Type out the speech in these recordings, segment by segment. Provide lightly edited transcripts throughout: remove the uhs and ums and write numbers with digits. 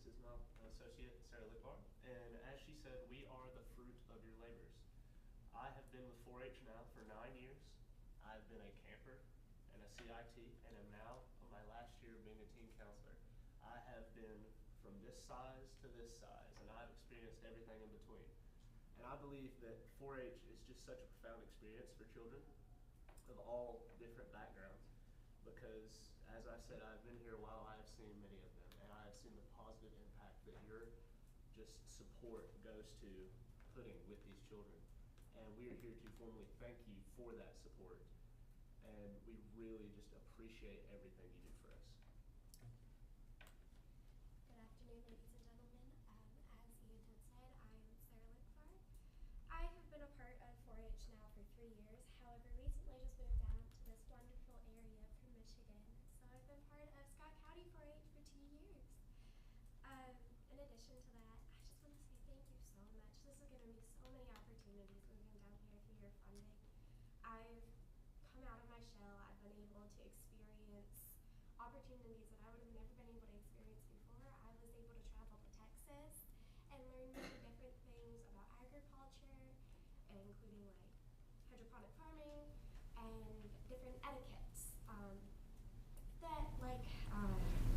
This is my associate, Sarah Lickbar, and as she said, we are the fruit of your labors. I have been with 4-H now for 9 years. I've been a camper and a CIT, and am now on my last year of being a team counselor. I have been from this size to this size, and I've experienced everything in between. And I believe that 4-H is just such a profound experience for children of all different backgrounds, because as I said, I've been here a while. I have seen many of them, and I have seen the positive impact that your just support goes to putting with these children. And we are here to formally thank you for that support, and we really just appreciate everything you do for us. Good afternoon, ladies and gentlemen. As Ian had said, I am Sarah Lickbar. I have been a part of 4-H now for 3 years. However, recently just moved down to this wonderful area from Michigan. So I've been part of Scott County 4-H for 2 years. In addition to that, I just want to say thank you so much. This has given me so many opportunities moving down here through your funding. I've come out of my shell. I've been able to experience opportunities that I would have never been able to experience before. I was able to travel to Texas and learn many different things about agriculture, including like hydroponic farming and different etiquettes. Oh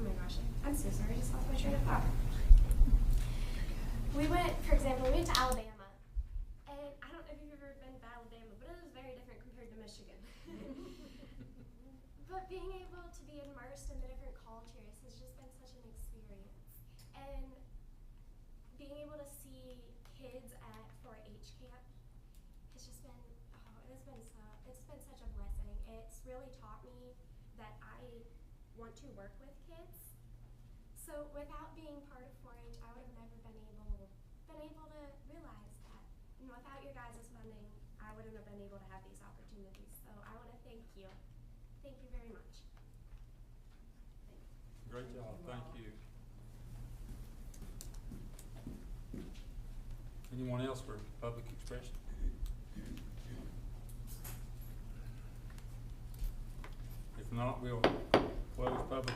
my gosh, I'm so sorry, I just lost my train of thought. We went to Alabama, and I don't know if you've ever been to Alabama, but it was very different compared to Michigan. But being able to be immersed in the different cultures has just been such an experience. And being able to see kids at 4-H camp has just been, it's been such a blessing. It's really taught me that I want to work with kids. So without being part of 4-H, I would have never been able to realize that. And without your guys' funding, I wouldn't have been able to have these opportunities. So I want to thank you. Thank you very much. Great job, thank you. Anyone else for public expression? If not, we'll close public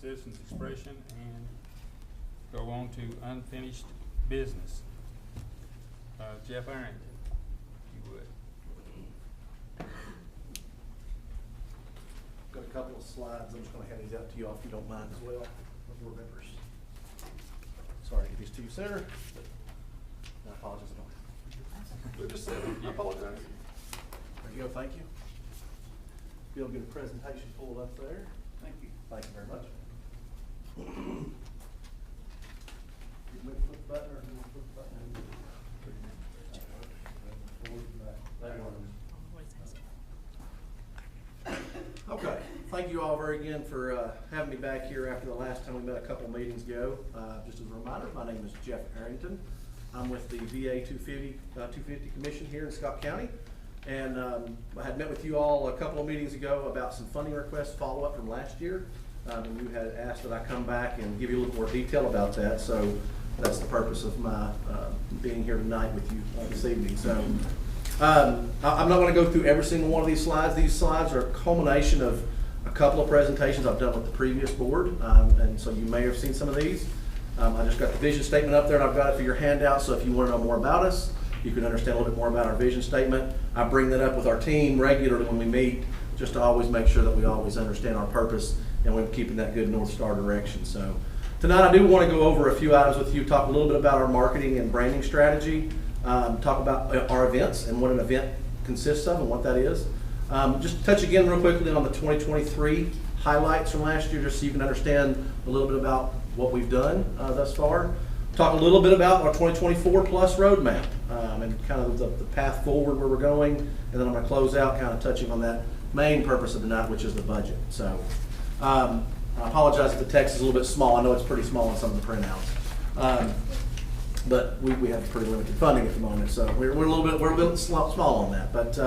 citizens expression and go on to unfinished business. Jeff Arrington, if you would. Got a couple of slides. I'm just going to hand these out to you all if you don't mind as well, board members. Sorry to get these to you, sir. I apologize. I apologize. There you go. Thank you. Be able to get a presentation pulled up there. Thank you. Thank you very much. You want to flip the button or do you want to flip the button? Okay, thank you all very again for having me back here after the last time we met a couple meetings ago. Just as a reminder, my name is Jeff Arrington. I'm with the VA 250 Commission here in Scott County. And I had met with you all a couple of meetings ago about some funding requests follow-up from last year. And you had asked that I come back and give you a little more detail about that. So that's the purpose of my being here tonight with you this evening. So I'm not going to go through every single one of these slides. These slides are a culmination of a couple of presentations I've done with the previous board. And so you may have seen some of these. I just got the vision statement up there and I've got it for your handout. So if you want to know more about us, you can understand a little bit more about our vision statement. I bring that up with our team regularly when we meet, just to always make sure that we always understand our purpose and we're keeping that good North Star direction. So tonight I do want to go over a few items with you, talk a little bit about our marketing and branding strategy, talk about our events and what an event consists of and what that is. Just touch again real quickly on the 2023 highlights from last year, just so you can understand a little bit about what we've done thus far. Talk a little bit about our 2024 plus roadmap and kind of the path forward where we're going. And then I'm going to close out kind of touching on that main purpose of the night, which is the budget. So I apologize if the text is a little bit small. I know it's pretty small in some of the printouts. But we have pretty limited funding at the moment. So we're a little bit small on that. But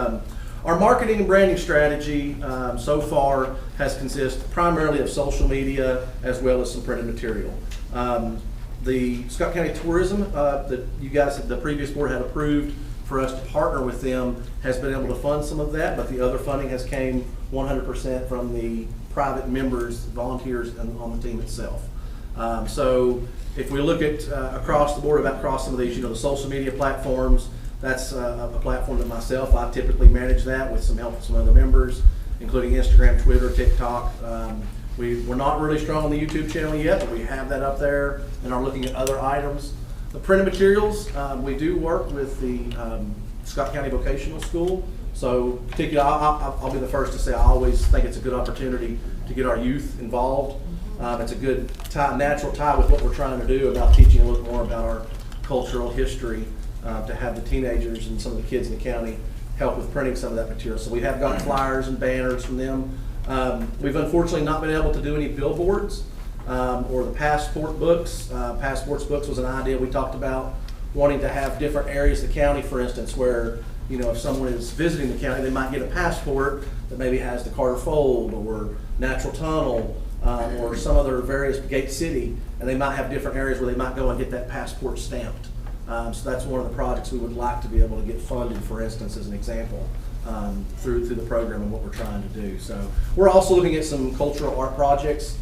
our marketing and branding strategy so far has consisted primarily of social media as well as some printed material. The Scott County Tourism that you guys, the previous board had approved for us to partner with them, has been able to fund some of that, but the other funding has came 100% from the private members, volunteers, and on the team itself. So if we look at across the board, across some of these, the social media platforms, that's a platform that myself, I typically manage that with some help from some other members, including Instagram, Twitter, TikTok. We're not really strong on the YouTube channel yet, but we have that up there and are looking at other items. The printed materials, we do work with the Scott County Vocational School. So particularly, I'll be the first to say I always think it's a good opportunity to get our youth involved. It's a good natural tie with what we're trying to do about teaching a little more about our cultural history, to have the teenagers and some of the kids in the county help with printing some of that material. So we have got flyers and banners from them. We've unfortunately not been able to do any billboards or the passport books. Passports books was an idea we talked about, wanting to have different areas of the county, for instance, where if someone is visiting the county, they might get a passport that maybe has the Carter Fold or Natural Tunnel or some other various Gate City, and they might have different areas where they might go and get that passport stamped. So that's one of the projects we would like to be able to get funded, for instance, as an example, through the program and what we're trying to do. So we're also looking at some cultural art projects.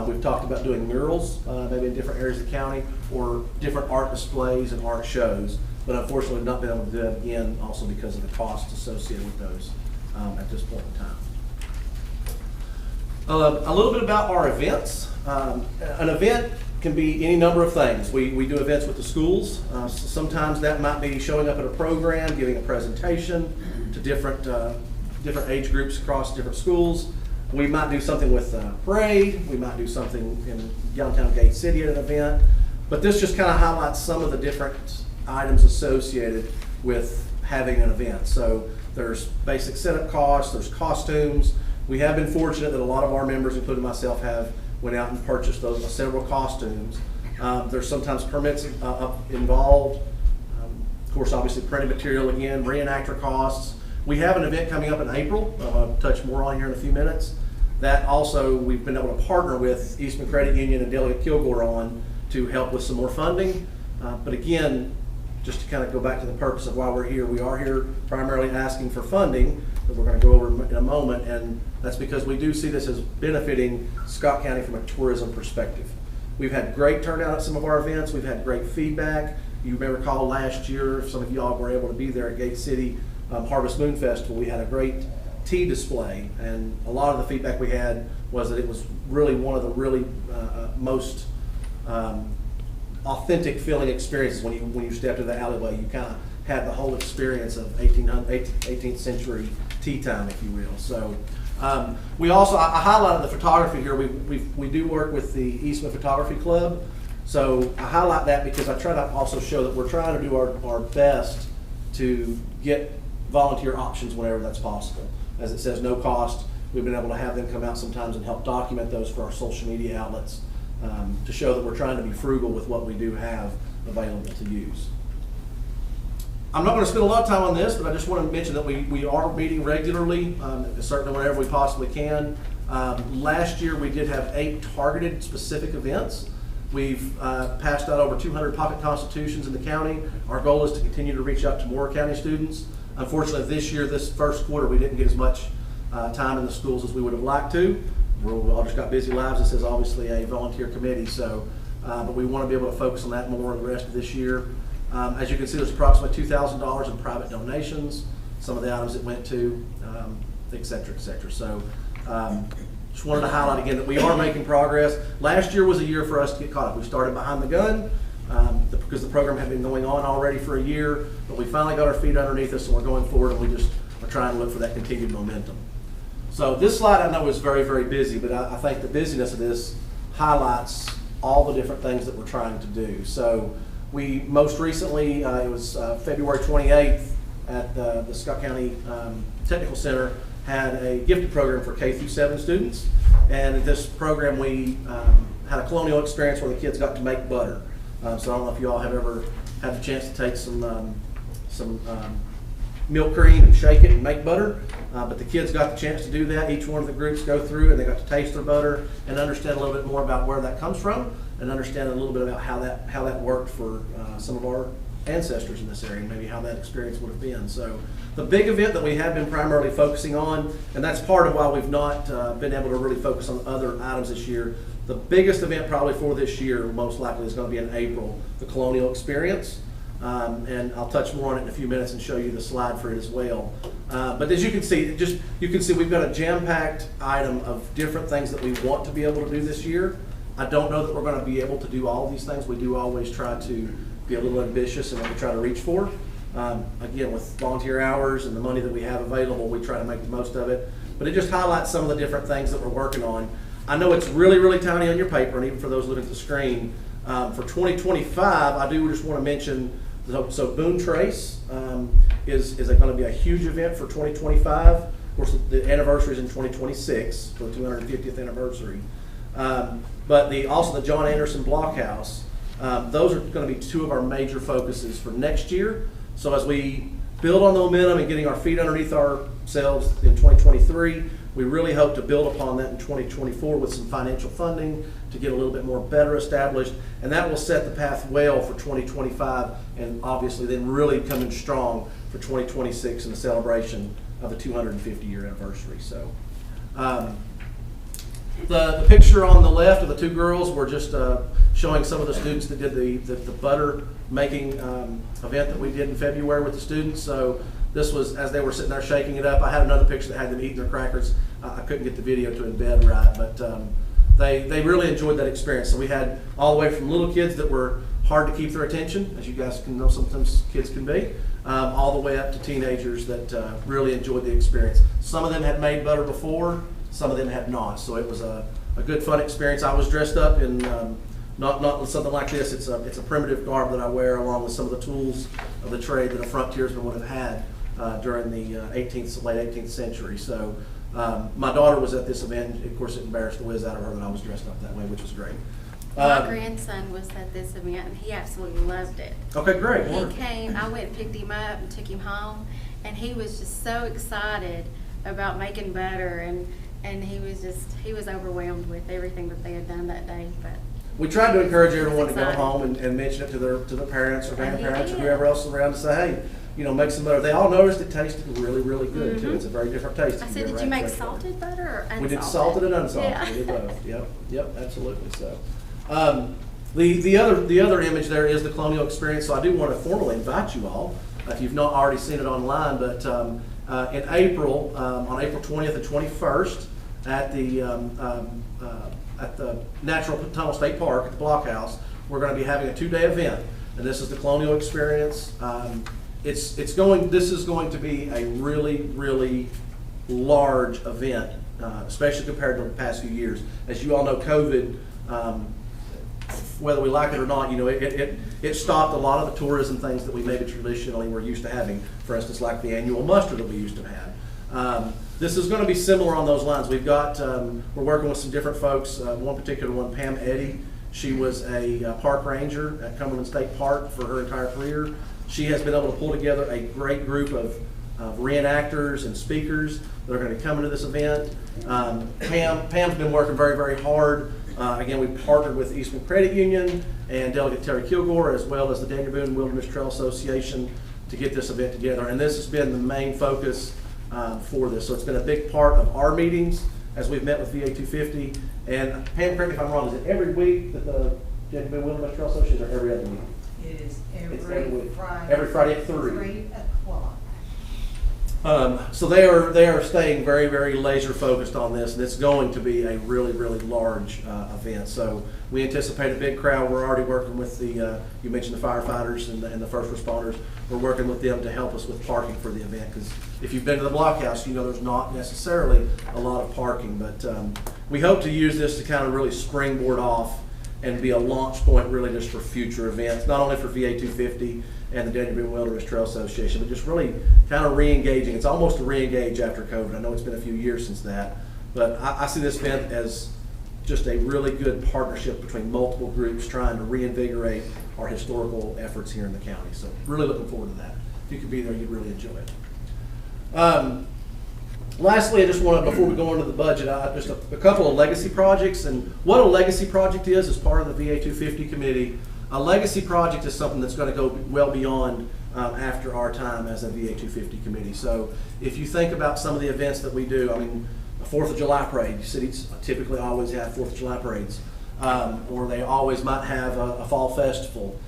We've talked about doing murals, maybe in different areas of the county, or different art displays and art shows. But unfortunately, we've not been able to do that again, also because of the costs associated with those at this point in time. A little bit about our events. An event can be any number of things. We do events with the schools. Sometimes that might be showing up at a program, giving a presentation to different age groups across different schools. We might do something with a parade. We might do something in downtown Gate City at an event. But this just kind of highlights some of the different items associated with having an event. So there's basic setup costs, there's costumes. We have been fortunate that a lot of our members, including myself, have went out and purchased those several costumes. There's sometimes permits involved. Of course, obviously printed material again, reenactor costs. We have an event coming up in April. I'll touch more on here in a few minutes. That also we've been able to partner with Eastman Credit Union and Delegate Kilgore on to help with some more funding. But again, just to kind of go back to the purpose of why we're here, we are here primarily asking for funding that we're going to go over in a moment, and that's because we do see this as benefiting Scott County from a tourism perspective. We've had great turnout at some of our events. We've had great feedback. You may recall last year, some of y'all were able to be there at Gate City Harvest Moon Festival. We had a great tea display, and a lot of the feedback we had was that it was really one of the really most authentic feeling experiences when you stepped into the alleyway. You kind of had the whole experience of 18th century tea time, if you will. So we also, I highlighted the photography here. We do work with the Eastman Photography Club. So I highlight that because I try to also show that we're trying to do our best to get volunteer options whenever that's possible. As it says, no cost. We've been able to have them come out sometimes and help document those for our social media outlets to show that we're trying to be frugal with what we do have available to use. I'm not going to spend a lot of time on this, but I just want to mention that we are meeting regularly, certainly whenever we possibly can. Last year we did have 8 targeted specific events. We've passed out over 200 pocket constitutions in the county. Our goal is to continue to reach out to more county students. Unfortunately, this year, this first quarter, we didn't get as much time in the schools as we would have liked to. We all just got busy lives. This is obviously a volunteer committee, so but we want to be able to focus on that more the rest of this year. As you can see, there's approximately $2,000 in private donations, some of the items it went to, et cetera, et cetera. So just wanted to highlight again that we are making progress. Last year was a year for us to get caught up. We started behind the gun because the program had been going on already for a year, but we finally got our feet underneath us and we're going forward, and we just are trying to look for that continued momentum. So this slide I know is very, very busy, but I think the busyness of this highlights all the different things that we're trying to do. So we most recently, it was February 28th at the Scott County Technical Center, had a gifted program for K through 7 students. And at this program we had a Colonial experience where the kids got to make butter. So I don't know if you all have ever had the chance to take some milk cream and shake it and make butter. But the kids got the chance to do that. Each one of the groups go through and they got to taste their butter and understand a little bit more about where that comes from, and understand a little bit about how that worked for some of our ancestors in this area, and maybe how that experience would have been. So the big event that we have been primarily focusing on, and that's part of why we've not been able to really focus on other items this year, The biggest event probably for this year, most likely, is going to be in April, the Colonial Experience. And I'll touch more on it in a few minutes and show you the slide for it as well. But as you can see, we've got a jam-packed item of different things that we want to be able to do this year. I don't know that we're going to be able to do all of these things. We do always try to be a little ambitious in what we try to reach for. Again, with volunteer hours and the money that we have available, we try to make the most of it. But it just highlights some of the different things that we're working on. I know it's really, really tiny on your paper, and even for those looking at the screen. For 2025, I do just want to mention, so Boone Trace is going to be a huge event for 2025. Of course, the anniversary is in 2026 for the 250th anniversary. But also the John Anderson Blockhouse. Those are going to be two of our major focuses for next year. So as we build on the momentum and getting our feet underneath ourselves in 2023, we really hope to build upon that in 2024 with some financial funding to get a little bit more better established. And that will set the path well for 2025 and obviously then really coming strong for 2026 and the celebration of the 250-year anniversary. So the picture on the left of the two girls were just showing some of the students that did the butter making event that we did in February with the students. So this was as they were sitting there shaking it up. I had another picture that had them eating their crackers. I couldn't get the video to embed right, but they really enjoyed that experience. So we had all the way from little kids that were hard to keep their attention, as you guys can know sometimes kids can be, all the way up to teenagers that really enjoyed the experience. Some of them had made butter before, some of them had not. So it was a good fun experience. I was dressed up in not something like this. It's a primitive garb that I wear along with some of the tools of the trade that a frontiersman would have had during the late 18th century. So my daughter was at this event. Of course, it embarrassed the whiz out of her that I was dressed up that way, which was great. My grandson was at this event, and he absolutely loved it. Okay, great. He came, I went and picked him up and took him home, and he was just so excited about making butter, and he was overwhelmed with everything that they had done that day. But we tried to encourage everyone to go home and mention it to their parents or grandparents or whoever else is around to say, hey, make some butter. They all noticed it tasted really, really good too. It's a very different taste. I said, did you make salted butter or unsalted? We did salted and unsalted. Yeah. We did both. Yep, absolutely. So, the other image there is the Colonial Experience. So I do want to formally invite you all, if you've not already seen it online, but in April, on April 20th and 21st, at the Natural Tunnel State Park at the Blockhouse, we're going to be having a 2-day event, and this is the Colonial Experience. This is going to be a really, really large event, especially compared to the past few years. As you all know, COVID, whether we like it or not, it stopped a lot of the tourism things that we maybe traditionally were used to having. For instance, like the annual muster that we used to have. This is going to be similar on those lines. We've got, we're working with some different folks. One particular one, Pam Eddy. She was a park ranger at Cumberland State Park for her entire career. She has been able to pull together a great group of reenactors and speakers that are going to be coming to this event. Pam's been working very, very hard. Again, we partnered with Eastman Credit Union and Delegate Terry Kilgore, as well as the Daniel Boone Wilderness Trail Association, to get this event together. And this has been the main focus for this. So it's been a big part of our meetings as we've met with VA 250. And Pam, correct me if I'm wrong, is it every week that the Daniel Boone Wilderness Trail Association, or every other week? It is Every week. Friday. Every Friday at 3. 3 o'clock. So they are staying very, very laser focused on this, and it's going to be a really, really large event. So we anticipate a big crowd. We're already working with the, you mentioned the firefighters and the first responders. We're working with them to help us with parking for the event, because if you've been to the Blockhouse, there's not necessarily a lot of parking. But we hope to use this to kind of really springboard off and be a launch point really just for future events, not only for VA 250 and the Daniel Boone Wilderness Trail Association, but just really kind of re-engaging. It's almost a re-engage after COVID. I know it's been a few years since that, but I see this event as just a really good partnership between multiple groups trying to reinvigorate our historical efforts here in the county. So really looking forward to that. If you could be there, you'd really enjoy it. Lastly, I just want to, before we go into the budget, just a couple of legacy projects. And what a legacy project is as part of the VA 250 committee. A legacy project is something that's going to go well beyond after our time as a VA 250 committee. So if you think about some of the events that we do, I mean, the 4th of July parade, cities typically always have 4th of July parades. or they always might have a fall festival.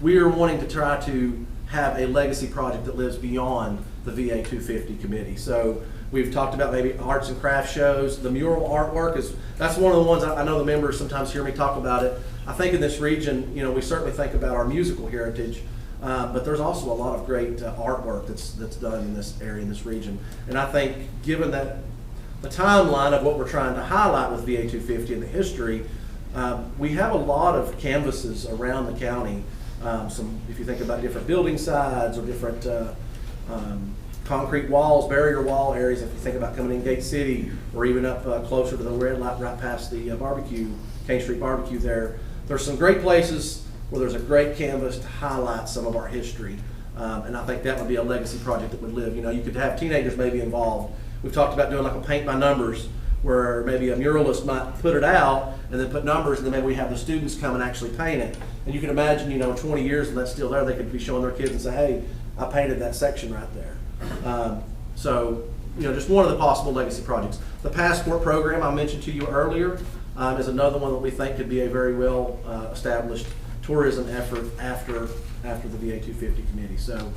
We are wanting to try to have a legacy project that lives beyond the VA 250 committee. So we've talked about maybe arts and crafts shows. The mural artwork that's one of the ones I know the members sometimes hear me talk about it. I think in this region, you know, we certainly think about our musical heritage, but there's also a lot of great artwork that's done in this area, in this region. And I think given that the timeline of what we're trying to highlight with VA 250 and the history, we have a lot of canvases around the county. If you think about different building sides or different concrete walls, barrier wall areas, if you think about coming in Gate City or even up closer to the red light right past the barbecue, King Street barbecue there's some great places where there's a great canvas to highlight some of our history. And I think that would be a legacy project that would live. You know, you could have teenagers maybe involved. We've talked about doing like a paint by numbers, where maybe a muralist might put it out and then put numbers, and then maybe we have the students come and actually paint it. And you can imagine, you know, 20 years and that's still there, they could be showing their kids and say, hey, I painted that section right there. So, you know, just one of the possible legacy projects. The passport program I mentioned to you earlier is another one that we think could be a very well established tourism effort after the VA 250 committee. So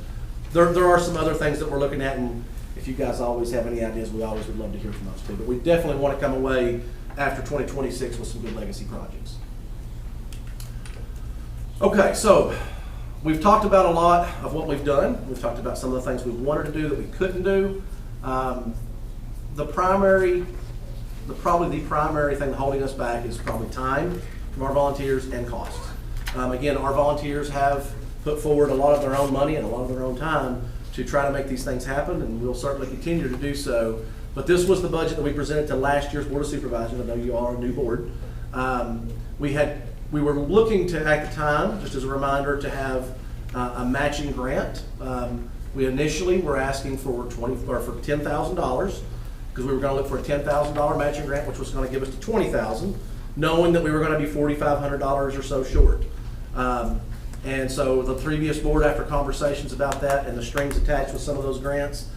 there are some other things that we're looking at, and if you guys always have any ideas, we always would love to hear from those too. But we definitely want to come away after 2026 with some good legacy projects. Okay, so we've talked about a lot of what we've done. We've talked about some of the things we wanted to do that we couldn't do. Probably the primary thing holding us back is probably time from our volunteers and costs. Again, our volunteers have put forward a lot of their own money and a lot of their own time to try to make these things happen, and we'll certainly continue to do so. But this was the budget that we presented to last year's Board of Supervisors. I know you all are a new board. We were looking to, at the time, just as a reminder, to have a matching grant. We initially were asking for $10,000 because we were going to look for a $10,000 matching grant, which was going to give us to $20,000, knowing that we were going to be $4,500 or so short. And so the previous board, after conversations about that and the strings attached with some of those grants,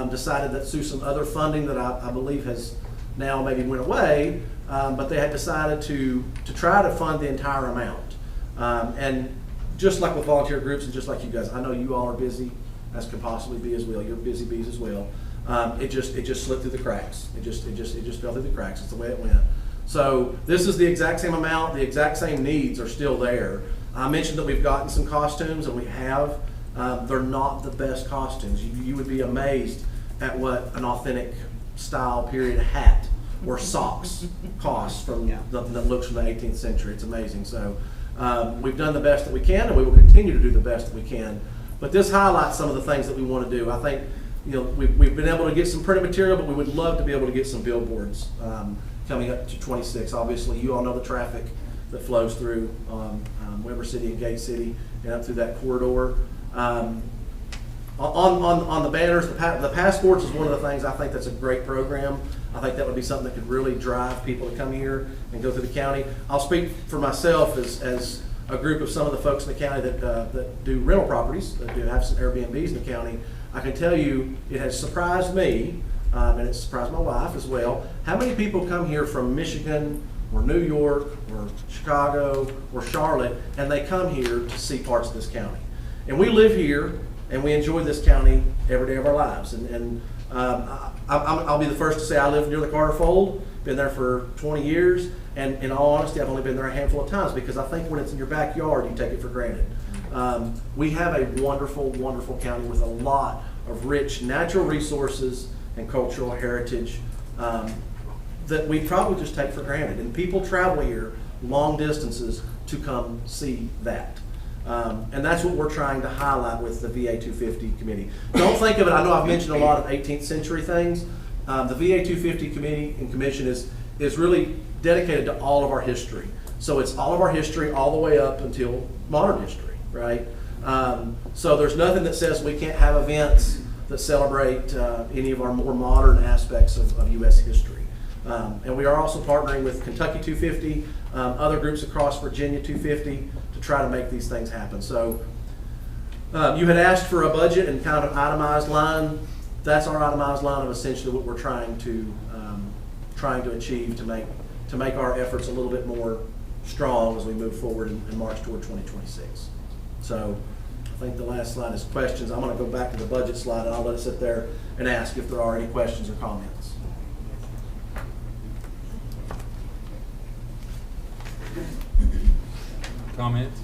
decided that through some other funding that I believe has now maybe went away, but they had decided to try to fund the entire amount. And just like with volunteer groups and just like you guys, I know you all are busy, as can possibly be as well. You're busy bees as well. It just slipped through the cracks. It just fell through the cracks. It's the way it went. So this is the exact same amount. The exact same needs are still there. I mentioned that we've gotten some costumes, and we have. They're not the best costumes. You would be amazed at what an authentic style period hat or socks costs from that looks from the 18th century. It's amazing. So we've done the best that we can, and we will continue to do the best that we can. But this highlights some of the things that we want to do. I think, you know, we've been able to get some printed material, but we would love to be able to get some billboards coming up to 26. Obviously, you all know the traffic that flows through Weber City and Gate City and up through that corridor. On the banners, the passports is one of the things I think that's a great program. I think that would be something that could really drive people to come here and go through the county. I'll speak for myself as a group of some of the folks in the county that do rental properties, that do have some Airbnbs in the county. I can tell you it has surprised me, and it's surprised my wife as well, how many people come here from Michigan or New York or Chicago or Charlotte, and they come here to see parts of this county. And we live here, and we enjoy this county every day of our lives. I'll be the first to say I live near the Carter Fold, been there for 20 years, and in all honesty, I've only been there a handful of times because I think when it's in your backyard, you take it for granted. We have a wonderful, wonderful county with a lot of rich natural resources and cultural heritage that we probably just take for granted. And people travel here long distances to come see that. And that's what we're trying to highlight with the VA 250 committee. Don't think of it, I know I've mentioned a lot of 18th century things. The VA 250 committee and commission is really dedicated to all of our history. So it's all of our history all the way up until modern history, right? So there's nothing that says we can't have events that celebrate any of our more modern aspects of U.S. history. And we are also partnering with Kentucky 250, other groups across Virginia 250 to try to make these things happen. So you had asked for a budget and kind of an itemized line. That's our itemized line of essentially what we're trying to achieve to to make our efforts a little bit more strong as we move forward and march toward 2026. So I think the last slide is questions. I'm going to go back to the budget slide, and I'll let it sit there and ask if there are any questions or comments. Comments?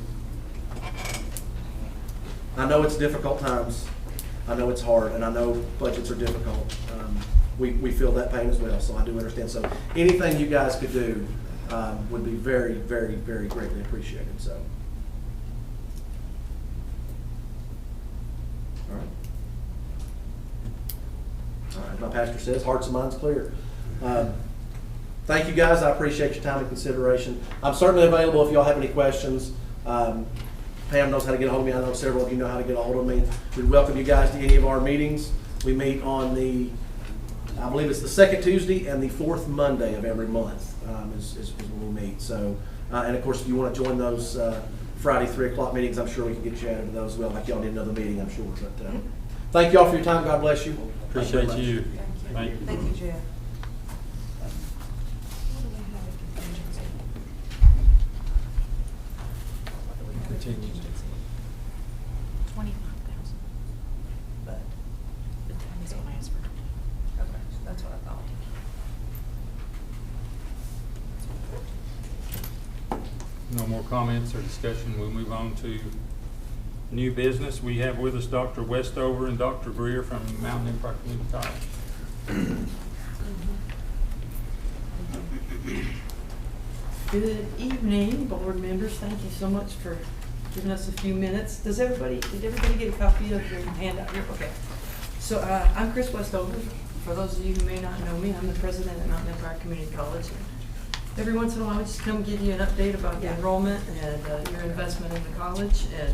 I know it's difficult times. I know it's hard, and I know budgets are difficult. We feel that pain as well, so I do understand. So anything you guys could do would be very, very, very greatly appreciated. So, all right, my pastor says, hearts and minds clear. Thank you guys. I appreciate your time and consideration. I'm certainly available if y'all have any questions. Pam knows how to get a hold of me. I know several of you know how to get a hold of me. We welcome you guys to any of our meetings. We meet on I believe it's the second Tuesday and the fourth Monday of every month is when we meet. So, and of course, if you want to join those Friday 3 o'clock meetings, I'm sure we can get you added to those as well. Like y'all need another meeting, I'm sure. But thank y'all for your time. God bless you. Appreciate you. Thank you. Thank you, Jeff. Continue. 25,000. But the town is gonna ask for 20. Okay, that's what I thought. No more comments or discussion. We'll move on to new business. We have with us Dr. Westover and Dr. Greer from Mountain Empire Community College. Good evening, board members. Thank you so much for giving us a few minutes. Did everybody get a copy of your handout here? Okay. So I'm Chris Westover. For those of you who may not know me, I'm the president at Mountain Empire Community College. Every once in a while, I just come give you an update about the enrollment and your investment in the college. And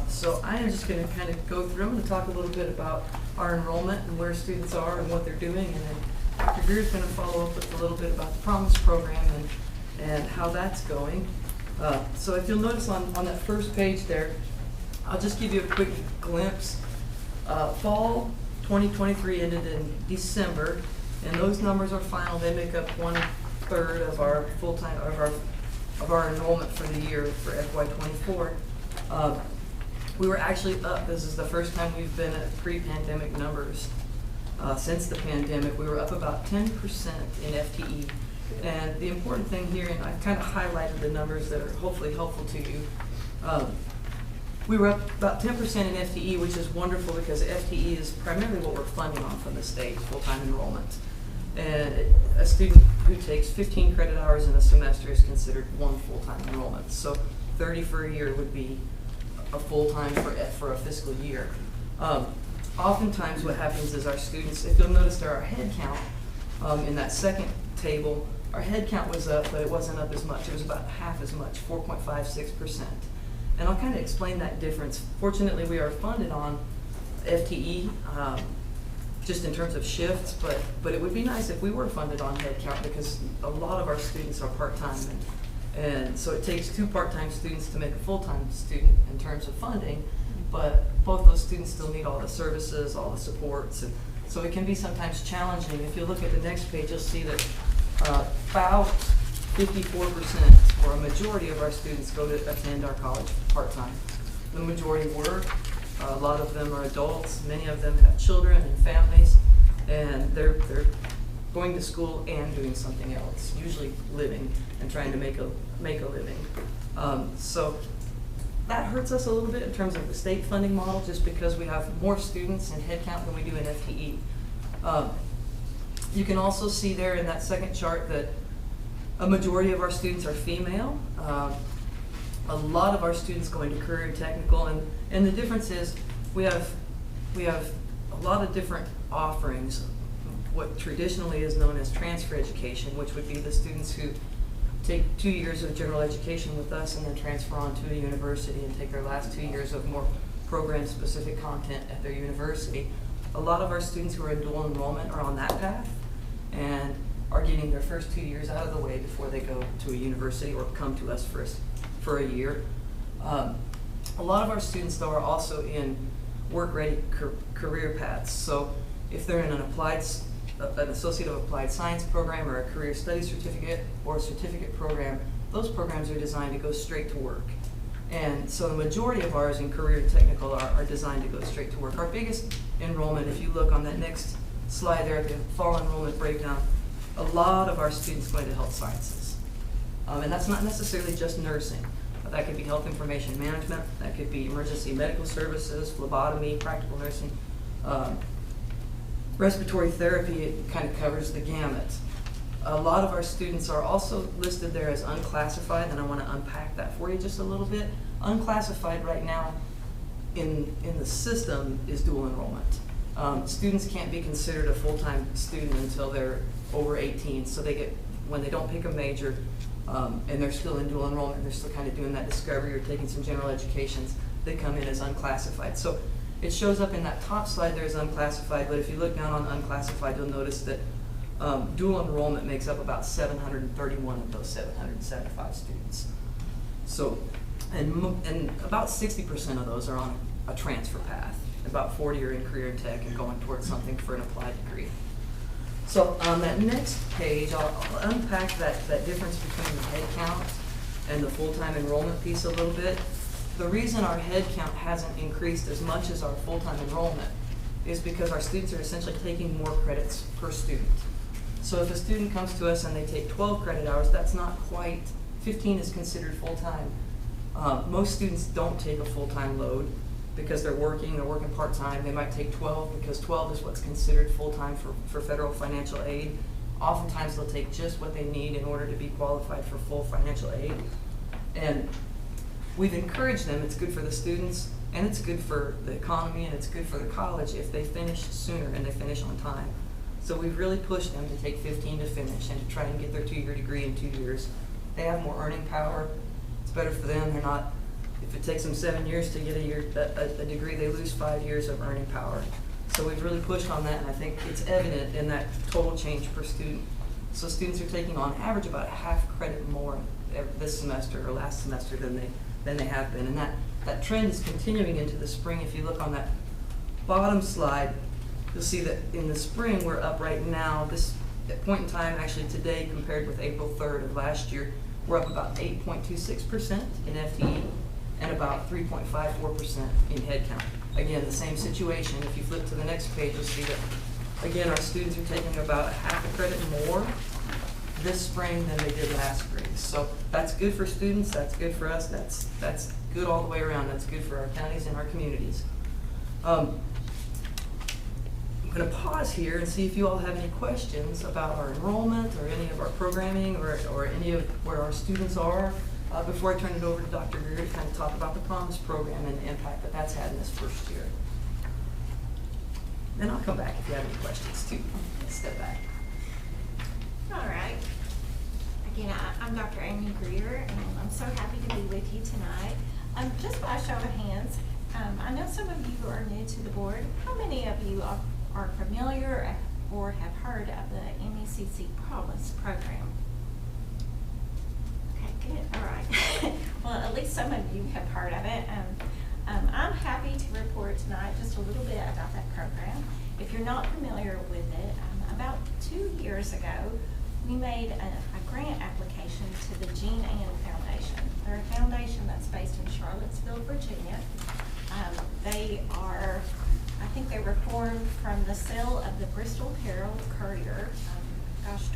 so I am just going to kind of go through. I'm going to talk a little bit about our enrollment and where students are and what they're doing, and then Dr. Greer is going to follow up with a little bit about the Promise program and how that's going. So if you'll notice on that first page there, I'll just give you a quick glimpse. Fall 2023 ended in December, and those numbers are final. They make up 1/3 of our full-time of our enrollment for the year for FY24. We were actually up. This is the first time we've been at pre-pandemic numbers since the pandemic. We were up about 10% in FTE. And the important thing here, and I've kind of highlighted the numbers that are hopefully helpful to you. We were up about 10% in FTE, which is wonderful because FTE is primarily what we're funding on from the state, full-time enrollment. And a student who takes 15 credit hours in a semester is considered one full-time enrollment. So 30 for a year would be a full-time for a fiscal year. Oftentimes what happens is our students, if you'll notice there, our head count in that second table, our head count was up, but it wasn't up as much. It was about half as much, 4.56%. And I'll kind of explain that difference. Fortunately, we are funded on FTE, just in terms of shifts, but it would be nice if we were funded on head count because a lot of our students are part-time. And so it takes 2 part-time students to make a full-time student in terms of funding, but both those students still need all the services, all the supports, and so it can be sometimes challenging. If you look at the next page, you'll see that about 54% or a majority of our students go to attend our college part-time. The majority work. A lot of them are adults. Many of them have children and families, and they're going to school and doing something else, usually living and trying to make a living. So that hurts us a little bit in terms of the state funding model, just because we have more students in headcount than we do in FTE. You can also see there in that second chart that a majority of our students are female. A lot of our students go into career and technical, and the difference is we have a lot of different offerings. What traditionally is known as transfer education, which would be the students who take 2 years of general education with us and then transfer on to a university and take their last 2 years of more program-specific content at their university. A lot of our students who are in dual enrollment are on that path and are getting their first 2 years out of the way before they go to a university or come to us for a year. A lot of our students, though, are also in work-ready career paths. So if they're in an applied an Associate of Applied Science program or a Career Studies certificate or a certificate program, those programs are designed to go straight to work. And so the majority of ours in career and technical are designed to go straight to work. Our biggest enrollment, if you look on that next slide there at the fall enrollment breakdown, a lot of our students go into health sciences. And that's not necessarily just nursing. That could be health information management, that could be emergency medical services, phlebotomy, practical nursing, respiratory therapy. It kind of covers the gamut. A lot of our students are also listed there as unclassified, and I want to unpack that for you just a little bit. Unclassified right now in the system is dual enrollment. Students can't be considered a full-time student until they're over 18, so they get, when they don't pick a major, and they're still in dual enrollment, they're still kind of doing that discovery or taking some general educations, they come in as unclassified. So it shows up in that top slide there as unclassified, but if you look down on unclassified, you'll notice that dual enrollment makes up about 731 of those 775 students. So, and about 60% of those are on a transfer path. About 40 are in career and tech and going towards something for an applied degree. So on that next page, I'll unpack that difference between the head count and the full-time enrollment piece a little bit. The reason our head count hasn't increased as much as our full-time enrollment is because our students are essentially taking more credits per student. So if a student comes to us and they take 12 credit hours, that's not quite, 15 is considered full-time. Most students don't take a full-time load because they're working part-time. They might take 12 because 12 is what's considered full-time for federal financial aid. Oftentimes they'll take just what they need in order to be qualified for full financial aid. And we've encouraged them. It's good for the students, and it's good for the economy, and it's good for the college if they finish sooner and they finish on time. So we've really pushed them to take 15 to finish and to try and get their 2-year degree in 2 years. They have more earning power. It's better for them. They're not, if it takes them 7 years to get a degree, they lose 5 years of earning power. So we've really pushed on that, and I think it's evident in that total change per student. So students are taking on average about a half credit more this semester or last semester than they have been. And that trend is continuing into the spring. If you look on that bottom slide, you'll see that in the spring we're up right now. This point in time, actually today compared with April 3rd of last year, we're up about 8.26% in FTE and about 3.54% in head count. Again, the same situation. If you flip to the next page, you'll see that, again, our students are taking about a half a credit more this spring than they did last spring. So that's good for students, that's good for us, that's good all the way around. That's good for our counties and our communities. I'm going to pause here and see if you all have any questions about our enrollment or any of our programming or any of where our students are before I turn it over to Dr. Greer to kind of talk about the Promise program and the impact that that's had in this first year. Then I'll come back if you have any questions too. Step back. All right. Again, I'm Dr. Amy Greer, and I'm so happy to be with you tonight. Just by a show of hands, I know some of you are new to the board. How many of you are familiar or have heard of the MECC Promise program? Okay, good. All right. Well, at least some of you have heard of it. I'm happy to report tonight just a little bit about that program. If you're not familiar with it, about 2 years ago, we made a grant application to the Jean Ann Foundation. They're a foundation that's based in Charlottesville, Virginia. They are, I think they were formed from the sale of the Bristol Herald Courier,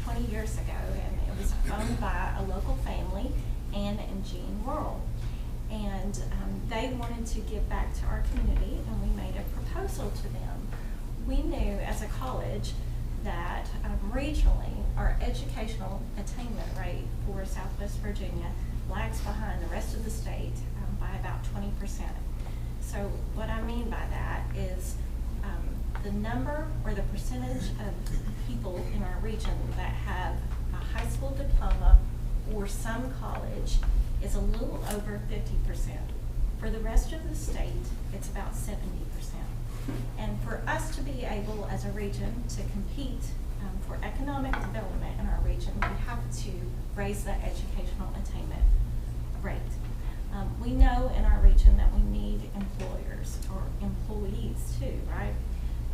20 years ago, and it was owned by a local family, Ann and Jean Worrell. And they wanted to give back to our community, and we made a proposal to them. We knew as a college that regionally, our educational attainment rate for Southwest Virginia lags behind the rest of the state by about 20%. So what I mean by that is the number or the percentage of people in our region that have a high school diploma or some college is a little over 50%. For the rest of the state, it's about 70%. And for us to be able as a region to compete for economic development in our region, we have to raise that educational attainment rate. We know in our region that we need employers or employees too, right?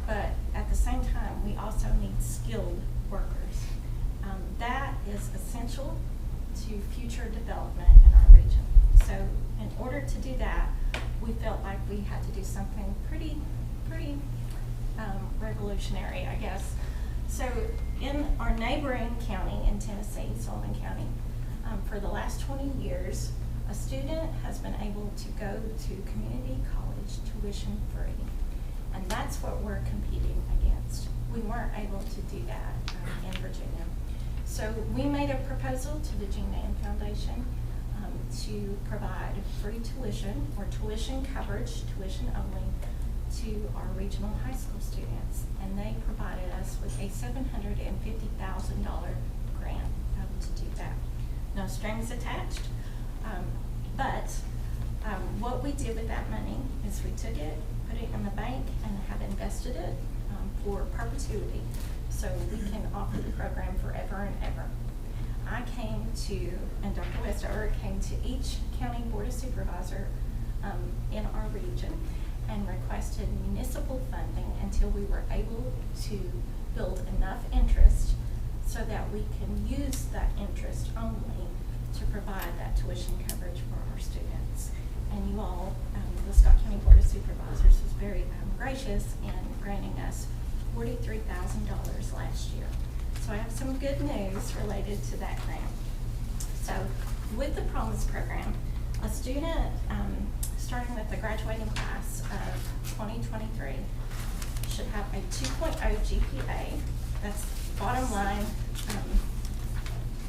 But at the same time, we also need skilled workers. That is essential to future development in our region. So in order to do that, we felt like we had to do something pretty revolutionary, I guess. So in our neighboring county in Tennessee, Sullivan County, for the last 20 years, a student has been able to go to community college tuition free. And that's what we're competing against. We weren't able to do that in Virginia. So we made a proposal to the Jean Ann Foundation to provide free tuition or tuition coverage, tuition only, to our regional high school students. And they provided us with a $750,000 grant to do that. No strings attached. What we did with that money is we took it, put it in the bank, and have invested it for perpetuity, so we can offer the program forever and ever. I came to, and Dr. Westover came to each county board of supervisor in our region and requested municipal funding until we were able to build enough interest so that we can use that interest only to provide that tuition coverage for our students. And you all, the Scott County Board of Supervisors was very gracious in granting us $43,000 last year. So I have some good news related to that grant. So with the Promise program, a student starting with the graduating class of 2023 should have a 2.0 GPA. That's bottom line.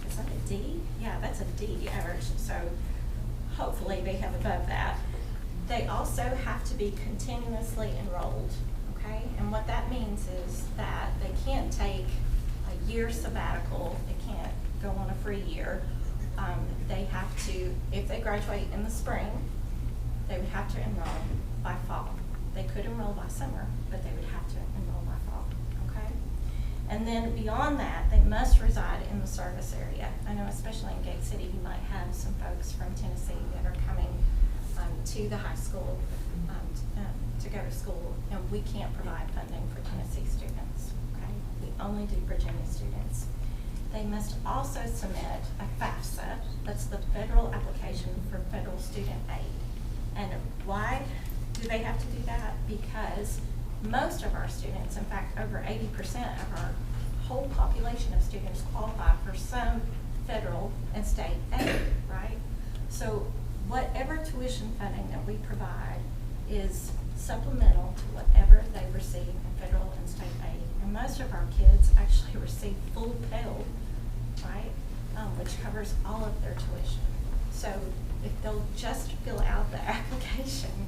Is that a D? Yeah, that's a D average. So hopefully they have above that. They also have to be continuously enrolled. Okay, and what that means is that they can't take a year sabbatical. They can't go on a free year. They have to, if they graduate in the spring, they would have to enroll by fall. They could enroll by summer, but they would have to enroll by fall. Okay, and then beyond that, they must reside in the service area. I know, especially in Gate City, you might have some folks from Tennessee that are coming to the high school to go to school, and we can't provide funding for Tennessee students. Okay, we only do Virginia students. They must also submit a FAFSA, that's the Federal Application for Federal Student Aid. And why do they have to do that? Because most of our students, in fact over 80% of our whole population of students, qualify for some federal and state aid, right? So whatever tuition funding that we provide is supplemental to whatever they receive in federal and state aid. And most of our kids actually receive full Pell, right, which covers all of their tuition. So if they'll just fill out the application,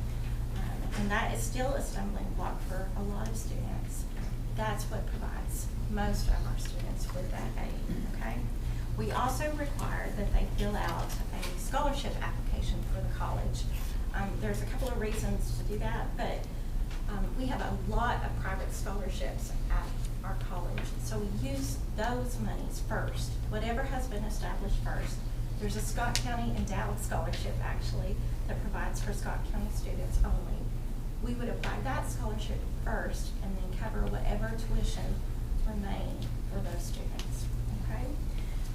and that is still a stumbling block for a lot of students, that's what provides most of our students with that aid, okay? We also require that they fill out a scholarship application for the college. There's a couple of reasons to do that, but we have a lot of private scholarships at our college. So we use those monies first, whatever has been established first. There's a Scott County endowed scholarship actually that provides for Scott County students only. We would apply that scholarship first and then cover whatever tuition remained for those students, okay?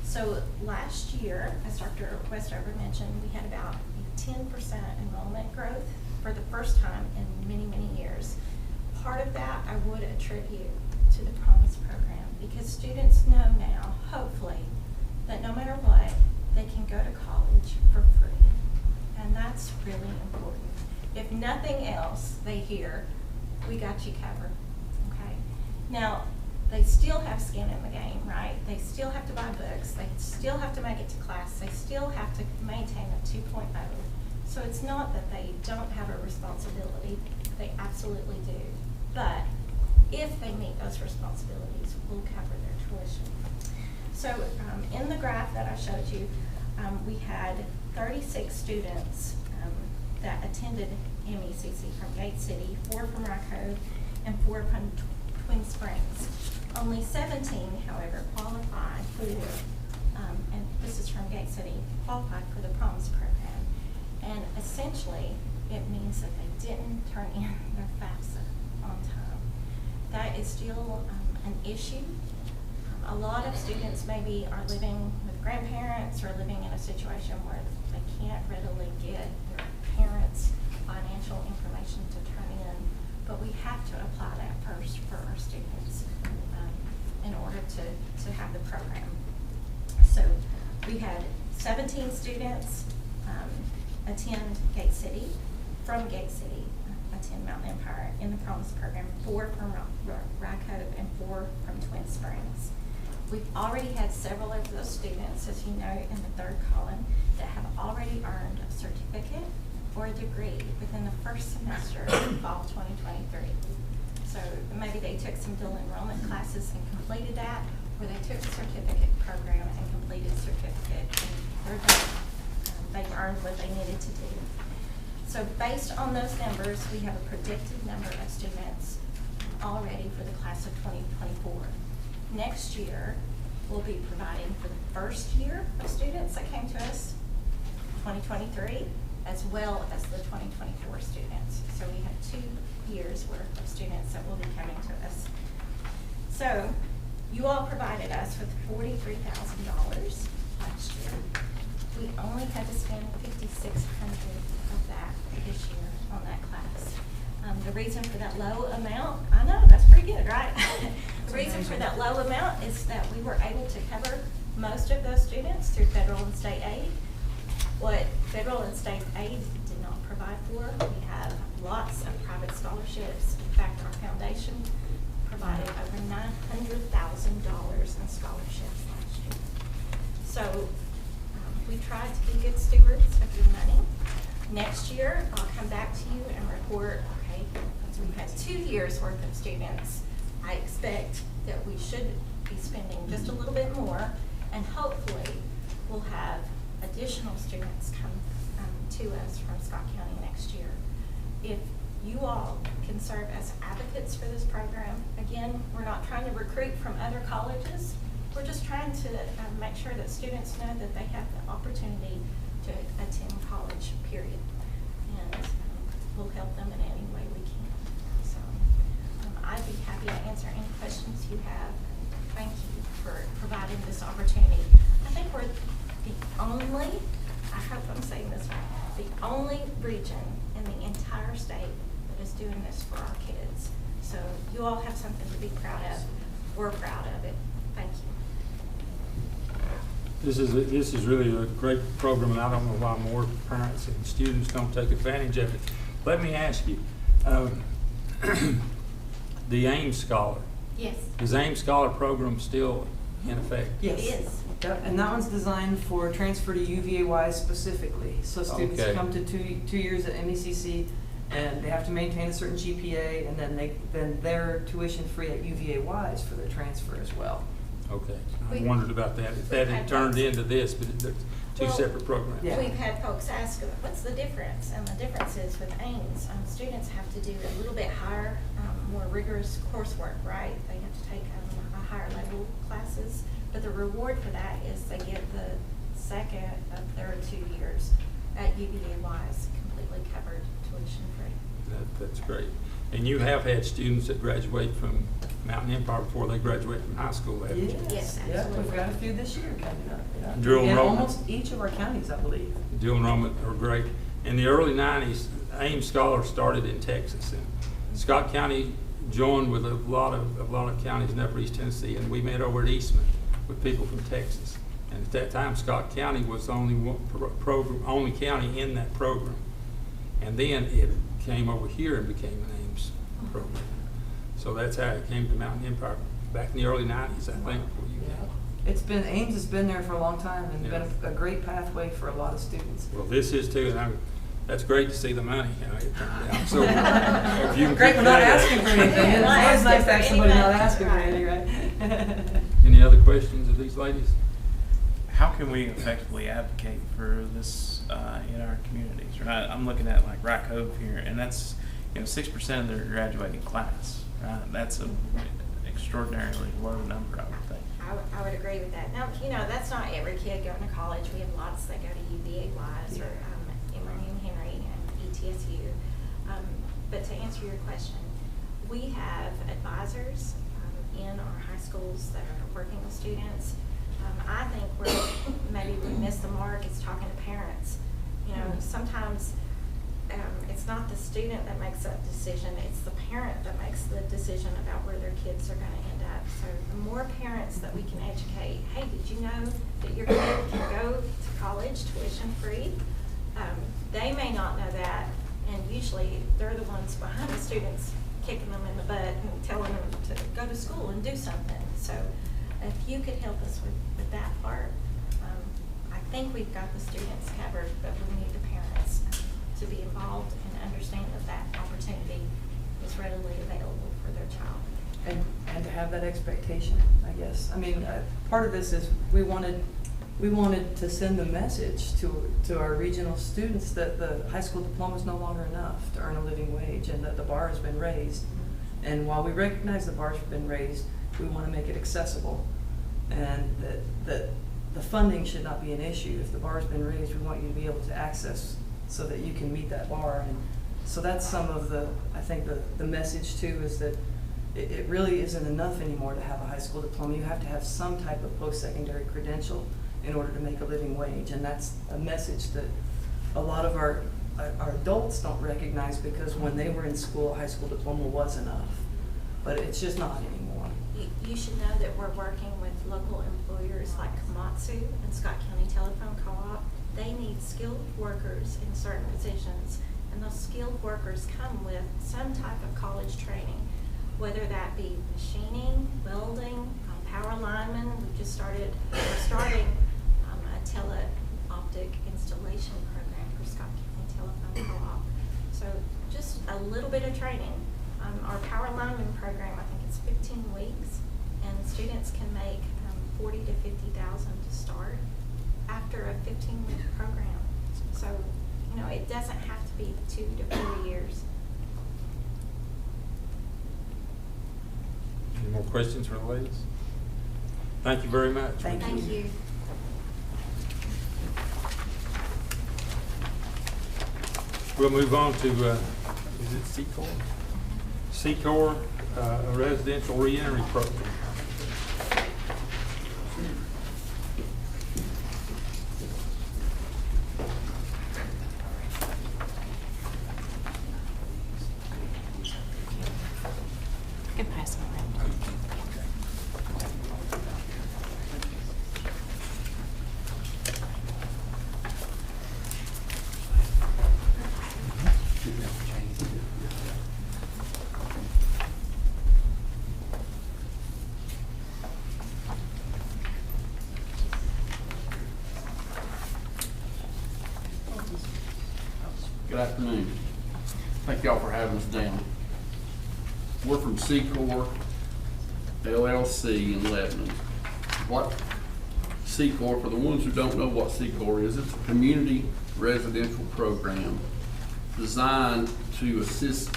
So last year, as Dr. Westover mentioned, we had about a 10% enrollment growth for the first time in many, many years. Part of that I would attribute to the Promise program, because students know now, hopefully, that no matter what, they can go to college for free. And that's really important. If nothing else, they hear, we got you covered, okay? Now, they still have skin in the game, right? They still have to buy books. They still have to make it to class. They still have to maintain a 2.0. So it's not that they don't have a responsibility. They absolutely do. But if they meet those responsibilities, we'll cover their tuition. So in the graph that I showed you, we had 36 students that attended MECC from Gate City, 4 from Rocco, and 4 from Twin Springs. Only 17, however, qualified for, and this is from Gate City, qualified for the Promise program. And essentially, it means that they didn't turn in their FAFSA on time. That is still an an issue. A lot of students maybe are living with grandparents or living in a situation where they can't readily get their parents' financial information to turn in, but we have to apply that first for our students in order to have the program. So we had 17 students attend Gate City, from Gate City, attend Mountain Empire in the Promise program, 4 from Rye Cove and 4 from Twin Springs. We've already had several of those students, as you know, in the third column, that have already earned a certificate or a degree within the first semester of fall 2023. So maybe they took some dual enrollment classes and completed that, or they took the certificate program and completed certificate, and they're done. They've earned what they needed to do. So based on those numbers, we have a predicted number of students already for the class of 2024. Next year, we'll be providing for the first year of students that came to us, 2023, as well as the 2024 students. So we have 2 years worth of students that will be coming to us. So you all provided us with $43,000 last year. We only had to spend $5,600 of that this year on that class. The reason for that low amount, I know, that's pretty good, right? The reason for that low amount is that we were able to cover most of those students through federal and state aid. What federal and state aid did not provide for, we have lots of private scholarships. In fact, our foundation provided over $900,000 in scholarships last year. So we tried to be good stewards of your money. Next year, I'll come back to you and report, okay, once we've had 2 years worth of students, I expect that we should be spending just a little bit more, and hopefully we'll have additional students come to us from Scott County next year. If you all can serve as advocates for this program, again, we're not trying to recruit from other colleges. We're just trying to make sure that students know that they have the opportunity to attend college, period. And we'll help them in any way we can. So I'd be happy to answer any questions you have. Thank you for providing this opportunity. I think we're the only, I hope I'm saying this right, the only region in the entire state that is doing this for our kids. So you all have something to be proud of. We're proud of it. Thank you. This is really a great program, and I don't know why more parents and students don't take advantage of it. Let me ask you, the AIM Scholar. Yes. Is AIM Scholar program still in effect? Yes. It is. Yep, and that one's designed for transfer to UVA-wise specifically. So students Okay. come to two years at MECC, and they have to maintain a certain GPA, and then they're tuition free at UVA-wise for their transfer as well. Okay, I We- wondered about that, if that had turned into this, but it's two Well, separate programs. Yeah. We've had folks ask, what's the difference? And the difference is with AIMS, students have to do a little bit higher, more rigorous coursework, right? They have to take a higher level classes, but the reward for that is they get the second of their 2 years at UVA-wise, completely covered, tuition free. That's great. And you have had students that graduate from Mountain Empire before they graduate from high school, haven't you? Yes, Yeah, we've absolutely. got a few this year coming up. Yeah. Dual In enrollment. almost each of our counties, I believe. Dual enrollment are great. In the early 90s, AIM Scholar started in Texas, and Scott County joined with a lot of counties in Upper East Tennessee, and we met over at Eastman with people from Texas. And at that time, Scott County was the only county in that program. And then it came over here and became an AIMS program. So that's how it came to Mountain Empire back in the early 90s, I think. Before you came. AIMS has been there for a long time and Yeah. been a great pathway for a lot of students. Well, this is too, and that's great to see the money, you know, it turned out. So if you can Great, keep we're not that up. asking for anything. It's Not always nice to have asking for somebody any not money. asking for anything, right? Any other questions of these ladies? How can we effectively advocate for this in our communities? Right, I'm looking at like Rye Cove here, and that's 6% of their graduating class. Right, that's an extraordinarily low number, I would think. I would agree with that. Now, that's not every kid going to college. We have lots that go to UVA-wise or Emory and Henry and ETSU. But to answer your question, we have advisors in our high schools that are working with students. I think where maybe we miss the mark is talking to parents. You know, sometimes it's not the student that makes that decision, it's the parent that makes the decision about where their kids are going to end up. So the more parents that we can educate, hey, did you know that your kid can go to college tuition free? They may not know that, and usually they're the ones behind the students kicking them in the butt and telling them to go to school and do something. So if you could help us with that part, I think we've got the students covered, but we need the parents to be involved and understand that that opportunity is readily available for their child. And to have that expectation, I guess. I mean, part of this is we wanted to send the message to our regional students that the high school diploma is no longer enough to earn a living wage, and that the bar has been raised. And while we recognize the bar's been raised, we want to make it accessible, and that the funding should not be an issue. If the bar's been raised, we want you to be able to access so that you can meet that bar. And so that's some of I think the message too, is that it really isn't enough anymore to have a high school diploma. You have to have some type of post-secondary credential in order to make a living wage. And that's a message that a lot of our adults don't recognize, because when they were in school, a high school diploma was enough. But it's just not anymore. You should know that we're working with local employers like Komatsu and Scott County Telephone Co-op. They need skilled workers in certain positions, and those skilled workers come with some type of college training, whether that be machining, welding, power lineman. We're starting a tele-optic installation program for Scott County Telephone Co-op. So just a little bit of training. Our power lineman program, I think it's 15 weeks, and students can make $40,000 to $50,000 to start after a 15-week program. So, you know, it doesn't have to be 2 to 4 years. Any more questions for the ladies? Thank you very much. Thank you. We'll move on to, is it Secore? Secore, a residential reentry program. You can pass them around. Good afternoon. Thank y'all for having us down. We're from Secore LLC in Lebanon. What Secore, for the ones who don't know what Secore is, it's a community residential program designed to assist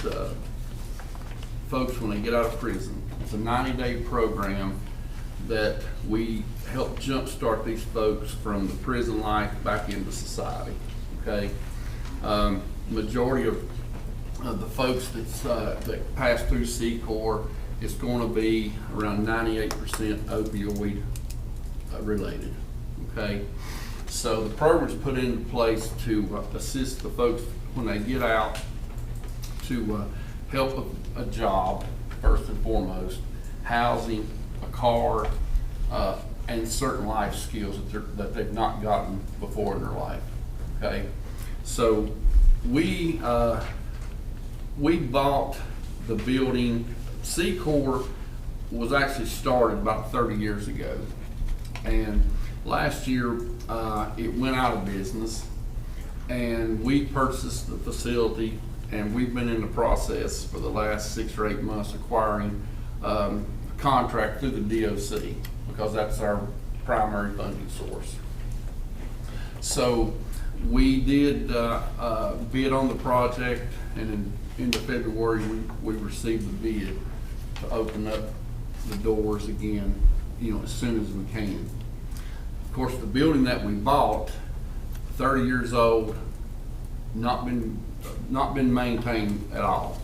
folks when they get out of prison. It's a 90-day program that we help jumpstart these folks from the prison life back into society, okay? Majority of the folks that pass through Secore is going to be around 98% opioid related, okay? So the program's put into place to assist the folks when they get out, to help a job, first and foremost, housing, a car, and certain life skills that they've not gotten before in their life, okay? So we bought the building. Secore was actually started about 30 years ago, and last year it went out of business, and we purchased the facility, and we've been in the process for the last 6 or 8 months acquiring a contract through the DOC, because that's our primary funding source. So we did bid on the project, and in end of February we received the bid to open up the doors again, you know, as soon as we can. Of course, the building that we bought, 30 years old, not been maintained at all.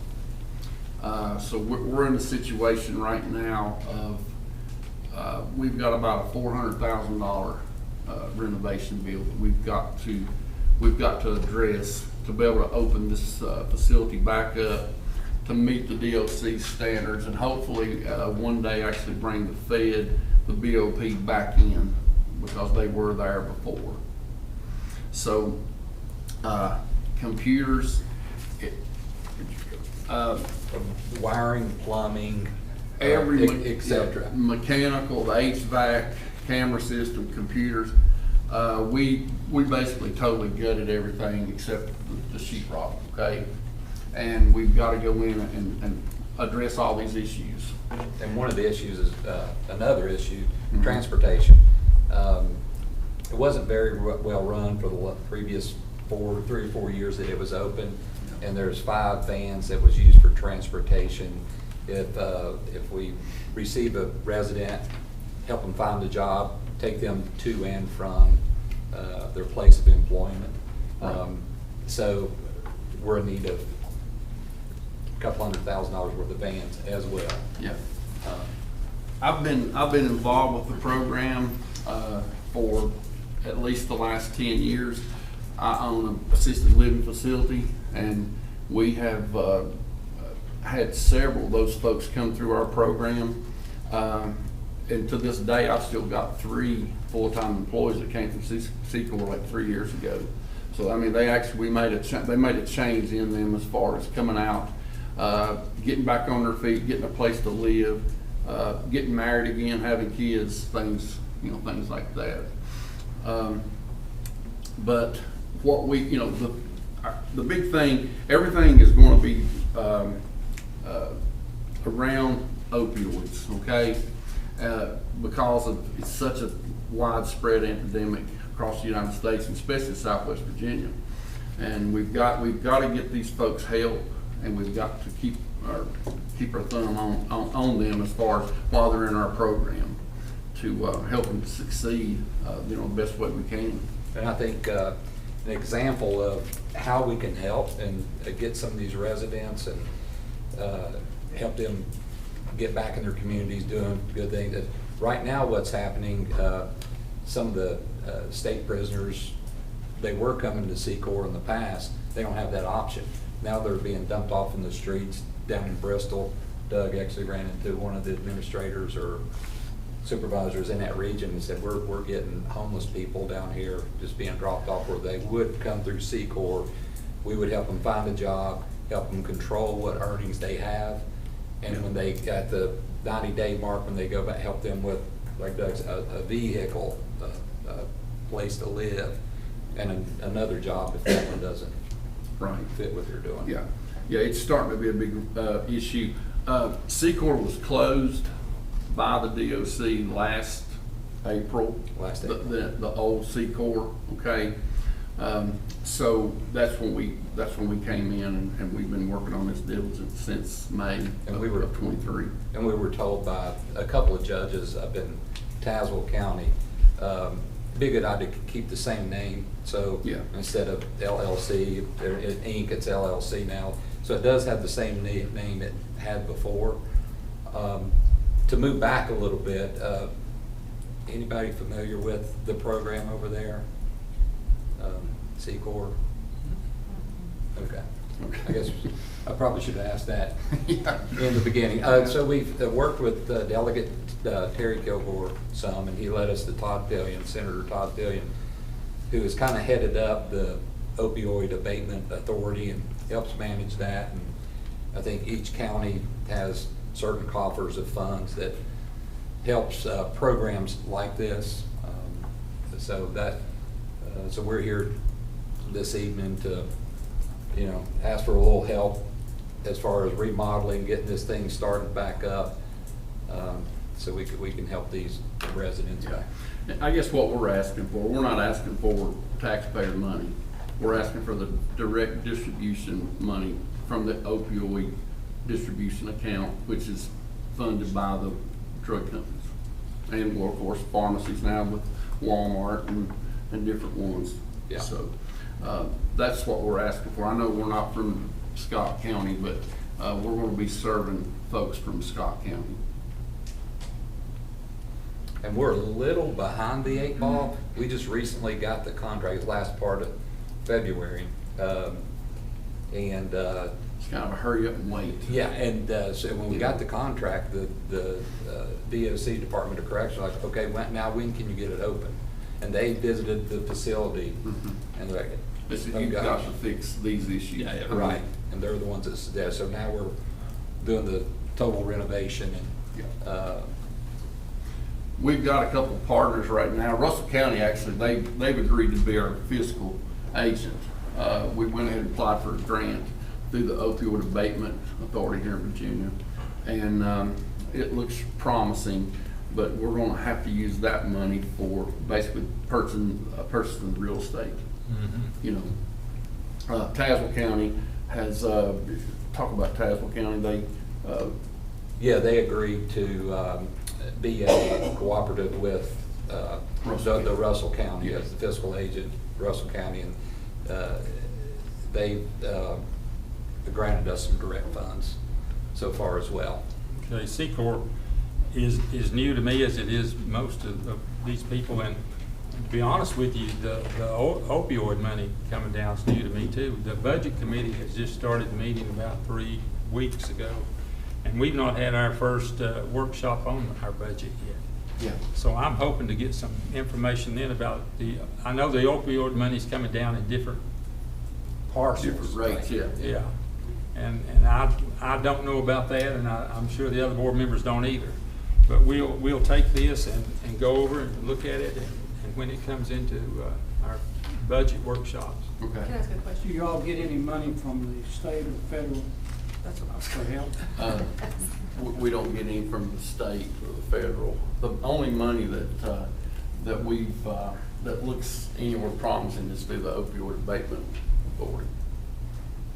So we're in a situation right now of, we've got about a $400,000 renovation bill that we've got to address to be able to open this facility back up to meet the DOC standards, and hopefully one day actually bring the Fed, the BOP back in, because they were there before. So computers, wiring, plumbing, every et cetera. mechanical, the HVAC, camera system, computers. We basically totally gutted everything except the sheetrock, okay? And we've got to go in and address all these issues. And one of the issues is, another issue, Mhm. transportation. It wasn't very well run for the previous 3 or 4 years that it was open. And there's 5 vans that was used for transportation. If we receive a resident, help them find a job, take them to and from their place of employment. So we're in need of a couple $100,000 worth of vans as well. Yeah. I've been involved with the program for at least the last 10 years. I own an assisted living facility, and we have had several of those folks come through our program. And to this day, I've still got 3 full-time employees that came from Secore like 3 years ago. So I mean, they made a change in them as far as coming out, getting back on their feet, getting a place to live, getting married again, having kids, things like that. But what we, the big thing, everything is going to be around opioids, okay? Because it's such a widespread epidemic across the United States, and especially Southwest Virginia. And we've got to get these folks help, and we've got to keep our thumb on them as far as while they're in our program to help them succeed, the best way we can. And I think an example of how we can help and get some of these residents and help them get back in their communities doing good things. Right now what's happening, some of the state prisoners, they were coming to Secore in the past. They don't have that option. Now they're being dumped off in the streets down in Bristol. Doug actually ran into one of the administrators or supervisors in that region and said, we're getting homeless people down here just being dropped off where they would come through Secore. We would help them find a job, help them control what earnings they have. And when they got the 90-day mark, when they go back, help them with, like Doug's, a vehicle, a place to live, and another job if that one doesn't fit what they're doing. Yeah, it's starting to be a big issue. Secore was closed by the DOC last April. The old Secore, okay. So that's when we came in, and we've been working on this diligence since May of 23. And we were told by a couple of judges up in Tazewell County, it'd be a good idea to keep the same name. So instead of LLC, Inc., it's LLC now. So it does have the same name it had before. To move back a little bit, anybody familiar with the program over there? Secore? Okay. I guess I probably should have asked that in the beginning. So we've worked with Delegate Terry Kilgore some, and he led us to Todd Pillion, Senator Todd Pillion, who has kind of headed up the Opioid Abatement Authority and helps manage that. And I think each county has certain coffers of funds that helps programs like this. So we're here this evening to, ask for a little help as far as remodeling, getting this thing started back up, so we can help these residents back. I guess what we're asking for, we're not asking for taxpayer money. We're asking for the direct distribution money from the opioid distribution account, which is funded by the drug companies. And, well, of course, pharmacies now with Walmart and different ones. So that's what we're asking for. I know we're not from Scott County, but we're gonna be serving folks from Scott County. And we're a little behind the 8 ball. We just recently got the contract last part of February. And, It's kind of a hurry up and wait. yeah, and so when we got the contract, the DOC, Department of Corrections, like, okay, now when can you get it open? And they visited the facility and they're like, This is, "Oh, you've got gosh." to fix these issues. Yeah, right, and they're the ones that suggest, so now we're doing the total renovation and, We've got a couple of partners right now. Russell County, actually, they've agreed to be our fiscal agent. We went ahead and applied for a grant through the Opioid Abatement Authority here in Virginia. And it looks promising, but we're gonna have to use that money for basically purchasing real estate. You know, Tazewell County has, talk about Tazewell County, they, yeah, they agreed to be a cooperative with the Russell County as the fiscal agent, Russell County, and they granted us some direct funds so far as well. Okay, Secore is new to me as it is most of these people, and to be honest with you, the opioid money coming down is new to me too. The budget committee has just started meeting about 3 weeks ago, and we've not had our first workshop on our budget yet. yeah. So I'm hoping to get some information then about I know the opioid money's coming down in different parcels. Different rates, yeah. Yeah, and I don't know about that, and I'm sure the other board members don't either. But we'll take this and go over and look at it, and when it comes into our budget workshops. Okay. Can I ask a question? Do you all get any money from the state or the federal That's what I was for help? We don't get any from the state or the federal. The only money that we've, that looks anywhere promising is through the Opioid Abatement Authority.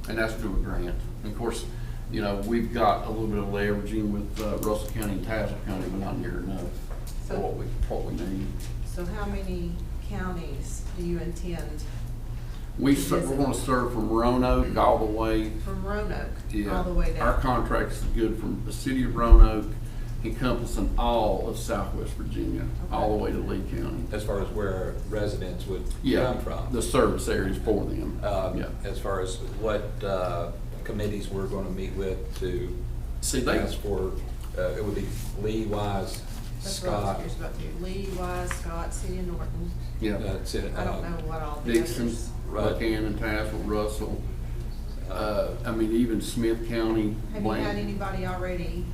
And that's through a grant. And of course, you know, we've got a little bit of leveraging with Russell County and Tazewell County, but not near enough for what we need. So how many counties do you intend We're gonna serve from Roanoke all the way. from Roanoke Yeah, all the way down? our contract is good from the city of Roanoke, encompassing all of Southwest Virginia, all the way to Lee County. As far as where residents would Yeah, come from. the service areas for them. Yeah. As far as what committees we're gonna meet with to See, they, ask for, it would be Lee, Wise, That's what I was Scott. curious about too. Lee, Wise, Scott, City of Norton. yeah, That's it. I don't know what all the Dixon, others. Buchanan, Tazewell, Russell, I mean, even Smith County, Have you had Bland. anybody already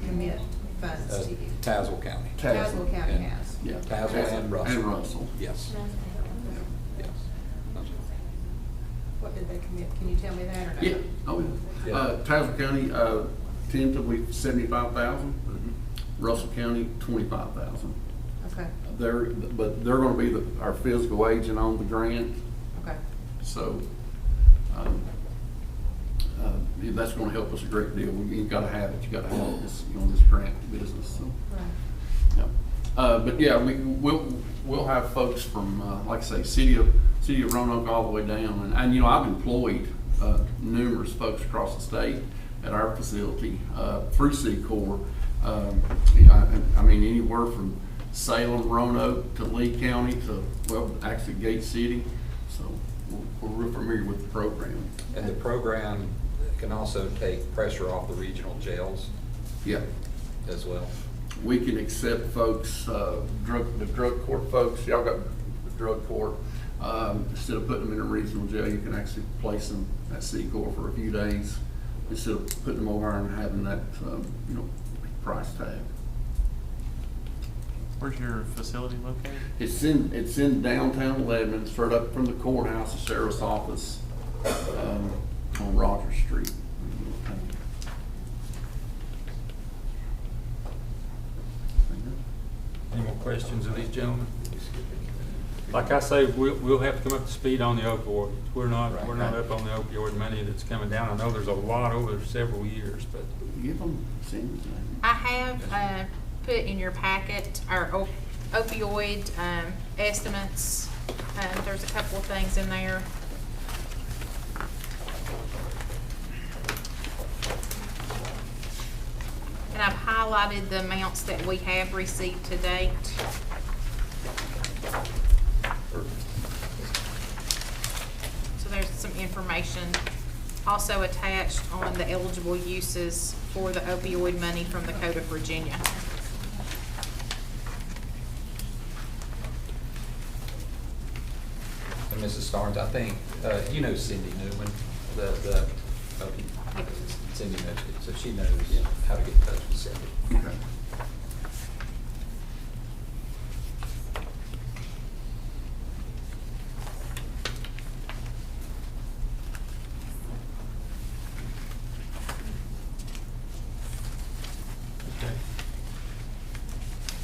commit funds to you? Tazewell County. Tazewell County And- has. Yeah. Tazewell and Russell. And Russell. Yes. Yes. What did they commit? Can you tell me that or no? Yeah, oh, yeah. Yeah. Tazewell County, tentatively 75,000. Russell County, 25,000. Okay, But they're gonna be our physical agent on the grant, okay. so, yeah, that's gonna help us a great deal. You gotta have it, you gotta have this, this grant business, so. Right. Yeah. But yeah, we'll have folks from, like I say, city of Roanoke all the way down, and I've employed, numerous folks across the state at our facility, through Secore. I mean, anywhere from Salem, Roanoke to Lee County to, well, actually Gate City, so we're real familiar with the program. And the program can also take pressure off the regional jails Yeah. as well. We can accept folks, the drug court folks, y'all got the drug court, instead of putting them in a regional jail, you can actually place them at Secore for a few days, instead of putting them over and having that, price tag. Where's your facility located? It's in downtown Lebanon, it's right up from the courthouse, the sheriff's office, on Rogers Street. Any more questions of these gentlemen? Like I say, we'll have to come up to speed on the opioids. We're not up on the opioid money that's coming down. I know there's a lot over several years, but. Give them, send them. I have put in your packet our opioid estimates. There's a couple of things in there. highlighted the amounts that we have received to date. So there's some information also attached on the eligible uses for the opioid money from the Code of Virginia. And Mrs. Starnes, I think, you know Cindy Newman, Cindy knows it, so she knows how to get in touch with Cindy. Okay.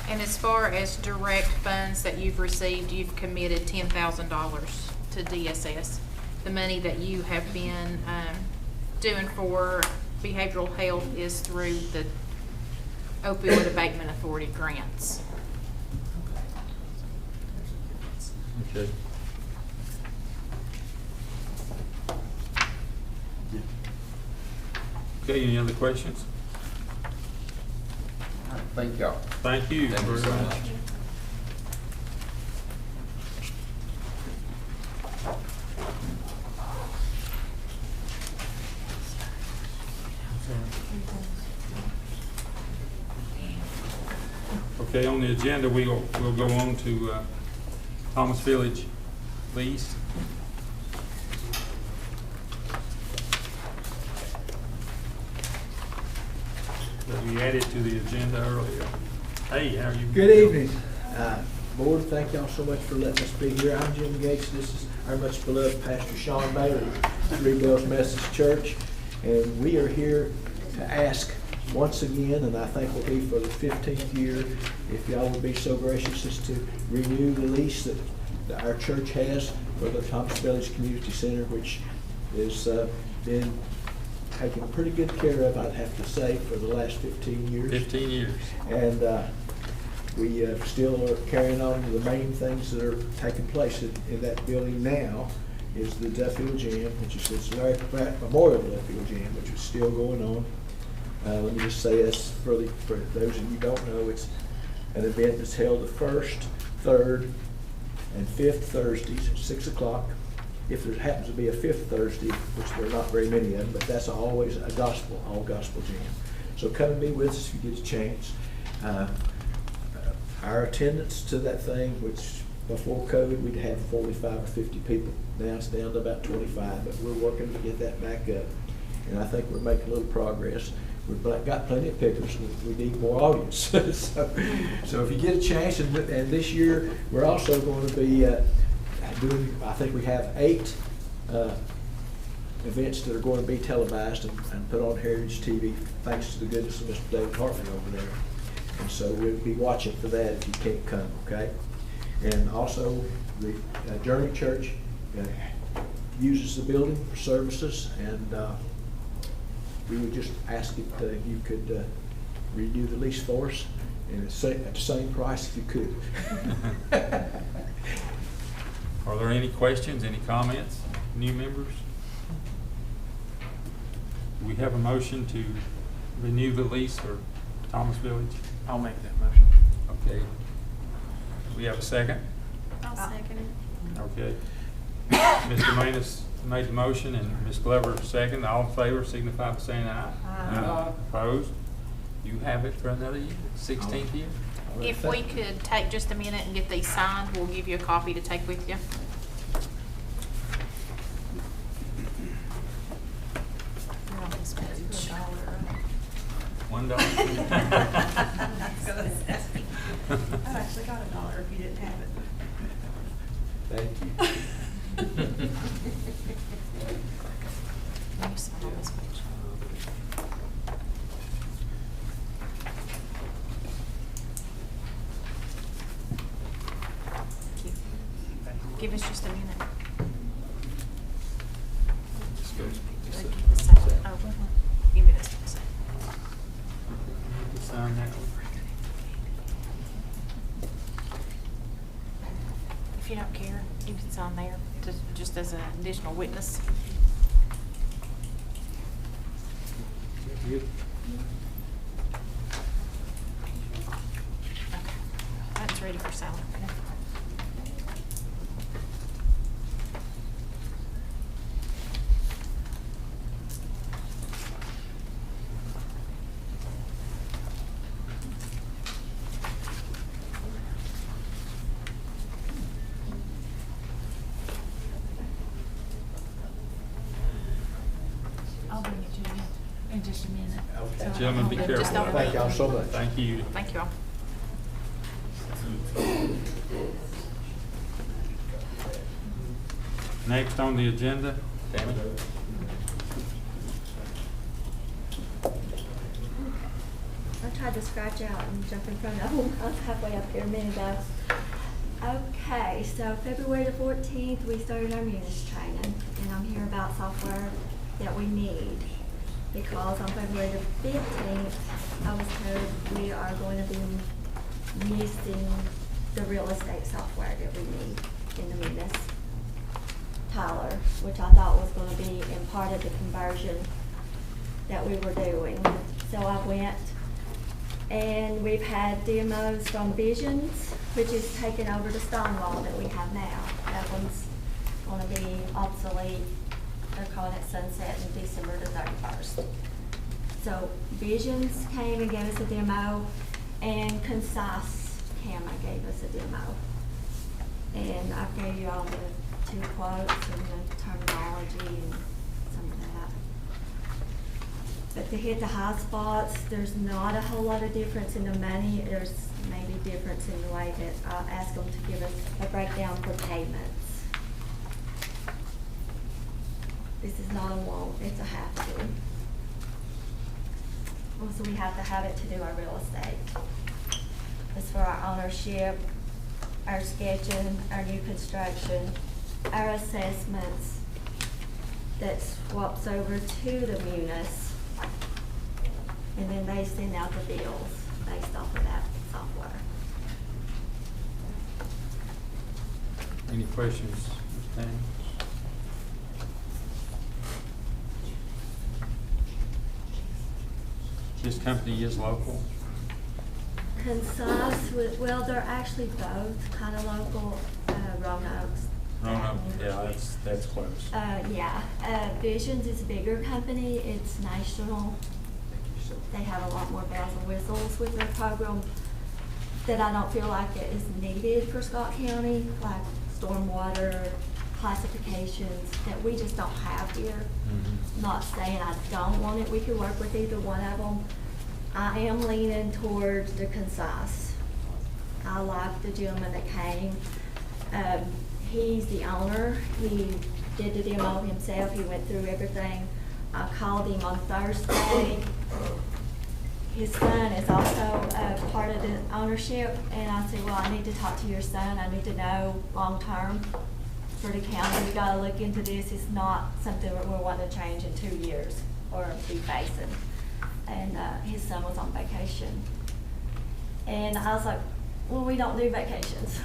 And as far as direct funds that you've received, you've committed $10,000 to DSS. The money that you have been doing for behavioral health is through the Opioid Abatement Authority grants. Okay. Okay, any other questions? Thank y'all. Thank you Thank you very so much. much. Okay, on the agenda, we'll go on to Thomas Village lease. That we added to the agenda earlier. Hey, how are you? Good evening. Board, thank y'all so much for letting us be here. I'm Jim Gates. This is our much beloved Pastor Sean Bailey, Three Bells Methodist Church. And we are here to ask once again, and I think will be for the 15th year, if y'all would be so gracious as to renew the lease that our church has for the Thomas Village Community Center, which has been taken pretty good care of, I'd have to say, for the last 15 years. 15 years. And we still are carrying on the main things that are taking place in that building now is the Duffield Jam, which is this Memorial Duffield Jam, which is still going on. Let me just say this for those of you who don't know, it's an event that's held the first, third, and fifth Thursdays at 6 o'clock. If there happens to be a fifth Thursday, which there are not very many of them, but that's always a all gospel jam. So come and be with us if you get a chance. Our attendance to that thing, which before COVID we'd have 45 or 50 people. Now it's down to about 25, but we're working to get that back up. And I think we're making a little progress. We've got plenty of pickers. We need more audience. so if you get a chance, and this year we're also going to be doing, I think we have 8 events that are going to be televised and put on Heritage TV, thanks to the goodness of Mr. David Hartley over there. And so we'll be watching for that if you can't come, okay? And also, the Journey Church uses the building for services, and we would just ask if you could renew the lease for us, and at the same price if you could. Are there any questions, any comments, new members? Do we have a motion to renew the lease for Thomas Village? I'll make that motion. Okay. Do we have a second? I'll second it. Okay. Mr. Manus made the motion and Ms. Glover second. All in favor signify by saying aye. Aye. Opposed? You have it for another year, 16th year? If we could take just a minute and get these signed, we'll give you a copy to take with you. $1. I've actually got $1 if you didn't have it. Thank you. Let me sign on this page. Give us just a minute. Oh, give me this one. Sign that one. If you don't care, you can sign there, just as an additional witness. You? ready for salad. I'll bring it to you in just a minute. Okay. So Gentlemen, be I'll careful. just open Thank it. y'all so much. Thank you. Thank you all. Next on the agenda, Tammy. I tried to scratch out and jump in front of them. I was halfway up here a minute ago. Okay, so February the 14th, we started our munis training, and I'm here about software that we need. Because on February the 15th, I was told we are going to be missing the real estate software that we need in the munis. Tyler, which I thought was going to be in part of the conversion that we were doing. So I went, and we've had demos from Visions, which is taking over the Stonewall that we have now. That one's going to be obsolete. They're calling it sunset in December the 31st. So Visions came and gave us a demo, and Concise Camera gave us a demo. And I gave you all the 2 quotes and the terminology and some of that. But to hit the high spots, there's not a whole lot of difference in the money. There's maybe difference in the way that I ask them to give us a breakdown for payments. This is not a want, it's a have to. Also, we have to have it to do our real estate. It's for our ownership, our sketching, our new construction, our assessments that swaps over to the munis, and then they send out the bills based off of that software. Any questions, Ms. Tammy? This company is local? Concise, well, they're actually both kind of local, Roanoke's. Roanoke, yeah, that's close. Yeah, Visions is a bigger company, it's national. They have a lot more bells and whistles with their program that I don't feel like it is needed for Scott County, like stormwater classifications that we just don't have here. Not saying I don't want it, we could work with either one of them. I am leaning towards the Concise. I like the gentleman that came. He's the owner. He did the demo himself. He went through everything. I called him on Thursday. His son is also part of the ownership, and I said, well, I need to talk to your son. I need to know long-term for the county. We gotta look into this. It's not something that we're wanting to change in 2 years or be facing. And his son was on vacation. And I was like, well, we don't do vacations.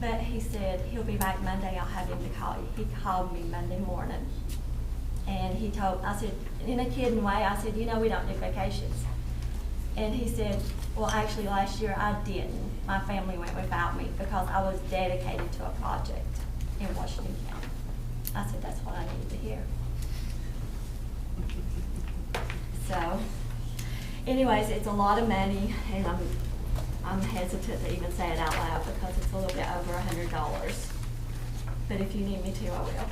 But he said, he'll be back Monday, I'll have him to call you. He called me Monday morning. And he told, I said, in a kidding way, I said, you know, we don't do vacations. And he said, well, actually last year I didn't. My family went without me because I was dedicated to a project in Washington County. I said, that's what I needed to hear. So, anyways, it's a lot of money, and I'm hesitant to even say it out loud because it's a little bit over $100. But if you need me to, I will.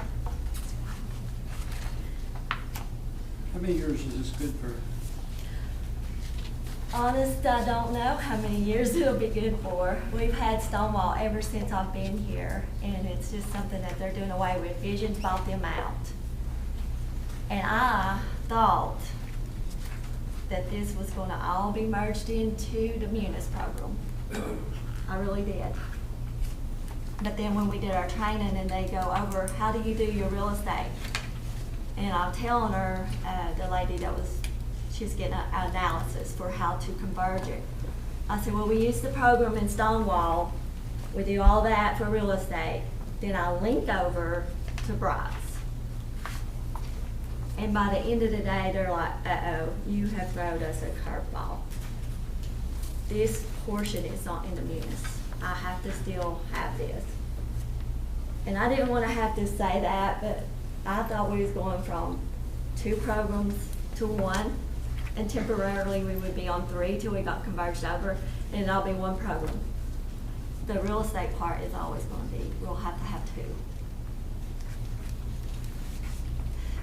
How many years is this good for? Honest, I don't know how many years it'll be good for. We've had Stonewall ever since I've been here, and it's just something that they're doing away with. Visions bought them out. And I thought that this was gonna all be merged into the Munis program. I really did. But then when we did our training and they go over, how do you do your real estate? And I'm telling her, the lady that was, she's getting an analysis for how to converge it. I said, well, we use the program in Stonewall. We do all that for real estate. Then I link over to Bryce. And by the end of the day, they're like, uh-oh, you have thrown us a curveball. This portion is not in the Munis. I have to still have this. And I didn't want to have to say that, but I thought we was going from 2 programs to 1, and temporarily we would be on 3 till we got converged over, and it'll be 1 program. The real estate part is always going to be, we'll have to have 2.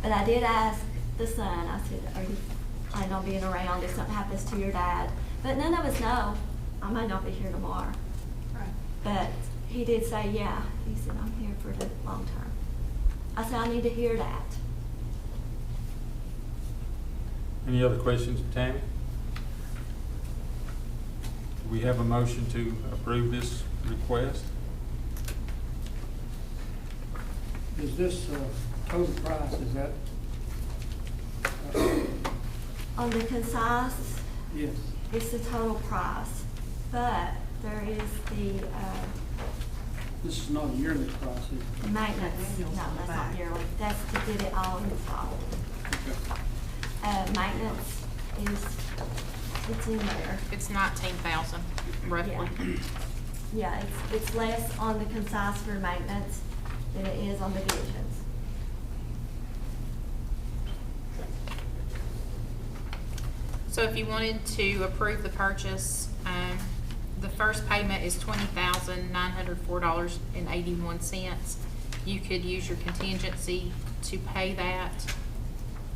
But I did ask the son, I said, are you planning on being around if something happens to your dad? But none of us know. I might not be here tomorrow. Right. But he did say, yeah. He said, I'm here for the long term. I said, I need to hear that. Any other questions, Tammy? Do we have a motion to approve this request? Is this total price, is that? On the concise, Yes. it's the total price. But there is the This is not a yearly price, is it? maintenance. No, that's not yearly. That's to get it all installed. Maintenance is, it's in there. It's 19,000 roughly. Yeah, it's less on the concise for maintenance than it is on the divisions. So if you wanted to approve the purchase, the first payment is $20,904.81. You could use your contingency to pay that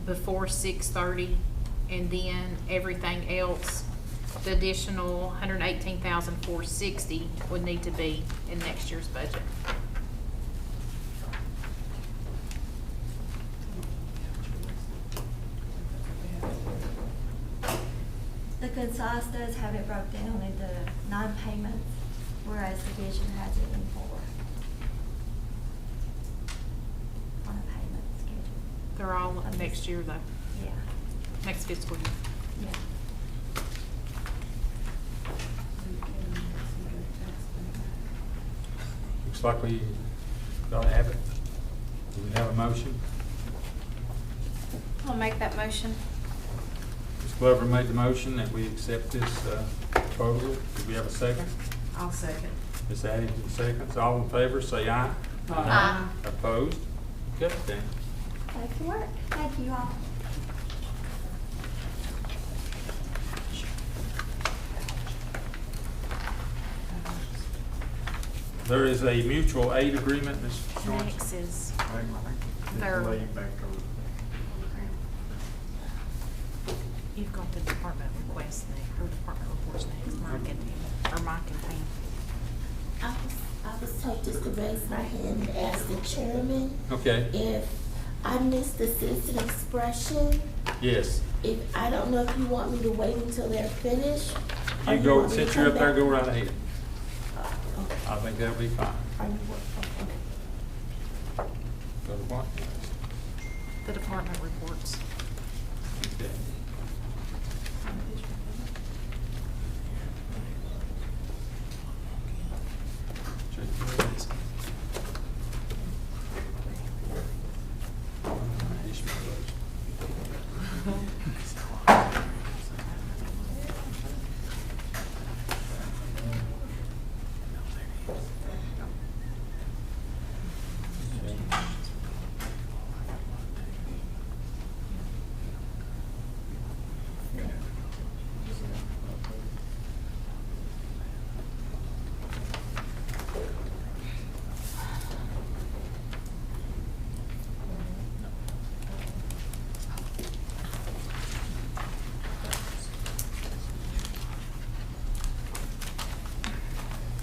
before 6/30, and then everything else, the additional $118,460 would need to be in next year's budget. The concise does have it broke down into 9 payments, whereas division has it in 4. On a payment schedule. They're all Of next this- year though, Yeah, next fiscal year. yeah. Looks like we gotta have it. Do we have a motion? I'll make that motion. Ms. Glover made the motion that we accept this proposal. Do we have a second? I'll second. Ms. Addington seconds. All in favor, say aye. Aye. Opposed? Good, then. Thank you, work. Thank you all. There is a mutual aid agreement, Ms. Jones. Next is their, you've got the department request next, or department reports next, Mike and Pam. I was told just to raise my hand and ask the chairman Okay, if I missed the citizen expression. yes. If, I don't know if you want me to wait until they're finished. or You go, want me to since you're come up there, back? go right ahead. Okay. I think that'll be fine. Are you, okay. Go to what? The department reports. Okay. Check your list.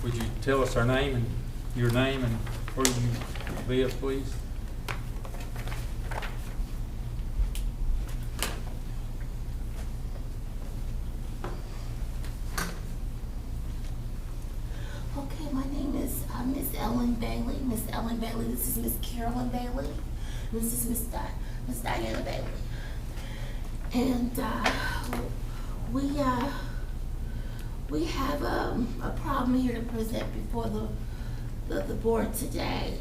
Would you tell us our name and your name and where you live, please? Okay, my name is Miss Ellen Bailey. Miss Ellen Bailey, this is Miss Carolyn Bailey. This is Miss Diana Bailey. And we have a problem here to present before the board today.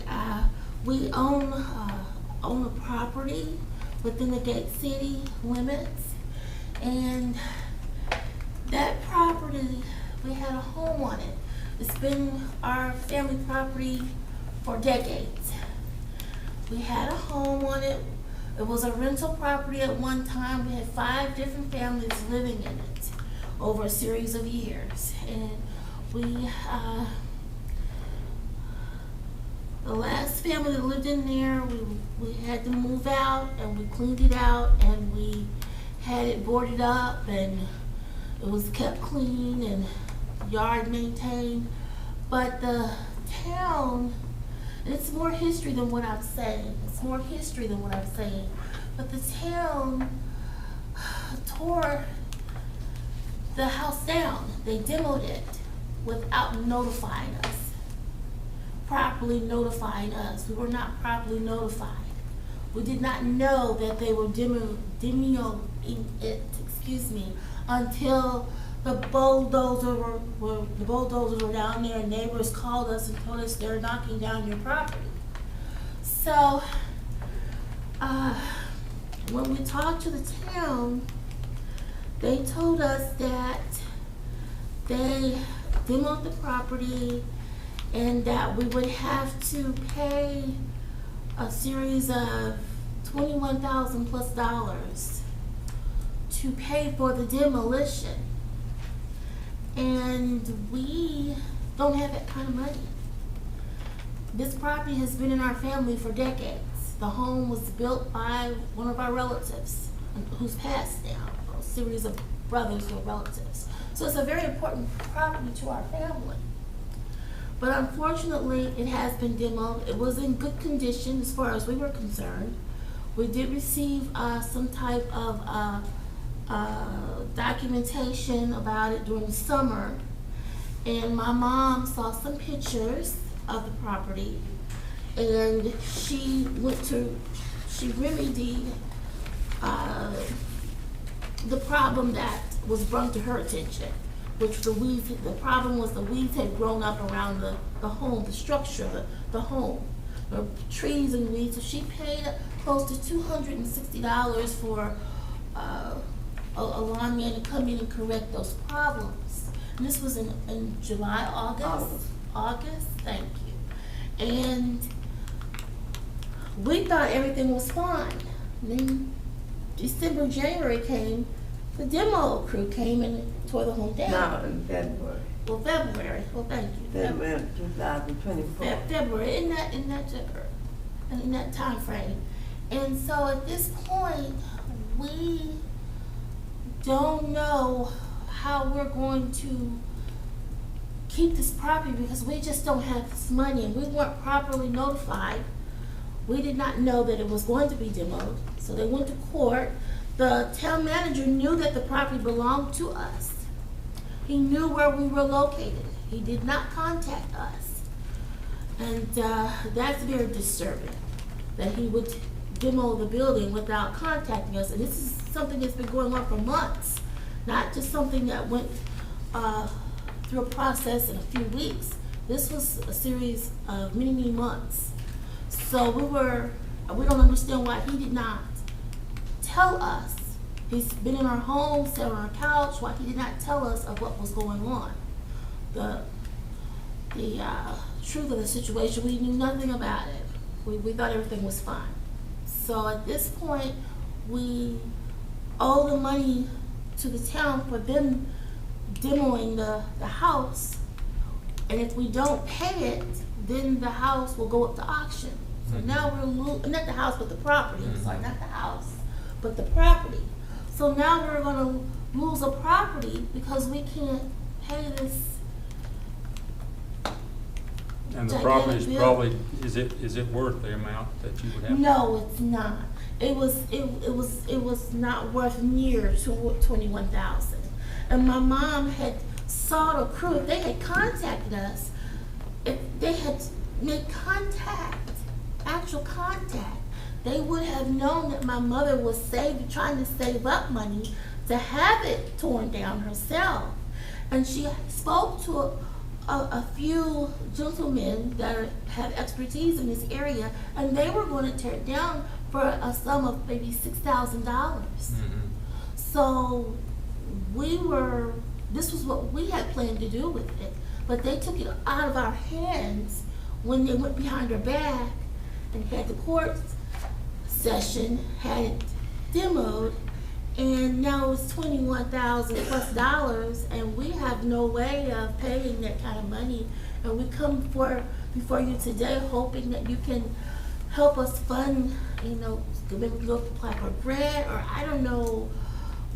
We own a property within the Gate City limits, and that property, we had a home on it It's been our family property for decades. We had a home on it. It was a rental property at one time. We had 5 different families living in it over a series of years. And the last family that lived in there, we had to move out, and we cleaned it out, and we had it boarded up, and it was kept clean and yard maintained. But the town, and it's more history than what I'm saying. It's more history than what I'm saying. But the town tore the house down. They demoed it without notifying us. Properly notifying us. We were not properly notified. We did not know that they were demoing it, until the bulldozers were down there, and neighbors called us and told us they're knocking down your property. So when we talked to the town, they told us that they demoed the property and that we would have to pay a series of $21,000+ to pay for the demolition. And we don't have that kind of money. This property has been in our family for decades. The home was built by one of our relatives who's passed now, a series of brothers or relatives. So it's a very important property to our family. But unfortunately, it has been demoed. It was in good condition as far as we were concerned. We did receive some type of documentation about it during the summer, and my mom saw some pictures of the property, and she remedied the problem that was brought to her attention, which the problem was the weeds had grown up around the home, the structure, the home, the trees and weeds. So she paid close to $260 for a lawnman to come in and correct those problems. And this was in July, August, thank you. And we thought everything was fine. And then December, January came, the demo crew came and tore the home down. No, in February. Well, February. Well, thank you. February 2024. February, in that time frame. And so at this point, we don't know how we're going to keep this property because we just don't have this money, and we weren't properly notified. We did not know that it was going to be demoed, so they went to court. The town manager knew that the property belonged to us. He knew where we were located. He did not contact us. And that's very disturbing, that he would demo the building without contacting us. And this is something that's been going on for months, not just something that went through a process in a few weeks. This was a series of many, many months. So we don't understand why he did not tell us. He's been in our home, sat on our couch, why he did not tell us of what was going on. The truth of the situation, we knew nothing about it. We thought everything was fine. So at this point, we owe the money to the town for them demoing the house. And if we don't pay it, then the house will go up to auction. So now we're not the house, but the property. Sorry, not the house, but the property. So now we're gonna lose a property because we can't pay this. And the property is probably, is it worth the amount that you would have? No, it's not. It was not worth near to $21,000. And my mom had sought a crew. If they had contacted us, if they had made contact, actual contact, they would have known that my mother was trying to save up money to have it torn down herself. And she spoke to a few gentlemen that have expertise in this area, and they were going to tear it down for a sum of maybe $6,000. So this was what we had planned to do with it. but they took it out of our hands when they went behind our back and had the court session, had it demoed, and now it's $21,000+ and we have no way of paying that kind of money. And we come before you today hoping that you can help us fund, maybe go apply for a grant, or I don't know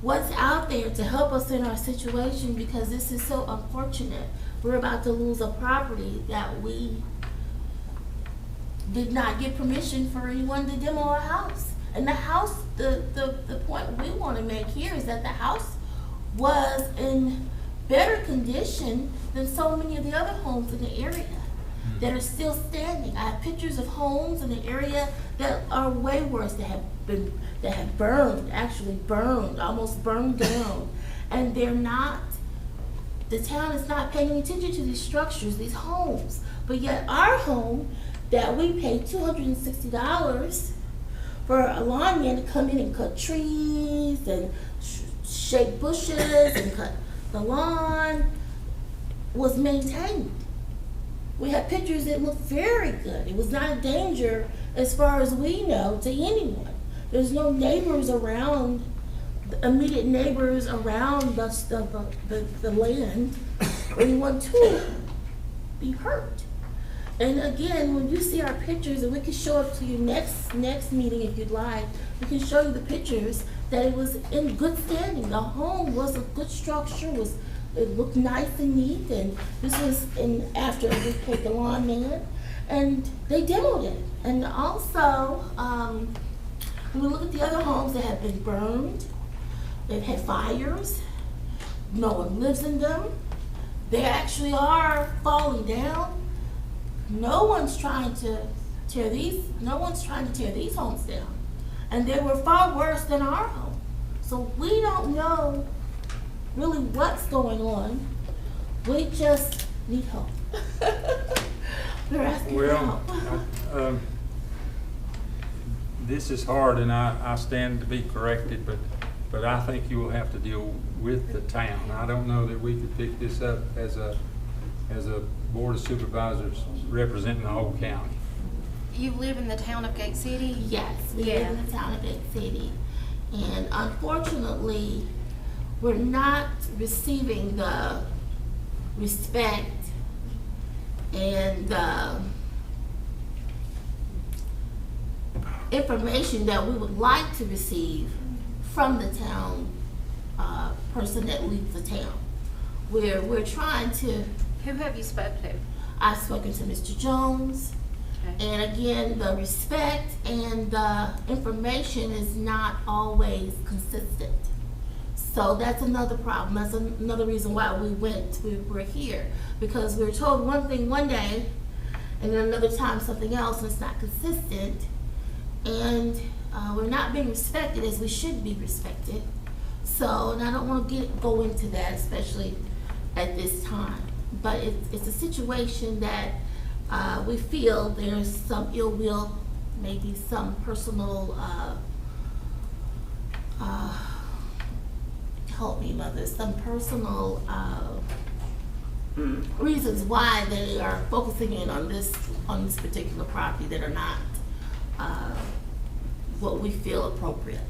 what's out there to help us in our situation, because this is so unfortunate. We're about to lose a property that we did not get permission for anyone to demo our house. And the house, the point we want to make here is that the house was in better condition than so many of the other homes in the area that are still standing. I have pictures of homes in the area that are way worse, that have burned, actually burned, almost burned down. And the town is not paying attention to these structures, these homes. But yet our home, that we paid $260 for a lawn man to come in and cut trees and shake bushes and cut the lawn, was maintained. We had pictures that looked very good. It was not a danger, as far as we know, to anyone. There's no neighbors around, immediate neighbors around the land, or anyone to be hurt. And again, when you see our pictures, and we can show it to you next meeting if you'd like, we can show you the pictures that it was in good standing. The home was a good structure, it looked nice and neat, and this was after we paid the lawn man, and they demoed it. And also, when we look at the other homes that have been burned, they've had fires, no one lives in them, they actually are falling down. No one's trying to tear these homes down. And they were far worse than our home. So we don't know really what's going on. We just need help. We're asking for help. This is hard, and I stand to be corrected, but I think you will have to deal with the town. I don't know that we could pick this up as a Board of Supervisors representing the whole county. You live in the town of Gate City? Yes, we live in the town of Gate City. And unfortunately, we're not receiving the respect and the information that we would like to receive from the town person that leads the town. We're trying to. Who have you spoken to? I've spoken to Mr. Jones. Okay. And again, the respect and the information is not always consistent. So that's another problem. That's another reason why we're here. Because we're told one thing one day, and then another time something else, and it's not consistent. And we're not being respected as we should be respected. So, and I don't want to go into that, especially at this time. But it's a situation that we feel there's some ill will, maybe some personal, help me, Mother, some personal reasons why they are focusing in on this particular property that are not what we feel appropriate.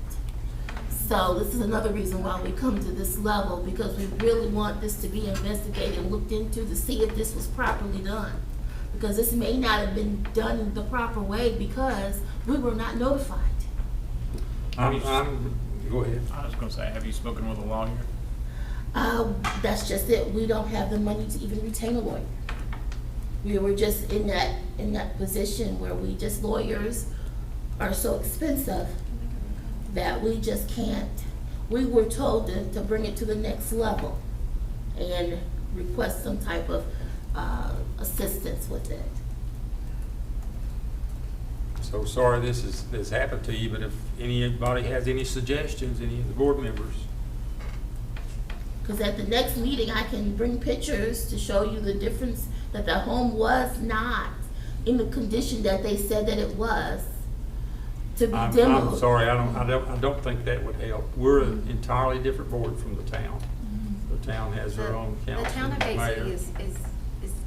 So this is another reason why we come to this level, because we really want this to be investigated and looked into to see if this was properly done. Because this may not have been done the proper way because we were not notified. Go ahead. I was going to say, have you spoken with a lawyer? That's just it. We don't have the money to even retain a lawyer. We were just in that position where lawyers are so expensive that we just can't. We were told to bring it to the next level and request some type of assistance with it. So sorry this happened to you, but if anybody has any suggestions, any of the board members. Because at the next meeting, I can bring pictures to show you the difference, that the home was not in the condition that they said that it was to be demoed. I'm sorry, I don't think that would help. We're an entirely different board from the town. The town has their own council. The town of Gate City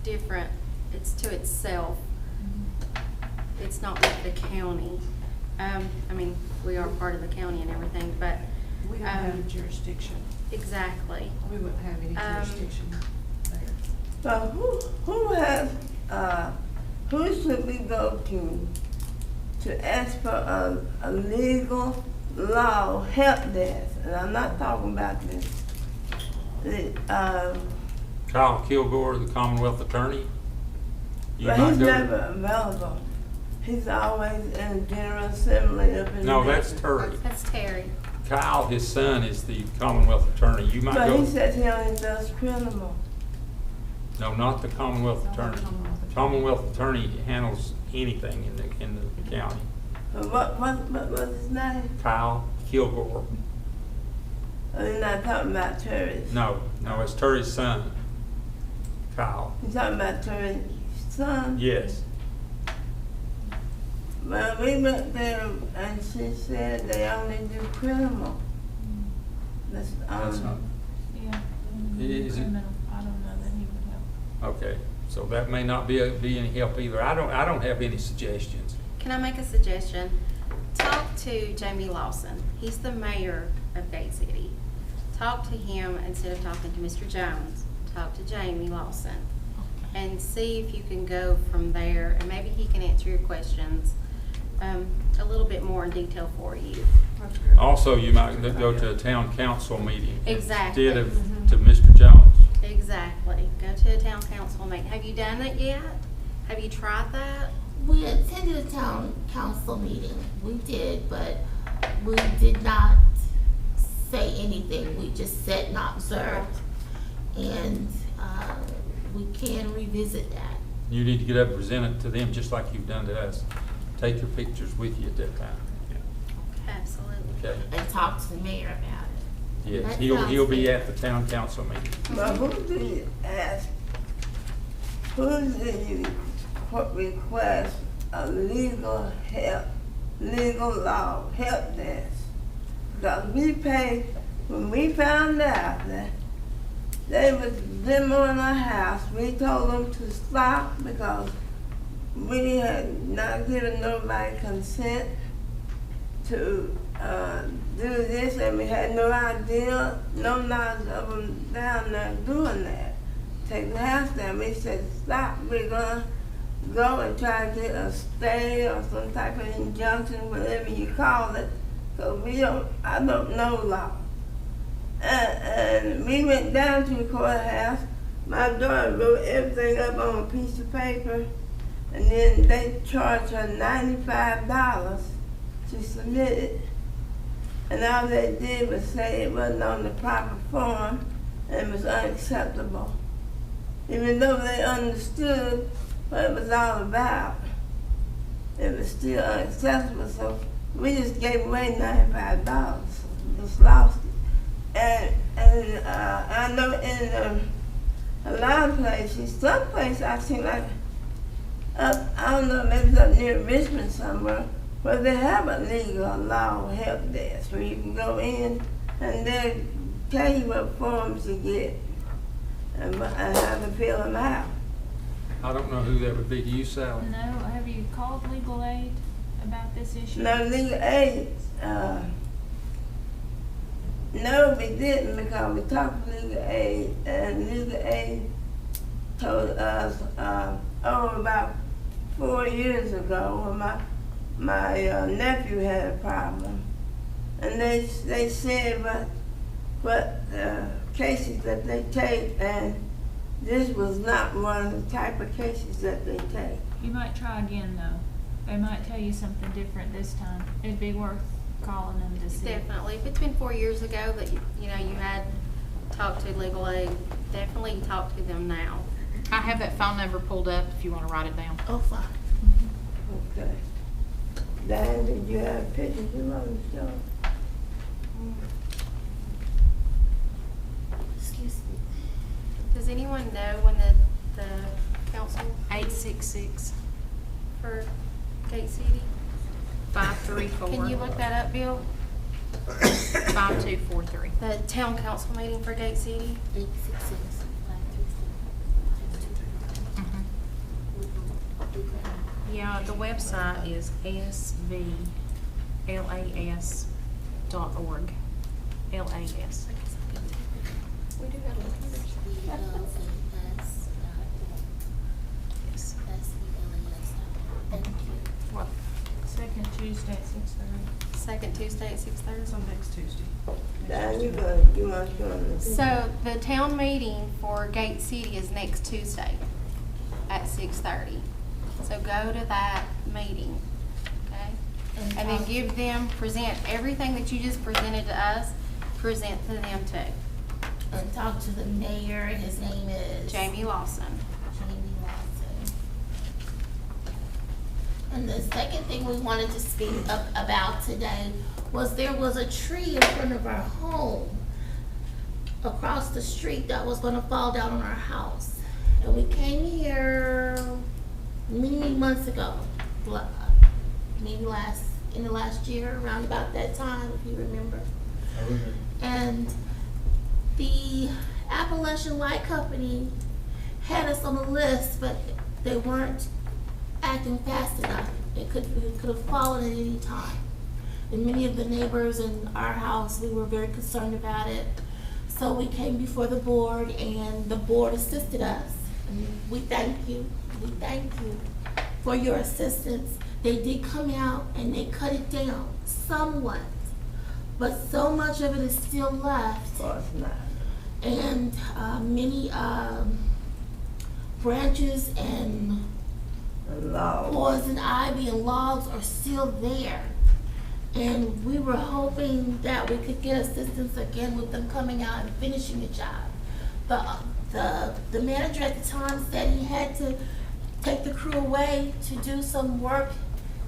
different, it's to itself. It's not with the county. I mean, we are part of the county and everything, but. We don't have a jurisdiction. Exactly. We wouldn't have any jurisdiction there. So who should we go to ask for a legal law help desk? And I'm not talking about this. Kyle Kilgore, the Commonwealth Attorney. You But might he's go to- never available. He's always in General Assembly up in. No, that's Terry. That's Terry. Kyle, his son, is the Commonwealth Attorney. You might But go. he says he only does criminal. No, not the Commonwealth Attorney. Commonwealth Attorney handles anything in the county. What was his name? Kyle Kilgore. Oh, you're not talking about Terry. No, it's Terry's son, Kyle. You're talking about Terry's son? Yes. Well, we went there and she said they only do criminal. That's not. Yeah. Is it? Criminal. I don't know that he would help. Okay, so that may not be any help either. I don't have any suggestions. Can I make a suggestion? Talk to Jamie Lawson. He's the mayor of Gate City. Talk to him instead of talking to Mr. Jones. Talk to Jamie Lawson and see if you can go from there, and maybe he can answer your questions a little bit more in detail for you. Also, you might go to a town council meeting. Exactly. Instead of to Mr. Jones. Exactly. Go to a town council meeting. Have you done it yet? Have you tried that? We attended a town council meeting. We did, but we did not say anything. We just sat and observed. And we can revisit that. You need to get up and present it to them just like you've done to us. Take your pictures with you at that time. Absolutely. Okay. And talk to the mayor about it. Yes, That he'll sounds be fair. at the town council meeting. But who do you ask? Who do you request a legal law help desk? Because when we found out that they was demoing our house, we told them to stop because we had not given nobody consent to do this, and we had no idea, no knowledge of them down there doing that. Take the house down. We said, stop, we're gonna go and try to get a stay or some type of injunction, whatever you call it, because I don't know law. And we went down to the courthouse. My daughter wrote everything up on a piece of paper, and then they charged her $95 to submit it. And all they did was say it wasn't on the proper form and was unacceptable. Even though they understood what it was all about, it was still unacceptable. So we just gave away $95, just lost it. And I know in a lot of places, some places I seem like, I don't know, maybe it's up near Richmond somewhere, where they have a legal law help desk where you can go in and they'll tell you what forms to get and how to fill them out. I don't know who that would be. Do you, Sally? No, have you called legal aid about this issue? No, legal aid, no, we didn't, because we talked to legal aid, and legal aid told us, about 4 years ago when my nephew had a problem. And they said what cases that they take, and this was not one of the type of cases that they take. You might try again though. They might tell you something different this time. It'd be worth calling them to see. Definitely. If it's been 4 years ago that you had talked to legal aid, definitely talk to them now. I have that phone number pulled up if you want to write it down. Oh, fine. Okay. Diane, did you have pictures you want to show? Excuse me. Does anyone know when the council 866 for Gate City? 534. Can you look that up, Bill? 5243. The town council meeting for Gate City? 866. Yeah, the website is svlas.org. LAS. We do have computers. Yes. Thank you. What? Second Tuesday at 6:30. Second Tuesday at 6:30. So next Tuesday. Diane, you must go on. So the town meeting for Gate City is next Tuesday at 6:30. So go to that meeting, okay? And then give them, present everything that you just presented to us, present to them too. And talk to the mayor, his name is? Jamie Lawson. Jamie Lawson. And the second thing we wanted to speak up about today was there was a tree in front of our home across the street that was gonna fall down on our house. And we came here many months ago, maybe in the last year, around about that time, if you remember. I remember. And the Appalachian Light Company had us on the list, but they weren't acting fast enough. It could have fallen at any time. And many of the neighbors in our house, we were very concerned about it. So we came before the board, and the board assisted us. And we thank you. We thank you for your assistance. They did come out and they cut it down somewhat, but so much of it is still left. Of course not. And many branches and poison ivy and logs are still there. And we were hoping that we could get assistance again with them coming out and finishing the job. The manager at the time said he had to take the crew away to do some work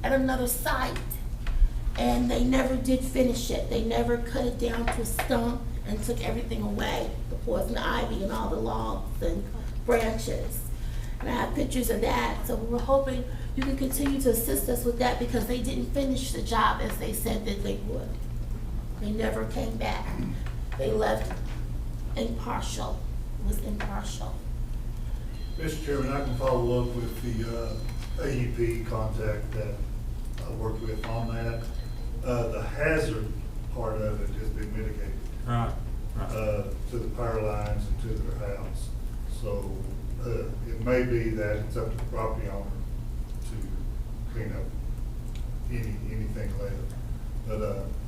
at another site. And they never did finish it. They never cut it down to a stump and took everything away, the poison ivy and all the logs and branches. And I have pictures of that. So we were hoping you could continue to assist us with that because they didn't finish the job as they said that they would. They never came back. They left impartial. It was impartial. Mr. Chairman, I can follow up with the AEP contact that I worked with on that. The hazard part of it has been mitigated. Right. To the power lines and to their house. So it may be that it's up to the property owner to clean up anything later. But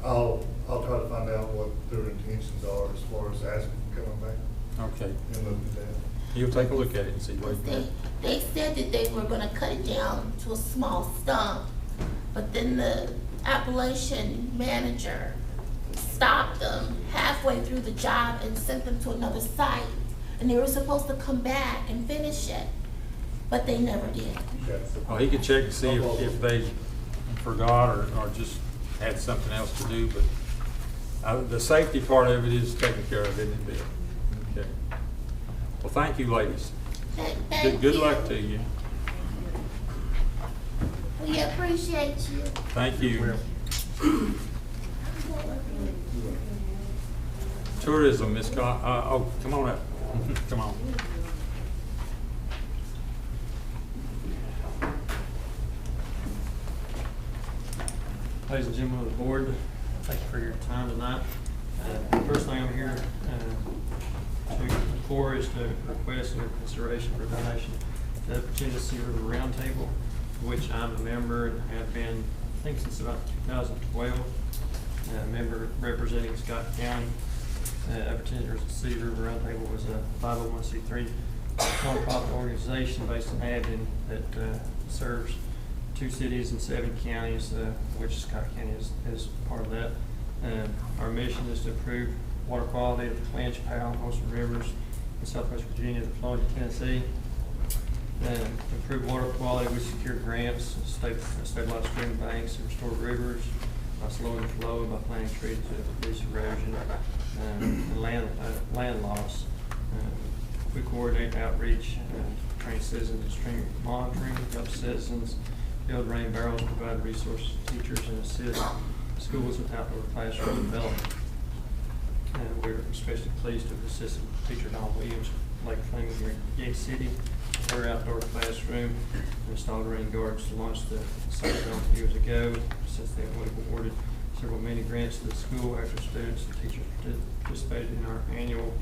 I'll try to find out what their intentions are as far as asking coming back. Okay. And looking at that. You'll take a look at it and see what you think. They said that they were gonna cut it down to a small stump, but then the Appalachian manager stopped them halfway through the job and sent them to another site. And they were supposed to come back and finish it, but they never did. Well, he could check and see if they forgot or just had something else to do, but the safety part of it is taken care of, isn't it, Bill? Okay. Well, thank you, ladies. Good luck to you. We appreciate you. Thank you. Tourism, Ms. oh, come on up. Come on. Ladies and gentlemen of the board, thank you for your time tonight. First thing I'm here to look for is to request your consideration for donation to the Tennessee River Roundtable, which I'm a member and have been, I think, since about 2012. A member representing Scott County. Tennessee River Roundtable was a 501c3 nonprofit organization based in Abingdon that serves 2 cities and 7 counties, which Scott County is part of that. Our mission is to improve water quality of the Clinch, Powell, and Wilson rivers in southwest Virginia that flow into Tennessee. To improve water quality, we secured grants, stabilize stream banks, and restore rivers by slowing the flow and by planting trees to reduce erosion and land loss. We coordinate outreach, train citizens in stream monitoring, help citizens build rain barrels, provide resources to teachers, and assist schools with outdoor classroom development. We're especially pleased to assist Teacher Don Williams, Lake Fleming here in Gate City, her outdoor classroom, installed rain guards to launch the cyclone years ago. Since then, we've awarded several mini grants to the school after students and teachers participated in our annual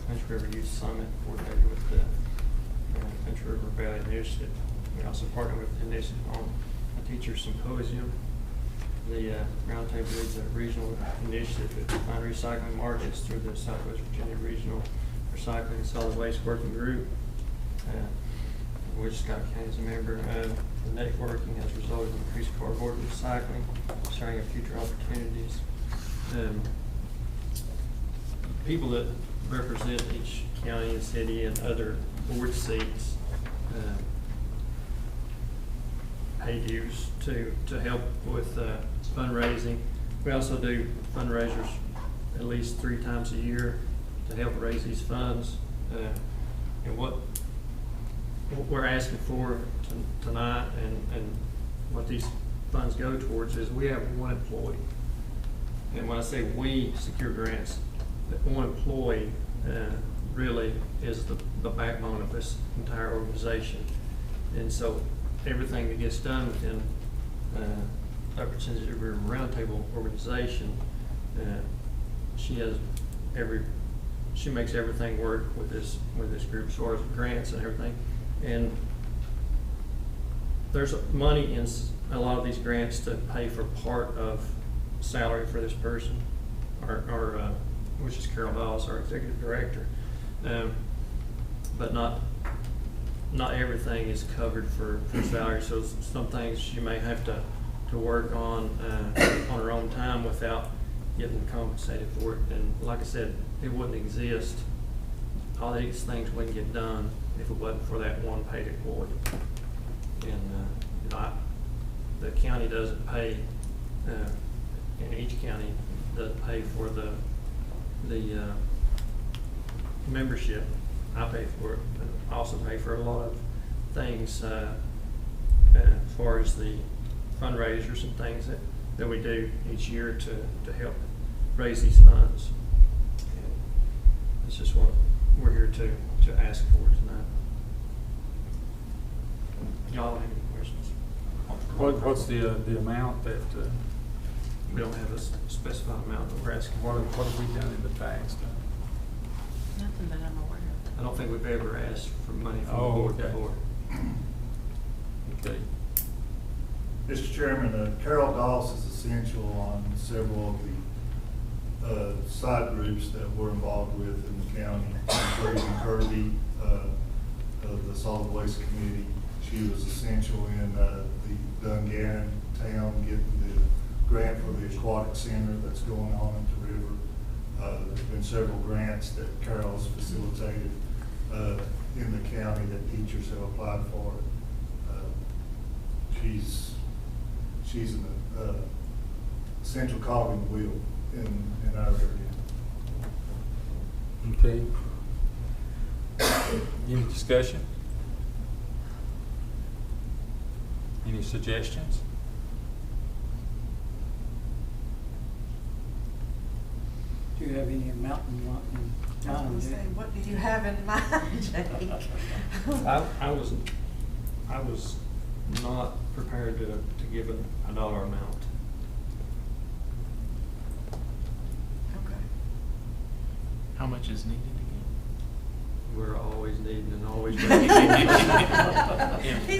Clinch River Youth Summit, coordinated with the Clinch River Valley Initiative. We also partnered with the initiative on a teacher symposium. The roundtable leads a regional initiative to define recycling markets through the Southwest Virginia Regional Recycling and Solid Waste Working Group, which Scott County is a member of. The networking has resulted in increased cardboard recycling, sharing of future opportunities. People that represent each county and city and other board seats pay dues to help with fundraising. We also do fundraisers at least 3 times a year to help raise these funds. And what we're asking for tonight and what these funds go towards is we have one employee. And when I say we secure grants, that one employee really is the backbone of this entire organization. And so everything that gets done within Upper Tennessee River Roundtable organization, she makes everything work with this group as far as grants and everything. And there's money in a lot of these grants to pay for part of salary for this person, or which is Carol Dawes, our executive director. But not everything is covered for salary. So some things you may have to work on her own time without getting compensated for it. And like I said, it wouldn't exist. All these things wouldn't get done if it wasn't for that one paid employee. And the county doesn't pay, and each county doesn't pay for the membership. I pay for it, but I also pay for a lot of things as far as the fundraisers and things that we do each year to help raise these funds. And it's just what we're here to ask for tonight. Y'all have any questions? What's the amount that? We don't have a specified amount that we're asking. What have we done in the past? Nothing that I'm aware of. I don't think we've ever asked for money from the Oh, board okay. before. Okay. Mr. Chairman, Carol Doss is essential on several of the side groups that we're involved with in the county, including Kirby, of the Solid Waste Committee. She was essential in the Dungannon town getting the grant for the aquatic center that's going on at the river. There's been several grants that Carol's facilitated in the county that teachers have applied for. She's an essential cog in the wheel in our area. Okay. Any discussion? Any suggestions? Do you have any amount in mind? I was gonna say, what do you have in mind, Jake? I was not prepared to give a dollar amount. Okay. How much is needed again? We're always needing and always He's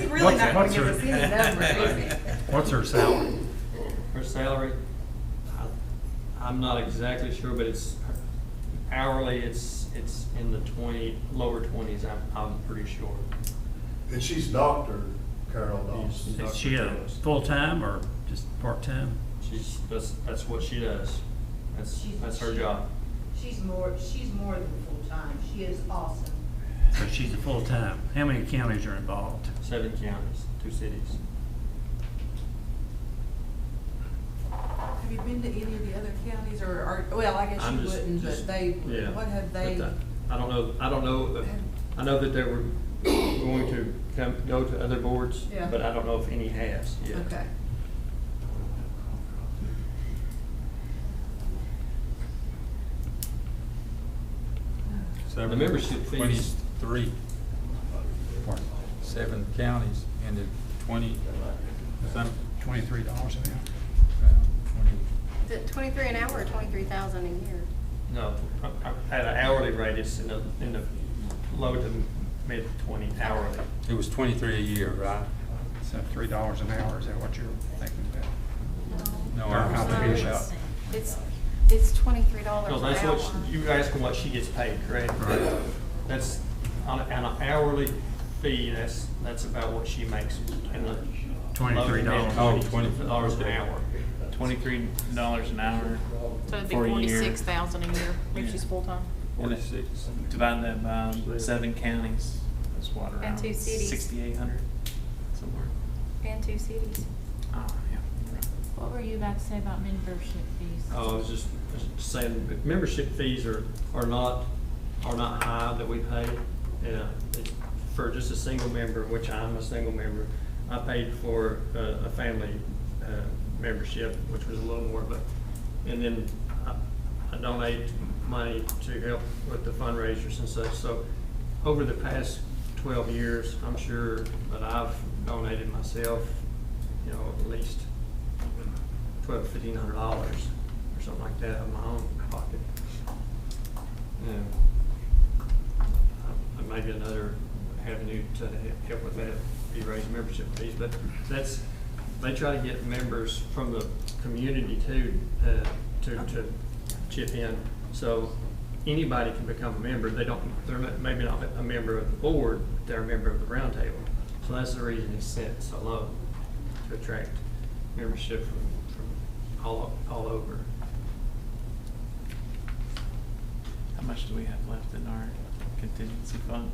really not gonna give us any number, is he? What's her salary? Her salary, I'm not exactly sure, but it's hourly. It's in the lower 20s. I'm pretty sure. And she's Dr. Carol Doss. Is she full-time or just part-time? That's what she does. That's her job. She's more than full-time. She is awesome. So she's a full-time. How many counties are involved? 7 counties, 2 cities. Have you been to any of the other counties, or well, I guess you wouldn't, but they, yeah. what have they? But I don't know. I know that they were going to go to other boards, Yeah. but I don't know if any has yet. Okay. The membership fees. 23. 7 counties ended 20, some, $23 an hour. Is it 23 an hour or 23,000 a year? No, at an hourly rate, it's in the low to mid 20 hourly. It was 23 a year, right? So $3 an hour, is that what you're thinking about? No, Or how I big is think it? It's $23 an hour. So that's what, you're asking what she gets paid, correct? Right. That's, on an hourly fee, that's about what she makes in the. $23. Oh, $20 an hour. $23 an hour So it'd be for a year. 46,000 a year if she's full-time. 46. Divide that by 7 counties, that's what, around And 2 cities. 6,800 somewhere. And 2 cities. Oh, yeah. What were you about to say about membership fees? Oh, I was just saying, that membership fees are not high that we pay. For just a single member, which I'm a single member, I paid for a family membership, which was a little more, and then I donate money to help with the fundraisers and such. So over the past 12 years, I'm sure that I've donated myself, at least $1,200 to $1,500 or something like that out of my own pocket. Maybe another avenue to help with that be raise membership fees, but they try to get members from the community too to chip in. So anybody can become a member. They're maybe not a member of the board, but they're a member of the round table. So that's the reason it's set so low, to attract membership from all over. How much do we have left in our contingency fund?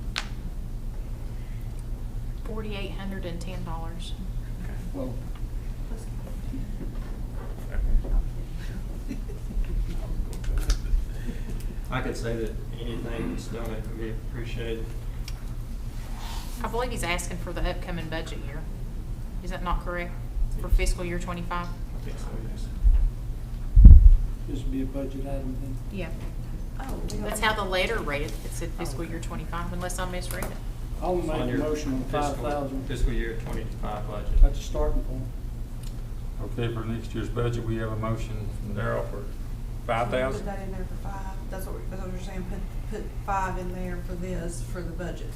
$4,810. Well, I could say that anything that's donated would be appreciated. I believe he's asking for the upcoming budget year. Is that not correct? For fiscal year 25? I think so, yes. this would be a budget item then? Yeah. Oh, That's how the letter read. It said fiscal year 25, unless I misread it. I'll make On a your motion on fiscal- 5,000. Fiscal year 25 budget. That's a starting point. Okay, for next year's budget, we have a motion from Darrell for 5,000. Put that in there for 5. That's what we're saying. Put 5 in there for this, for the budget.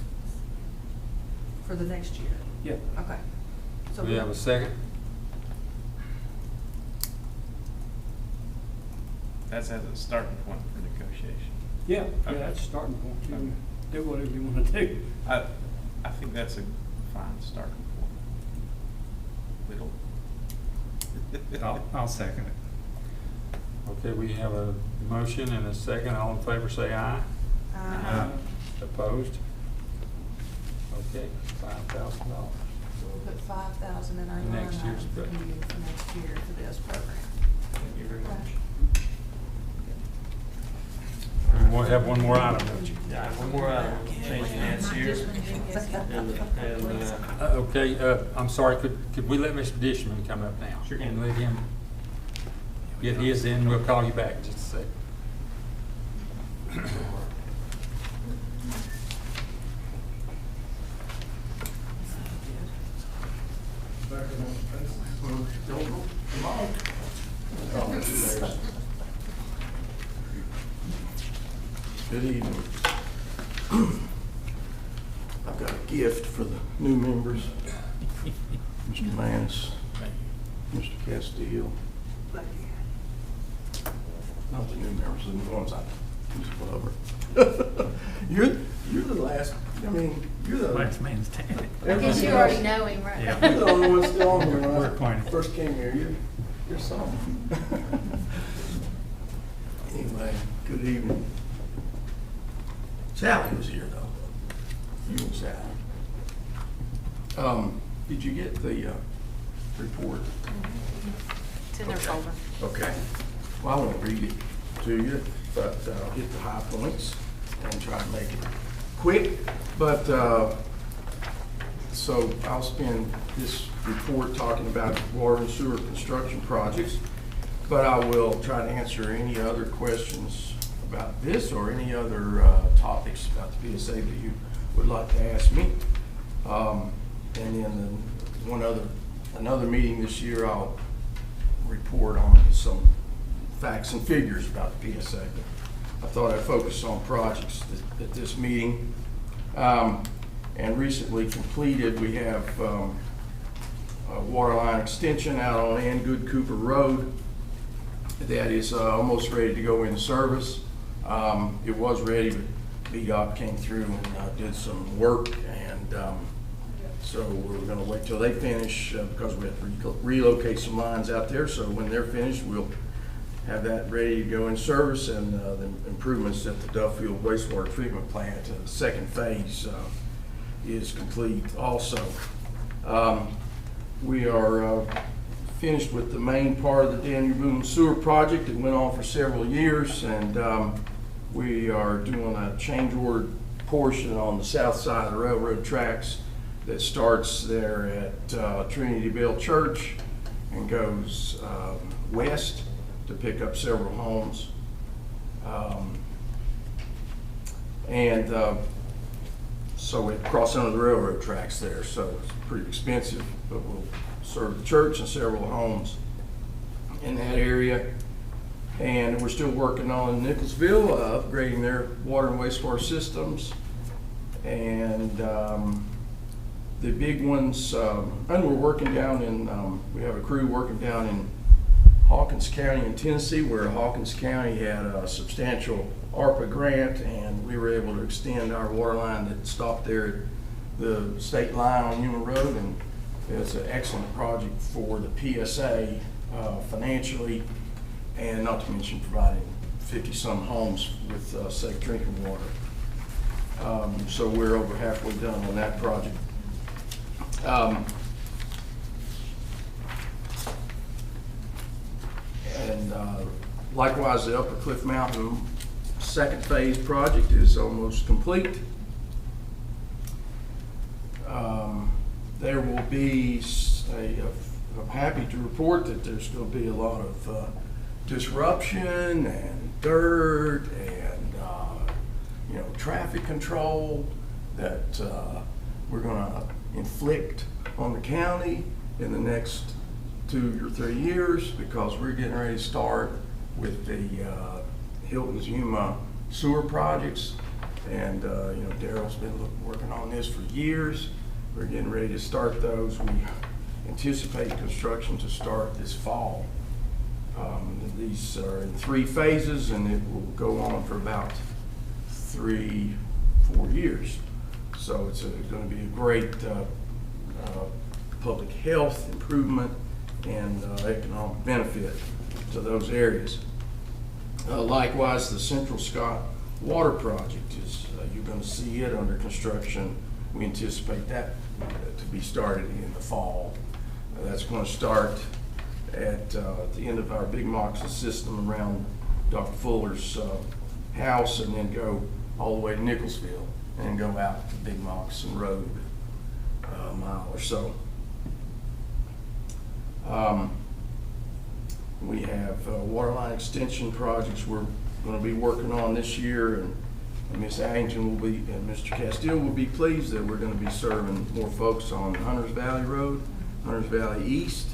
For the next year. Yeah. Okay. So We have a second. That's as a starting point for negotiation. Yeah, Okay. that's a starting point. You Okay. can do whatever you want to do. I think that's a fine starting point. I'll second it. Okay, we have a motion and a second. All in favor say aye. Aye. Opposed? Okay, $5,000. So we'll put 5,000 in our line Next year's item for budget. you for next year for this program. Thank you very much. We'll have one more item, don't you? Yeah, one more item, change hands here. Okay, I'm sorry, could we let Mr. Dishman come up now? Sure can. And let him get his in, we'll call you back in just a second. Good evening. I've got a gift for the new members. Mr. Manis, Mr. Castile. Not the new members, the ones I just put over. You're the last, I mean, you're the Last man's standing. I guess you already know him, right? Yeah. You're the only one still on here when We're I acquainted. first came here. You're something. Anyway, good evening. Sally was here though. You and Sally. Did you get the report? It's in their folder. Okay. Well, I won't read it to you, but I'll hit the high points and try to make it quick. But, so I'll spend this report talking about water and sewer construction projects, but I will try to answer any other questions about this or any other topics about the PSA that you would like to ask me. And then another meeting this year, I'll report on some facts and figures about the PSA. I thought I'd focus on projects at this meeting. And recently completed, we have a water line extension out on Ann Good Cooper Road that is almost ready to go in service. It was ready, but VDOT came through and did some work, and so we're going to wait till they finish because we have to relocate some lines out there. So when they're finished, we'll have that ready to go in service, and the improvements at the Duffield wastewater treatment plant, the second phase is complete also. We are finished with the main part of the Daniel Boone sewer project. It went on for several years, and we are doing a change order portion on the south side of the railroad tracks that starts there at Trinity Bell Church and goes west to pick up several homes. So it crosses under the railroad tracks there, so it's pretty expensive, but we'll serve the church and several homes in that area. And we're still working on Nicholsville, upgrading their water and wastewater systems. And the big ones, and we're working down in, we have a crew working down in Hawkins County in Tennessee, where Hawkins County had a substantial ARPA grant, and we were able to extend our water line that stopped there at the state line on Human Road. And it's an excellent project for the PSA financially, and not to mention providing 50-some homes with safe drinking water. So we're over halfway done on that project. Likewise, the Upper Cliff Mountain second phase project is almost complete. There will be, I'm happy to report that there's going to be a lot of disruption and dirt and traffic control that we're going to inflict on the county in the next 2 or 3 years, because we're getting ready to start with the Hilton's Yuma sewer projects. And Daryl's been working on this for years. We're getting ready to start those. We anticipate construction to start this fall. These are in 3 phases, and it will go on for about 3-4 years. So it's going to be a great public health improvement and economic benefit to those areas. Likewise, the Central Scott Water Project is, you're going to see it under construction. We anticipate that to be started in the fall. That's going to start at the end of our Big Moxie system around Dr. Fuller's house, and then go all the way to Nicholsville, and then go out to Big Moxie Road a mile or so. We have water line extension projects we're going to be working on this year, and Ms. Addington will be, and Mr. Castile will be pleased that we're going to be serving more folks on Hunters Valley Road, Hunters Valley East.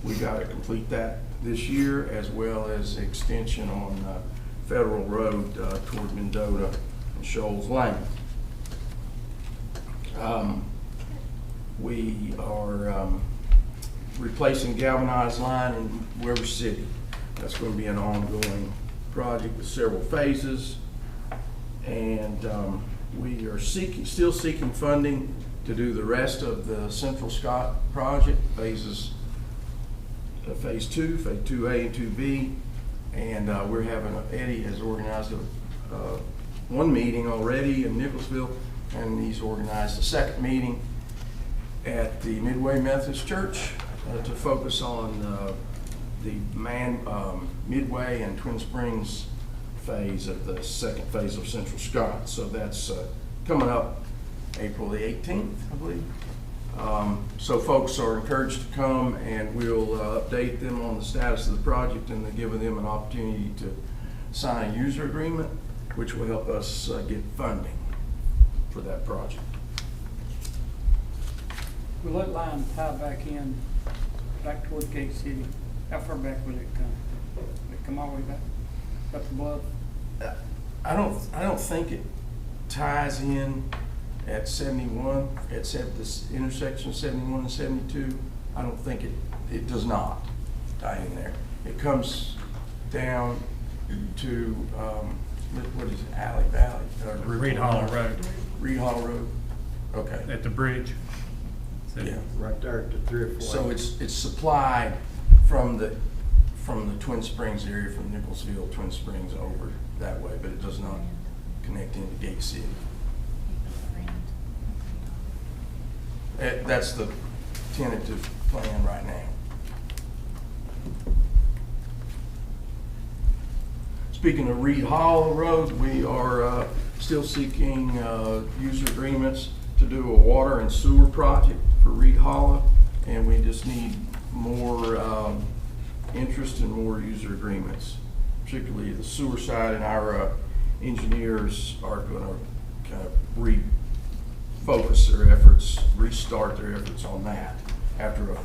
We got to complete that this year, as well as extension on Federal Road toward Mendota and Shoals Lane. We are replacing galvanized line in Weber City. That's going to be an ongoing project with several phases. And we are still seeking funding to do the rest of the Central Scott project, phase 2, phase 2A and 2B. And we're having, Eddie has organized one meeting already in Nicholsville, and he's organized a second meeting at the Midway Methodist Church to focus on the Midway and Twin Springs phase of the second phase of Central Scott. So that's coming up April the 18th, I believe. So folks are encouraged to come, and we'll update them on the status of the project, and giving them an opportunity to sign a user agreement, which will help us get funding for that project. Will that line tie back in, back toward Gate City? How far back will it come? Will it come all the way back up the bluff? I don't think it ties in at 71, this intersection of 71 and 72. I don't think it does not tie in there. It comes down to, what is it, Alley Valley? Reed Hollow Road. Reed Hollow Road, okay. At the bridge. Yeah. Right there at the 3 or 4. So it's supplied from the Twin Springs area, from Nicholsville, Twin Springs over that way, but it does not connect into Gate City. That's the tentative plan right now. Speaking of Reed Hollow Road, we are still seeking user agreements to do a water and sewer project for Reed Hollow, and we just need more interest and more user agreements, particularly the sewer side, and our engineers are going to kind of refocus their efforts, restart their efforts on that after the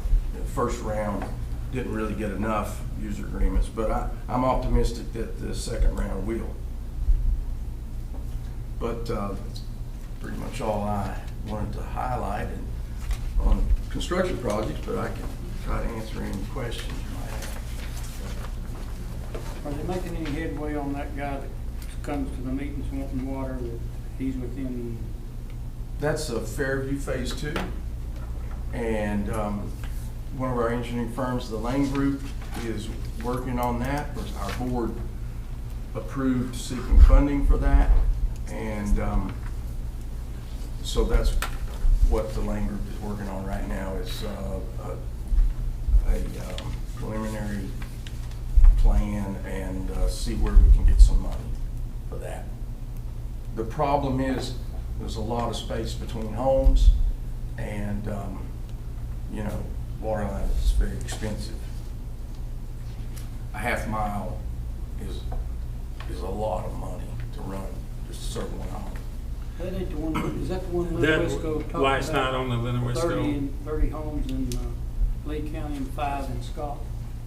first round didn't really get enough user agreements, but I'm optimistic that the second round will. But that's pretty much all I wanted to highlight on construction projects, but I can try to answer any questions you might have. Are they making any headway on that guy that comes to the meetings wanting water, that he's within? That's a Fairview Phase 2, and one of our engineering firms, the Lane Group, is working on that. Our board approved seeking funding for that, and so that's what the Lane Group is working on right now, is a preliminary plan and see where we can get some money for that. The problem is there's a lot of space between homes, and you know, water line is very expensive. A half mile is a lot of money to run just a certain one home. That ain't the one, is that the one Linda Wisco talked about? Last night on the Linda Wisco. 30 homes in Lee County and 5 in Scott.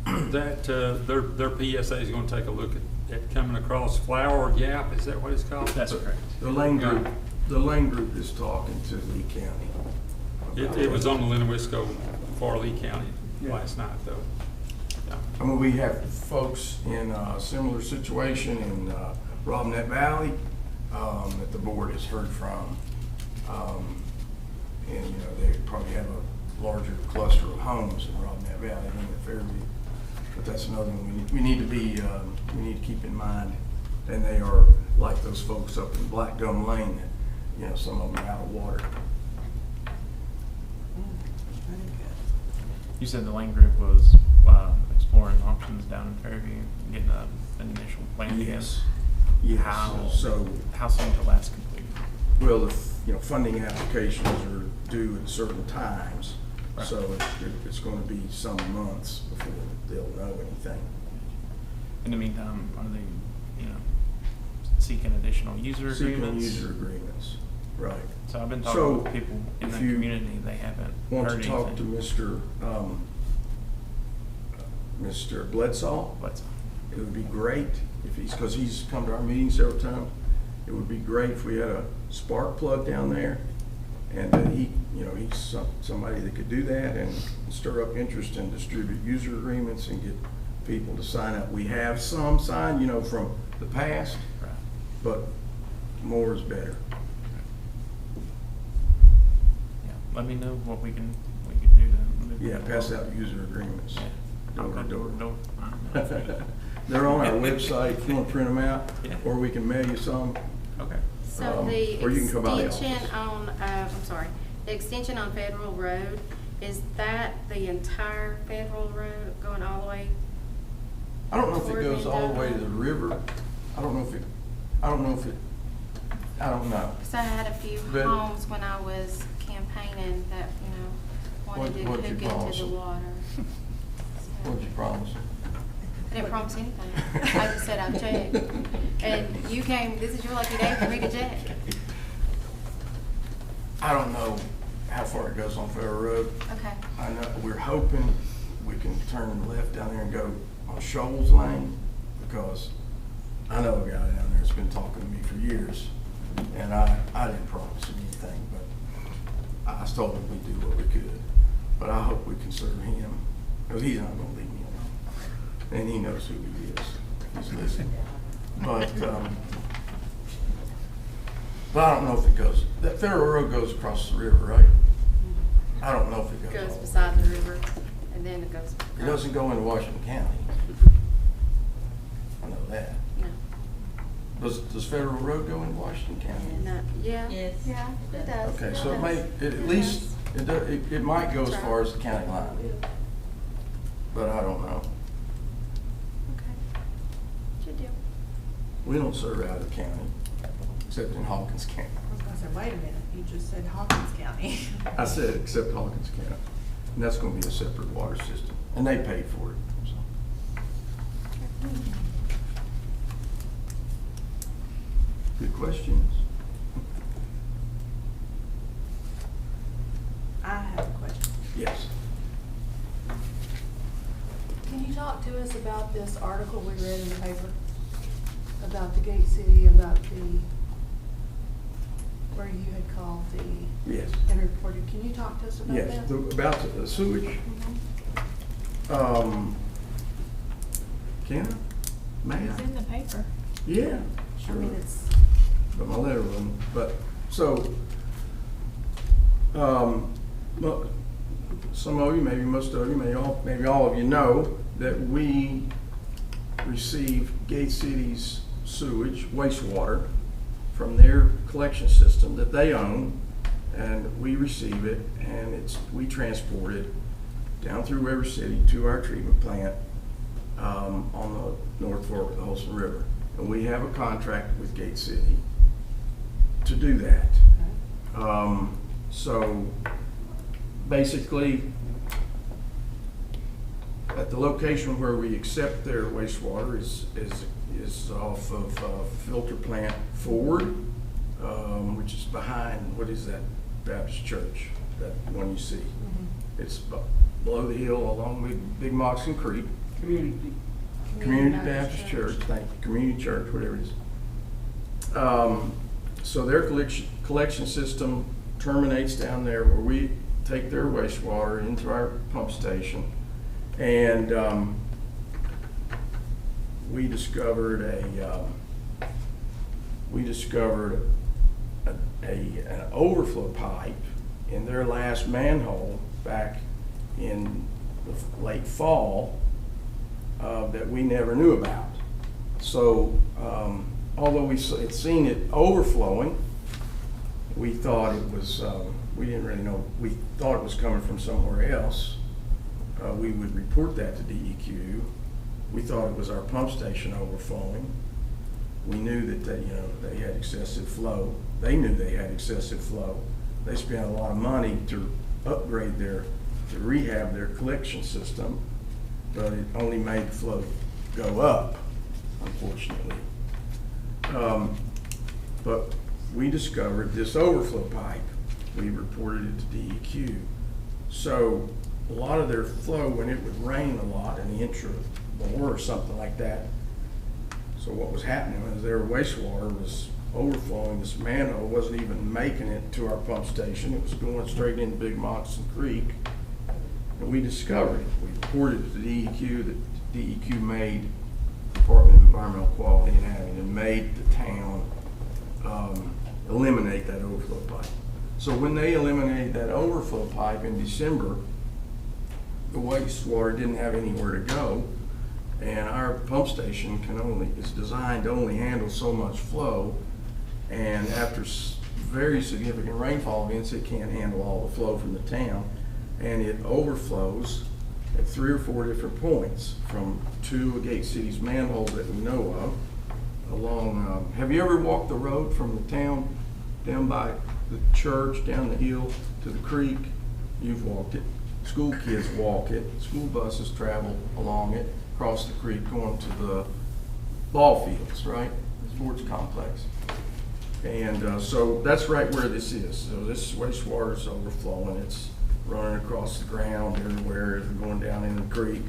That, their PSA is gonna take a look at coming across Flower Gap, is that what it's called? That's correct. The Lane Group is talking to Lee County. It was on the Linda Wisco for Lee County Yeah. last night, though. Yeah. I mean, we have folks in a similar situation in Robinette Valley that the board has heard from. And, you know, they probably have a larger cluster of homes in Robinette Valley than at Fairview. But that's another one we need to keep in mind. And they are like those folks up in Black Gum Lane, that, you know, some of them are out of water. You said the Lane Group was exploring options down in Fairview, getting an initial plan together. Yes. How soon till that's completed? Well, the funding applications are due at certain times, Right. so it's going to be some months before they'll know anything. In the meantime, are they, seeking additional user agreements? Seeking user agreements, right. So I've been talking with people in the community, they haven't Want heard to talk anything. to Mr. Bledsaw? It would be great if because he's come to our meeting several times. It would be great if we had a spark plug down there, and that he's somebody that could do that and stir up interest and distribute user agreements and get people to sign up. We have some signed, from the past, Right. but more is better. Yeah, let me know what we can do to move. Yeah, it pass along. out user agreements. Yeah. Door to door. They're on our website if you want to print them out, Yeah. or we can mail you some. Okay. So or the you can come by the extension office. on, the extension on Federal Road, is that the entire Federal Road going all the way? I don't know if it toward goes all the way to the Mendoza? river. I don't know. Because I had a few But- homes when I was campaigning that, wanted to What'd you hook promise into the them? water. What'd you promise? I didn't promise anything. I just said I'd check. And you came, this is your lucky day for me to check. I don't know how far it goes on Federal Road. Okay. I know, we're hoping we can turn left down there and go on Shoals Lane, because I know a guy down there that's been talking to me for years, and I didn't promise him anything, but I told him we'd do what we could. But I hope we can serve him, because he's not gonna leave me alone. And he knows who he is. He's listening. But I don't know if it goes, that Federal Road goes across the river, right? I don't know if it goes. Goes all the way. beside the river, and then it goes. It doesn't go into Washington County. I know that. No. Does Federal Road go into Washington County? Yeah. Yes. Yeah, it does. Okay, so it may, at least, it might go as far as the county line. But I don't know. Okay. Good deal. We don't serve out of the county, except in Hawkins County. I was gonna say, wait a minute, you just said Hawkins County. I said except Hawkins County. And that's gonna be a separate water system. And they paid for it, so. Good questions. I have a question. Yes. Can you talk to us about this article we read in the paper? About the Gate City, about where you had called Yes. and reported. Can you talk to us about Yes, that? about the sewage. Can I? May It's I? in the paper. Yeah, I sure. mean, it's, But my letter wasn't, but, so, look, some of you, maybe most of you, maybe all of you know that we receive Gate City's sewage, wastewater, from their collection system that they own, and we receive it, and we transport it down through River City to our treatment plant on the North Fork of the Holston River. And we have a contract with Gate City to do that. So basically, at the location where we accept their wastewater is off of Filter Plant Forward, which is behind, what is that Baptist church, that one you see? It's below the hill along with Big Moxon Creek. Community Baptist Church, thank you, Community Church, whatever it is. So their collection system terminates down there where we take their wastewater into our pump station. And we discovered an overflow pipe in their last manhole back in the late fall that we never knew about. So although we had seen it overflowing, we thought it was, we didn't really know, we thought it was coming from somewhere else. We would report that to DEQ. We thought it was our pump station overflowing. We knew that they had excessive flow. They knew they had excessive flow. They spent a lot of money to upgrade to rehab their collection system, but it only made the flow go up, unfortunately. But we discovered this overflow pipe. We reported it to DEQ. So a lot of their flow, when it would rain a lot in the intra-bore or something like that, so what was happening was their wastewater was overflowing. This manhole wasn't even making it to our pump station. It was going straight into Big Moxon Creek. And we discovered it. We reported it to DEQ. That DEQ made, Department of Environmental Quality and Abington, made the town eliminate that overflow pipe. So when they eliminated that overflow pipe in December, the wastewater didn't have anywhere to go, and our pump station is designed to only handle so much flow, and after very significant rainfall events, it can't handle all the flow from the town, and it overflows at 3 or 4 different points from 2 of Gate City's manholes that we know of. Along, have you ever walked the road from the town down by the church, down the hill to the creek? You've walked it. School kids walk it. School buses travel along it, across the creek, going to the ball fields, right? The sports complex. And so that's right where this is. So this wastewater is overflowing. It's running across the ground everywhere as we're going down in the creek.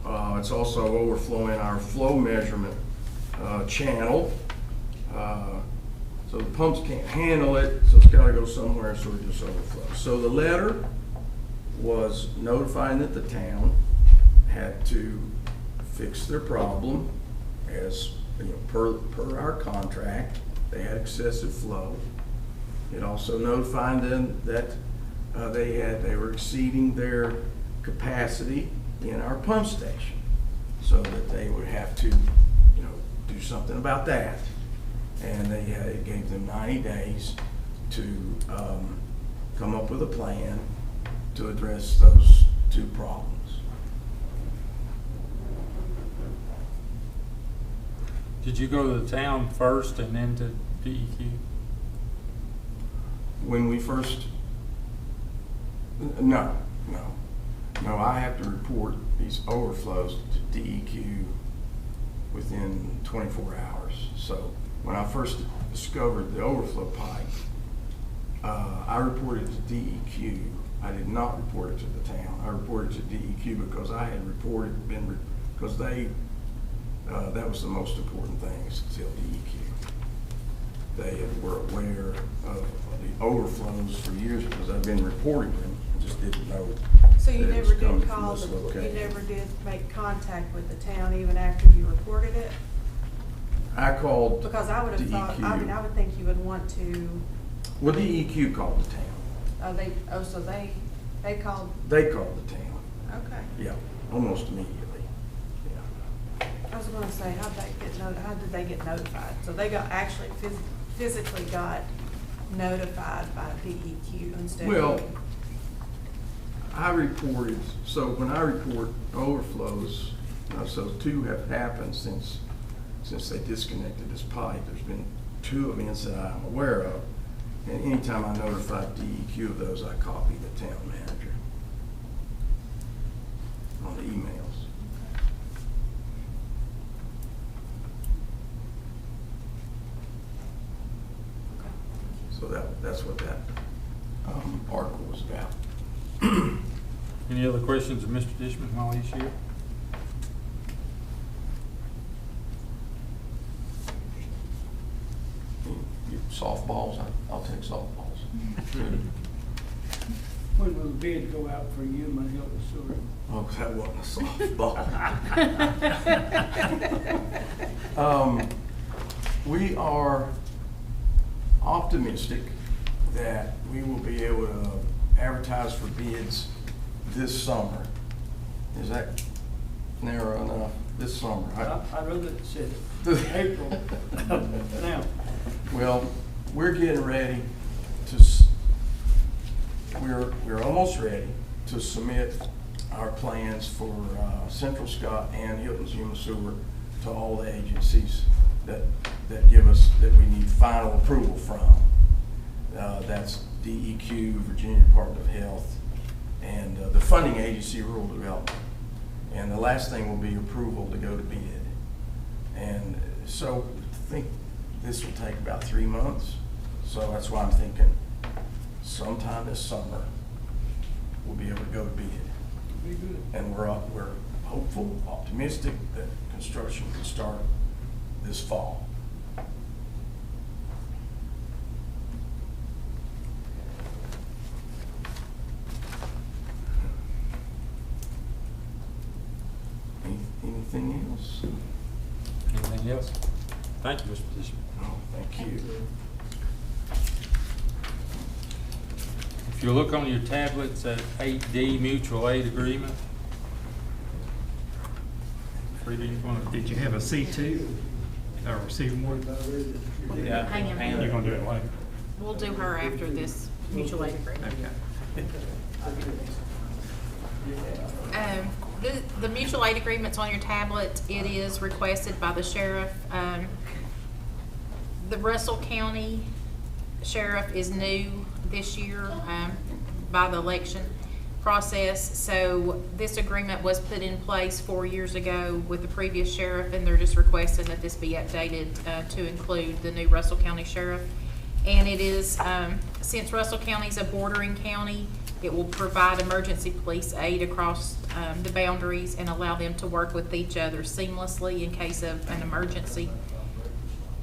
It's also overflowing our flow measurement channel. So the pumps can't handle it, so it's got to go somewhere, so it just overflows. So the letter was notifying that the town had to fix their problem, as you know, per our contract. They had excessive flow. It also notified them that they were exceeding their capacity in our pump station, so that they would have to, you know, do something about that. And it gave them 90 days to come up with a plan to address those two problems. Did you go to the town first and then to DEQ? When we first, no, I have to report these overflows to DEQ within 24 hours. So when I first discovered the overflow pipe, I reported to DEQ. I did not report it to the town. I reported to DEQ because I had because they, that was the most important thing, is to tell DEQ. They were aware of the overflows for years because I've been reporting them. I just didn't know. So you that it was never coming did from call this them, you location. never did make contact with the town even after you reported it? I called Because I would have thought, I mean, I would think you would want to. Well, DEQ called the town. So they called. They called the town. Okay. Yeah, almost immediately. I was gonna say, how did they get notified? So they actually physically got notified by DEQ instead of. Well, I reported, so when I report overflows, so two have happened since they disconnected this pipe. There's been 2 events that I'm aware of. And anytime I notify DEQ of those, I copy the town manager on the emails. So that's what that article was about. Any other questions of Mr. Dishman while he's here? Softballs, I'll take softballs. When will the bid go out for human health and sewer? Oh, that wasn't a softball. We are optimistic that we will be able to advertise for bids this summer. Is that narrow enough? This summer? I'd rather it said April. Now. Well, we're getting ready to, we're almost ready to submit our plans for Central Scott and Hilton's Human Sewer to all the agencies that give us, that we need final approval from. That's DEQ, Virginia Department of Health, and the funding agency, Rural Development. And the last thing will be approval to go to bid. And so I think this will take about 3 months. So that's why I'm thinking sometime this summer, we'll be able to go to bid. Be good. And we're hopeful, optimistic that construction can start this fall. Anything else? Anything else? Thank you, Mr. Dishman. Oh, thank you. If you look on your tablets at 8D mutual aid agreement. Did you have a C2 or C1? Yeah. Hang on. You're gonna do it later. We'll do her after this mutual aid agreement. Okay. The mutual aid agreement's on your tablet. It is requested by the sheriff. The Russell County Sheriff is new this year by the election. process. So this agreement was put in place 4 years ago with the previous sheriff, and they're just requesting that this be updated to include the new Russell County Sheriff. And it is, since Russell County is a bordering county, it will provide emergency police aid across the boundaries and allow them to work with each other seamlessly in case of an emergency.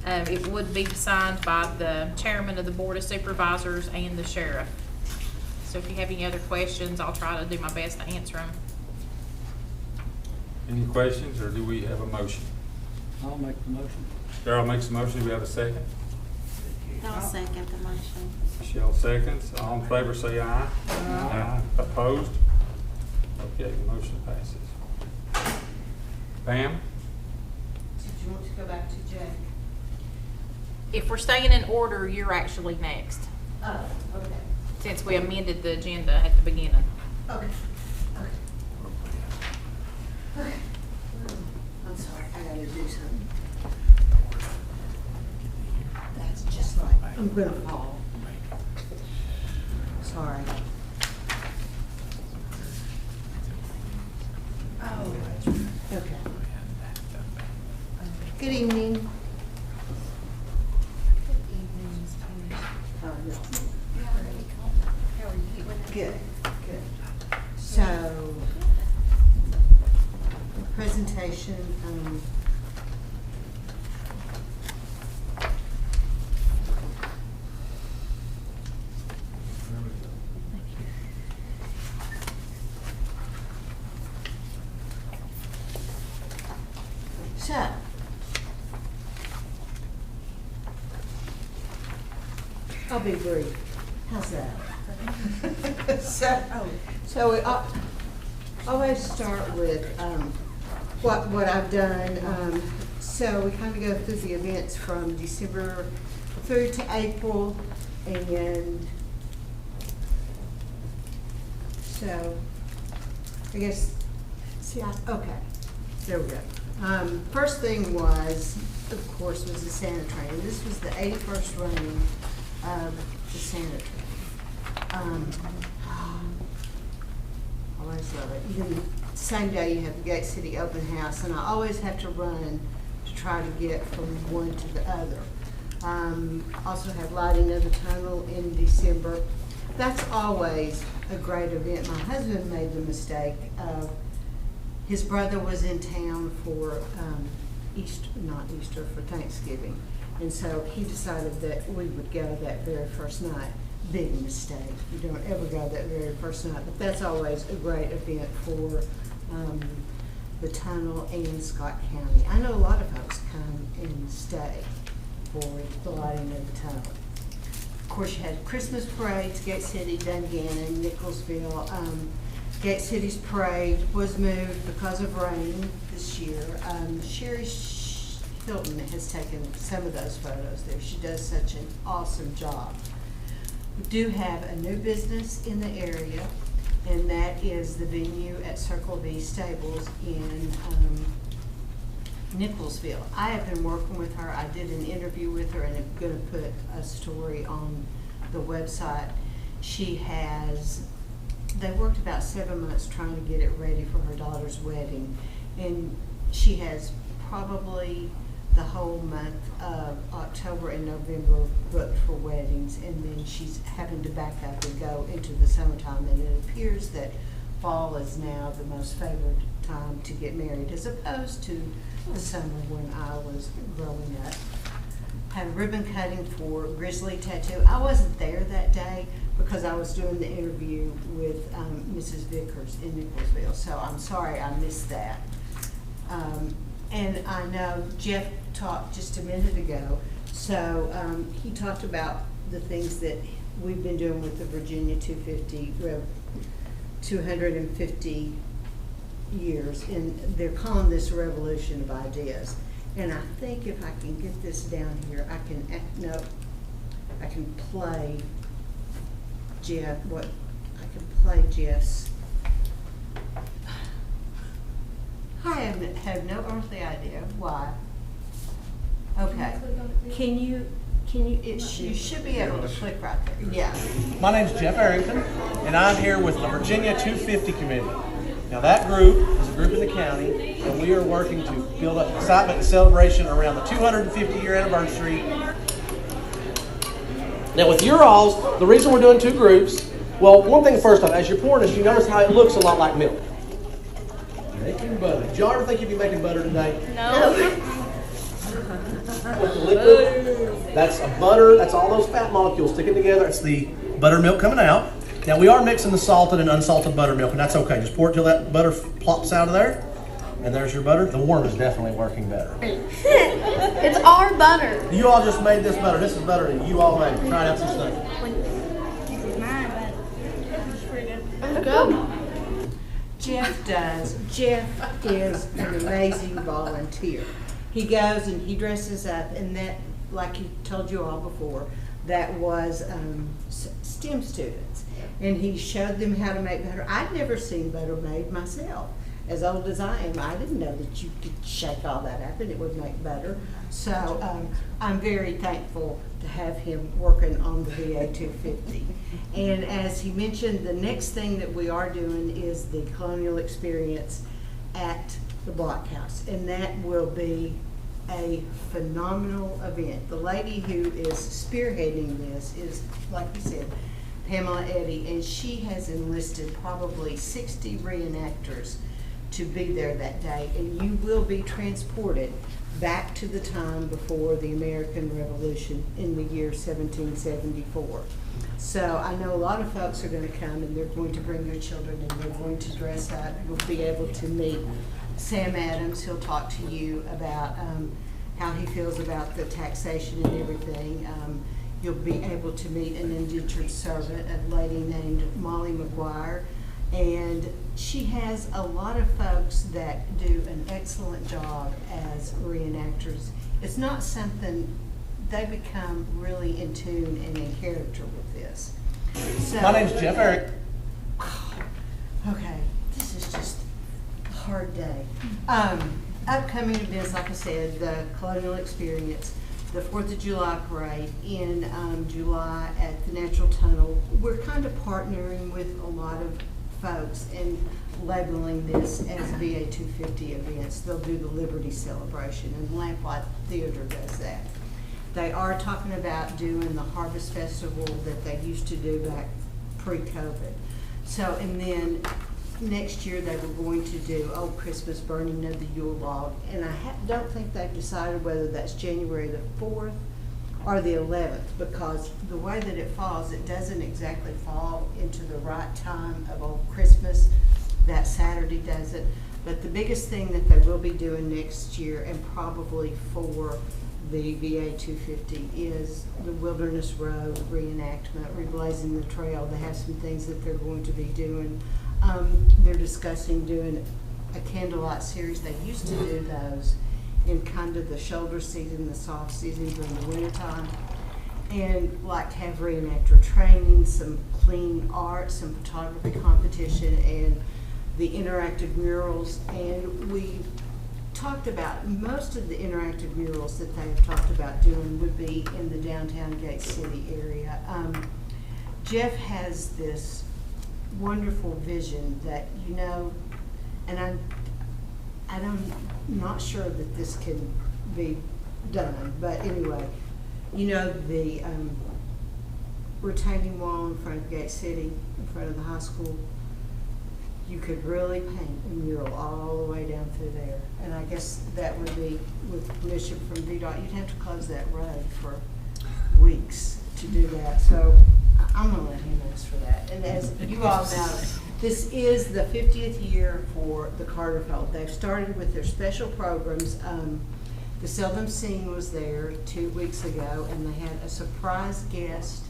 It would be signed by the chairman of the Board of Supervisors and the sheriff. So if you have any other questions, I'll try to do my best to answer them. Any questions, or do we have a motion? I'll make the motion. Darrell makes a motion. Do we have a second? I'll second the motion. Michelle seconds. All in favor say aye. Aye. Opposed? Okay, the motion passes. Pam? Did you want to go back to Jay? If we're staying in order, you're actually next, Oh, okay. since we amended the agenda at the beginning. Okay. Okay. I'm sorry, I gotta do something. That's just like, I'm gonna fall. Sorry. Oh, okay. Good evening. Good, good. So, presentation, so, I'll be brief. How's that? So we always start with what I've done. So we kind of go through the events from December through to April, and so I guess, okay, there we go. First thing was, of course, was the Santa train. This was the 81st running of the Santa train. Always love it. Even the same day you have the Gate City open house, and I always have to run to try to get from one to the other. Also have lighting of the tunnel in December. That's always a great event. My husband made the mistake of, his brother was in town for for Thanksgiving. And so he decided that we would go that very first night. Big mistake. You don't ever go that very first night, but that's always a great event for the tunnel and Scott County. I know a lot of folks come and stay for the lighting of the tunnel. Of course, you had Christmas parades, Gate City, Dungannon, Nicholsville. Gate City's parade was moved because of rain this year. Sherry Hilton has taken some of those photos there. She does such an awesome job. We do have a new business in the area, and that is the venue at Circle V Stables in Nicholsville. I have been working with her. I did an interview with her, and I'm going to put a story on the website. They worked about 7 months trying to get it ready for her daughter's wedding, and she has probably the whole month of October and November booked for weddings, and then she's having to back up and go into the summertime, and it appears that fall is now the most favored time to get married, as opposed to the summer when I was growing up. Had ribbon cutting for Grizzly Tattoo. I wasn't there that day because I was doing the interview with Mrs. Vickers in Nicholsville, so I'm sorry I missed that. And I know Jeff talked just a minute ago, so he talked about the things that we've been doing with the Virginia 250 years, and they're calling this a revolution of ideas. And I think if I can get this down here, I can play Jeff, I can play Jeff's. I have no earthly idea why. Okay, can Can you, you should be able to click right there. Yeah. My name's Jeff Arrington, and I'm here with the Virginia 250 Committee. Now that group is a group in the county, and we are working to build up excitement and celebration around the 250-year anniversary. Now with your alls, the reason we're doing two groups, well, one thing first off, as you're pouring this, you notice how it looks a lot like milk. Making butter. Did y'all ever think you'd be making butter today? No. With the liquid, that's a butter, that's all those fat molecules sticking together. It's the buttermilk coming out. Now we are mixing the salted and unsalted buttermilk, and that's okay. Just pour it till that butter plops out of there. And there's your butter. The worm is definitely working better. It's our butter. You all just made this butter. This is butter that you all made. Try it out some stuff. This is mine, but it's pretty good. Let's go. Jeff is an amazing volunteer. He goes and he dresses up, and that, like he told you all before, that was STEM students. And he showed them how to make butter. I'd never seen butter made myself. As old as I am, I didn't know that you could shake all that up and it would make butter. So I'm very thankful to have him working on the VA 250. And as he mentioned, the next thing that we are doing is the Colonial experience at the Blockhouse, and that will be a phenomenal event. The lady who is spearheading this is, like you said, Pamela Eddy, and she has enlisted probably 60 reenactors to be there that day, and you will be transported back to the time before the American Revolution in the year 1774. So I know a lot of folks are going to come, and they're going to bring their children, and they're going to dress up. You'll be able to meet Sam Adams. He'll talk to you about how he feels about the taxation and everything. You'll be able to meet an indentured servant, a lady named Molly McGuire, and she has a lot of folks that do an excellent job as reenactors. It's not something, they become really in tune and in character with this. So, my name's Jeff Eric. Okay, this is just a hard day. Upcoming events, like I said, the Colonial experience, the 4th of July parade in July at the Natural Tunnel. We're kind of partnering with a lot of folks and labeling this as VA 250 events. They'll do the Liberty Celebration, and Lamplight Theater does that. They are talking about doing the Harvest Festival that they used to do back pre-COVID. So, and then next year they were going to do Old Christmas burning of the Yule log, and I don't think they've decided whether that's January the 4th or the 11th, because the way that it falls, it doesn't exactly fall into the right time of Old Christmas. That Saturday doesn't. But the biggest thing that they will be doing next year, and probably for the VA 250, is the Wilderness Road reenactment, reblazing the trail. They have some things that they're going to be doing. They're discussing doing a candlelight series. They used to do those in kind of the shoulder season, the soft season during the wintertime, and like to have reenactor training, some clean art, some photography competition, and the interactive murals. And we talked about most of the interactive murals that they have talked about doing would be in the downtown Gate City area. Jeff has this wonderful vision that, you know, and I'm not sure that this can be done, but anyway, you know, the retaining wall in front of Gate City, in front of the high school, you could really paint a mural all the way down through there. And I guess that would be, with permission from VDOT, you'd have to close that road for weeks to do that. So I'm gonna let him ask for that. And as you all know, this is the 50th year for the Carterfield. They've started with their special programs. The Seldom Seen was there 2 weeks ago, and they had a surprise guest,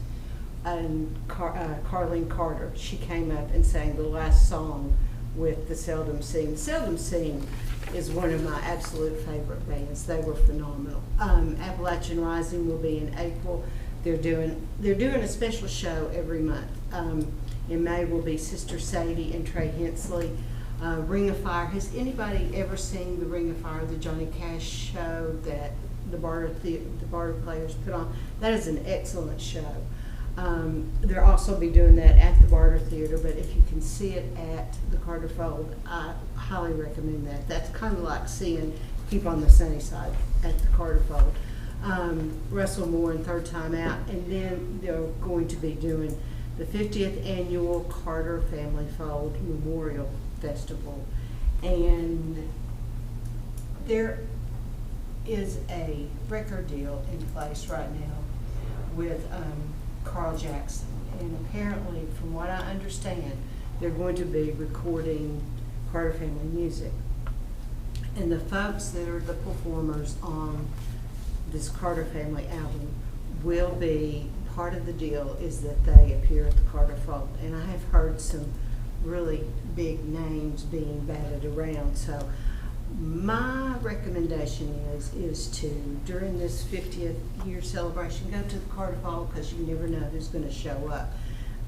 Carlene Carter. She came up and sang the last song with the Seldom Seen. Seldom Seen is one of my absolute favorite bands. They were phenomenal. Appalachian Rising will be in April. They're doing a special show every month. In May will be Sister Sadie and Trey Hensley. Ring of Fire. Has anybody ever seen the Ring of Fire, the Johnny Cash show that the barter players put on. That is an excellent show. They'll also be doing that at the Barter Theater, but if you can see it at the Carter Fold, I highly recommend that. That's kind of like seeing Keep on the Sunny Side at the Carter Fold. Russell Moore and Third Time Out, and then they're going to be doing the 50th Annual Carter Family Fold Memorial Festival. And there is a record deal in place right now with Carl Jackson, and apparently, from what I understand, they're going to be recording Carter family music. And the folks that are the performers on this Carter family album will be, part of the deal is that they appear at the Carter Fold. And I have heard some really big names being batted around. So my recommendation is to, during this 50th year celebration, go to the Carter Fold, because you never know who's going to show up.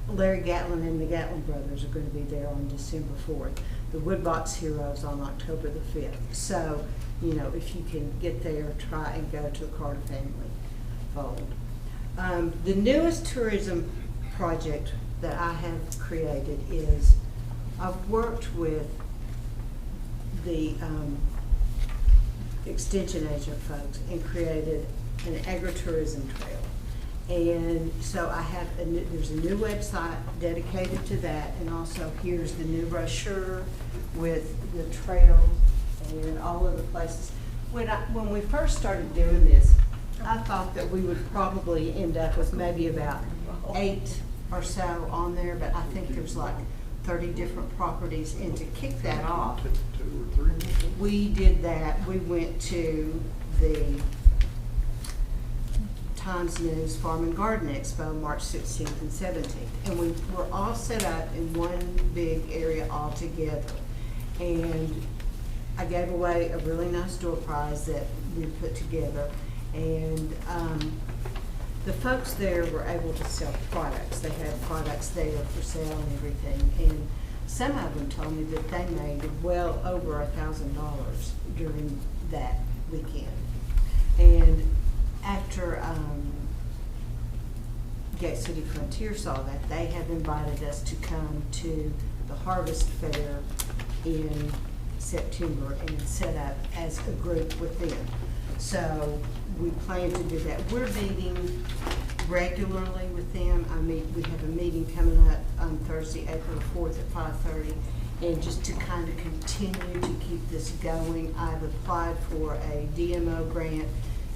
Larry Gatlin and the Gatlin brothers are going to be there on December 4th. The Woodbox Heroes on October the 5th. So, you know, if you can get there, try and go to the Carter family fold. The newest tourism project that I have created is, I've worked with the extension agent folks and created an agritourism trail. And so I have there's a new website dedicated to that, and also here's the new brochure with the trails and all of the places. When we first started doing this, I thought that we would probably end up with maybe about 8 or so on there, but I think there's like 30 different properties. And to kick that off, we did that. We went to the Times News Farm and Garden Expo March 16th and 17th, and we were all set up in one big area all together. And I gave away a really nice door prize that we put together, and the folks there were able to sell products. They had products there for sale and everything, and some of them told me that they made well over $1,000 during that weekend. And after Gate City Frontier saw that, they have invited us to come to the Harvest Fair in September and set up as a group with them. So we plan to do that. We're meeting regularly with them. We have a meeting coming up on Thursday, April 4th at 5:30. And just to kind of continue to keep this going, I've applied for a DMO grant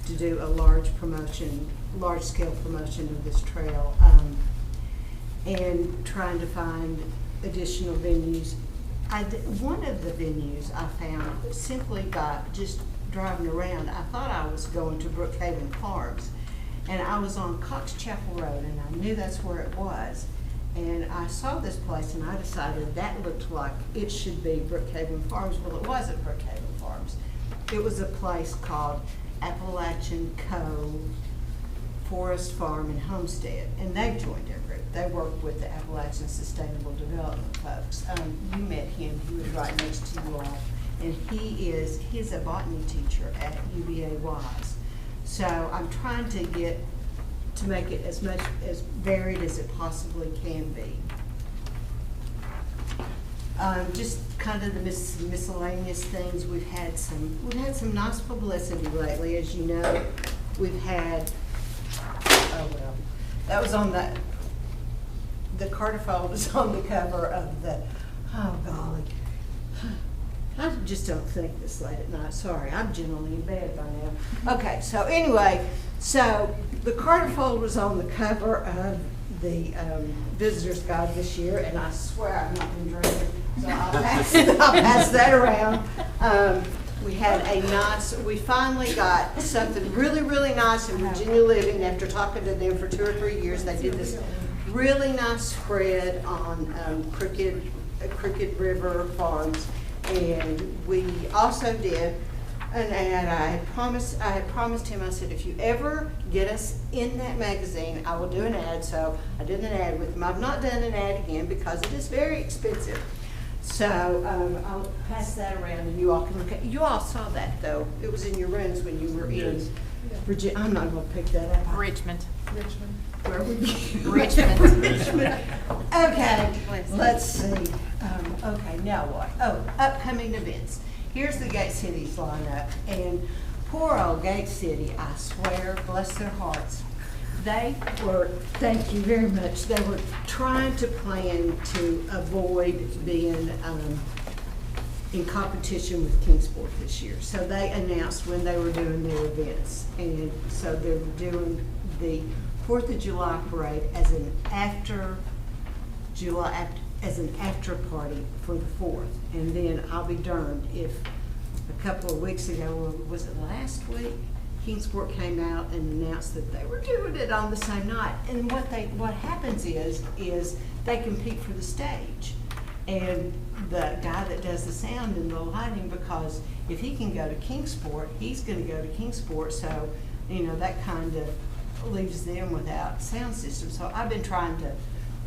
to do a large-scale promotion of this trail, and trying to find additional venues. One of the venues I found simply by just driving around, I thought I was going to Brookhaven Farms, and I was on Cox Chapel Road, and I knew that's where it was. And I saw this place, and I decided that looked like it should be Brookhaven Farms. Well, it wasn't Brookhaven Farms. It was a place called Appalachian Cove Forest Farm and Homestead, and they joined our group. They work with the Appalachian Sustainable Development folks. You met him. He was right next to you all, and he's a botany teacher at UVA Wise. So I'm trying to make it as varied as it possibly can be. Just kind of the miscellaneous things. We've had some nice publicity lately, as you know. We've had, that was on the Carter Fold is on the cover of the, oh golly, I just don't think this late at night. Sorry, I'm generally in bed by now. Okay, so anyway, so the Carter Fold was on the cover of the Visitor's Guide this year, and I swear I've not been drinking, so I'll pass that around. We finally got something really, really nice in Virginia Living after talking to them for 2 or 3 years. They did this really nice spread on Crooked River Farms, and we also did an ad. I had promised him, I said, if you ever get us in that magazine, I will do an ad. So I did an ad with him. I've not done an ad again because it is very expensive. So I'll pass that around and you all can look at it. You all saw that though. It was in your rooms when you were in Virginia, I'm not gonna pick that up. Richmond. Richmond. Where are we? Richmond. Richmond. Okay, let's see. Okay, now what? Oh, upcoming events. Here's the Gate City's lineup, and poor old Gate City, I swear, bless their hearts. They were, thank you very much, they were trying to plan to avoid being in competition with Kingsport this year. So they announced when they were doing their events. And so they were doing the 4th of July parade as an after party for the 4th. And then I'll be darned if a couple of weeks ago, or was it last week, Kingsport came out and announced that they were doing it on the same night. And what happens is they compete for the stage. And the guy that does the sound and the lighting, because if he can go to Kingsport, he's going to go to Kingsport. So, you know, that kind of leaves them without sound system. So I've been trying to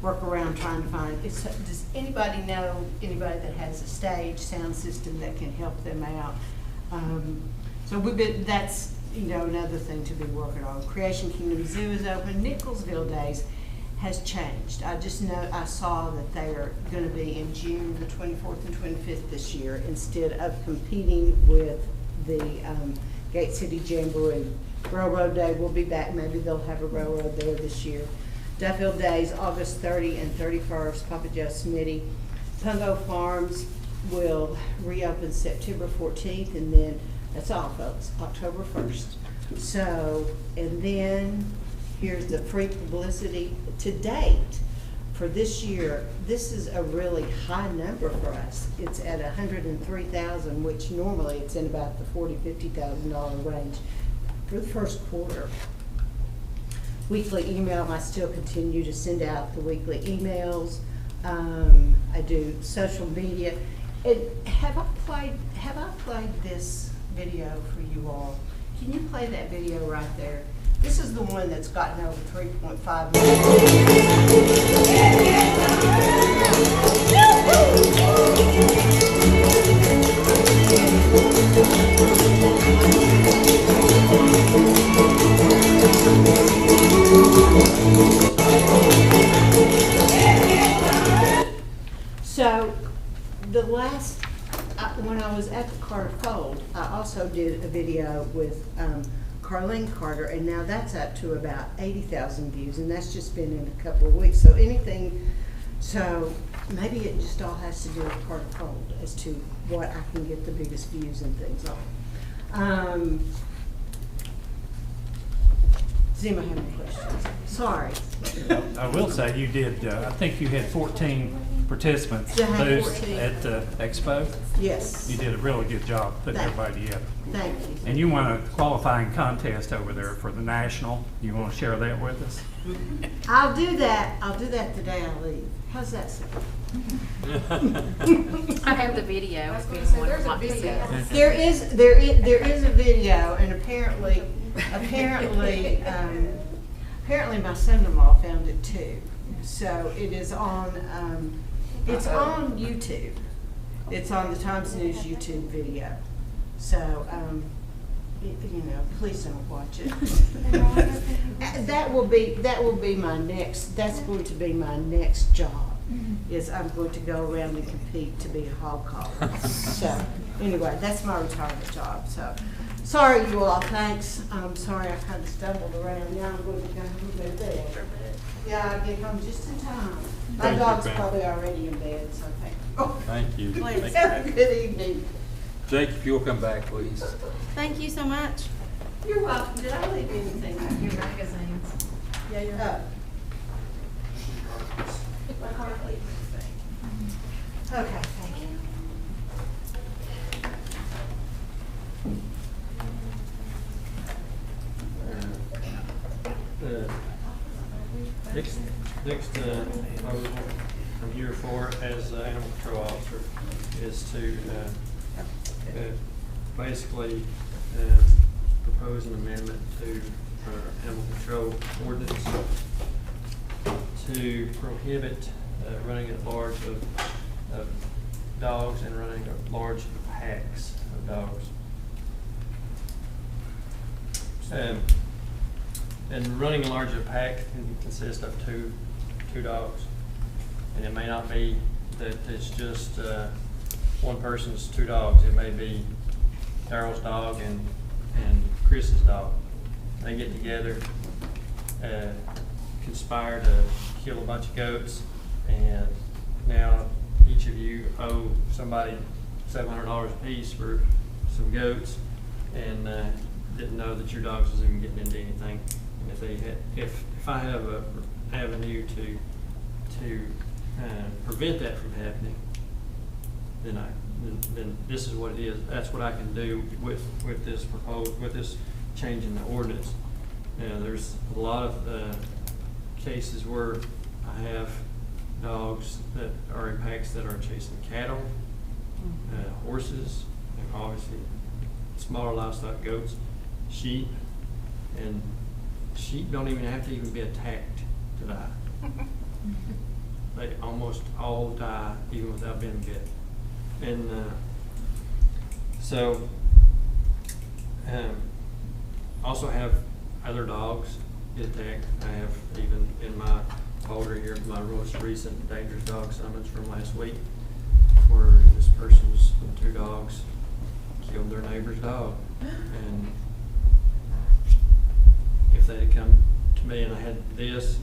work around trying to find, does anybody know anybody that has a stage sound system that can help them out? So that's, you know, another thing to be working on. Creation Kingdom Zoo is open. Nicholsville Days has changed. I just know, I saw that they are going to be in June the 24th and 25th this year instead of competing with the Gate City Jamboree. Railroad Day will be back. Maybe they'll have a railroad there this year. Duffield Days, August 30 and 31st, Papa Joe Smitty. Pungo Farms will reopen September 14th, and then that's all, folks, October 1st. So, and then here's the free publicity to date for this year. This is a really high number for us. It's at $103,000, which normally it's in about the $40,000–$50,000 range for the first quarter. Weekly email, I still continue to send out the weekly emails. I do social media. Have I played this video for you all? Can you play that video right there? This is the one that's gotten over 3.5 So the last, when I was at the Carter Fold, I also did a video with Carlene Carter, and now that's up to about 80,000 views, and that's just been in a couple of weeks. So maybe it just all has to do with Carter Fold as to what I can get the biggest views and things on. Does anybody have any questions? Sorry. I will say you did, I think you had 14 participants Yeah, I had booth 14. at the expo. Yes. You did a really good job putting Thank everybody together. Thank you. And you won a qualifying contest over there for the national. You want to share that with us? I'll do that. I'll do that the day I leave. How's that sound? I have the video. I was if gonna say, anyone there's a wants to see video. it. There is a video, and apparently my son-in-law found it too. So it is on, it's on YouTube. It's on the Times News YouTube video. So, you know, please don't watch it. That will be my next, that's going to be my next job, is I'm going to go around and compete to be a hog caller. So, anyway, that's my retirement job, so. Sorry, you all, thanks. I'm sorry I kind of stumbled around. Now I'm going to go home to bed. Yeah, I get home just in time. My Thank you, dog's Pam. probably already in bed, so thank you. Thank you. Please, have a good evening. Jake, if you'll come back, please. Thank you so much. You're welcome. Did I leave anything? Your magazines. Yeah, you're up. Okay, thank you. Next proposal from year 4 as animal control officer is to basically propose an amendment to our animal control ordinance to prohibit running at large of dogs and running at large packs of dogs. And running a larger pack can consist of two dogs. And it may not be that it's just one person's two dogs. It may be Daryl's dog and Chris's dog. They get together, conspire to kill a bunch of goats, and now each of you owe somebody $700 a piece for some goats, and didn't know that your dogs was even getting into anything. And if they had, if I have a avenue to prevent that from happening, then this is what it is. That's what I can do with this change in the ordinance. There's a lot of cases where I have dogs that are in packs that are chasing cattle, horses, and obviously smaller livestock, goats, sheep, and sheep don't even have to even be attacked to die. They almost all die even without being bit. And also have other dogs get attacked. I have even in my folder here my most recent dangerous dog summons from last week, where this person's two dogs killed their neighbor's dog. And if they had come to me and I had this,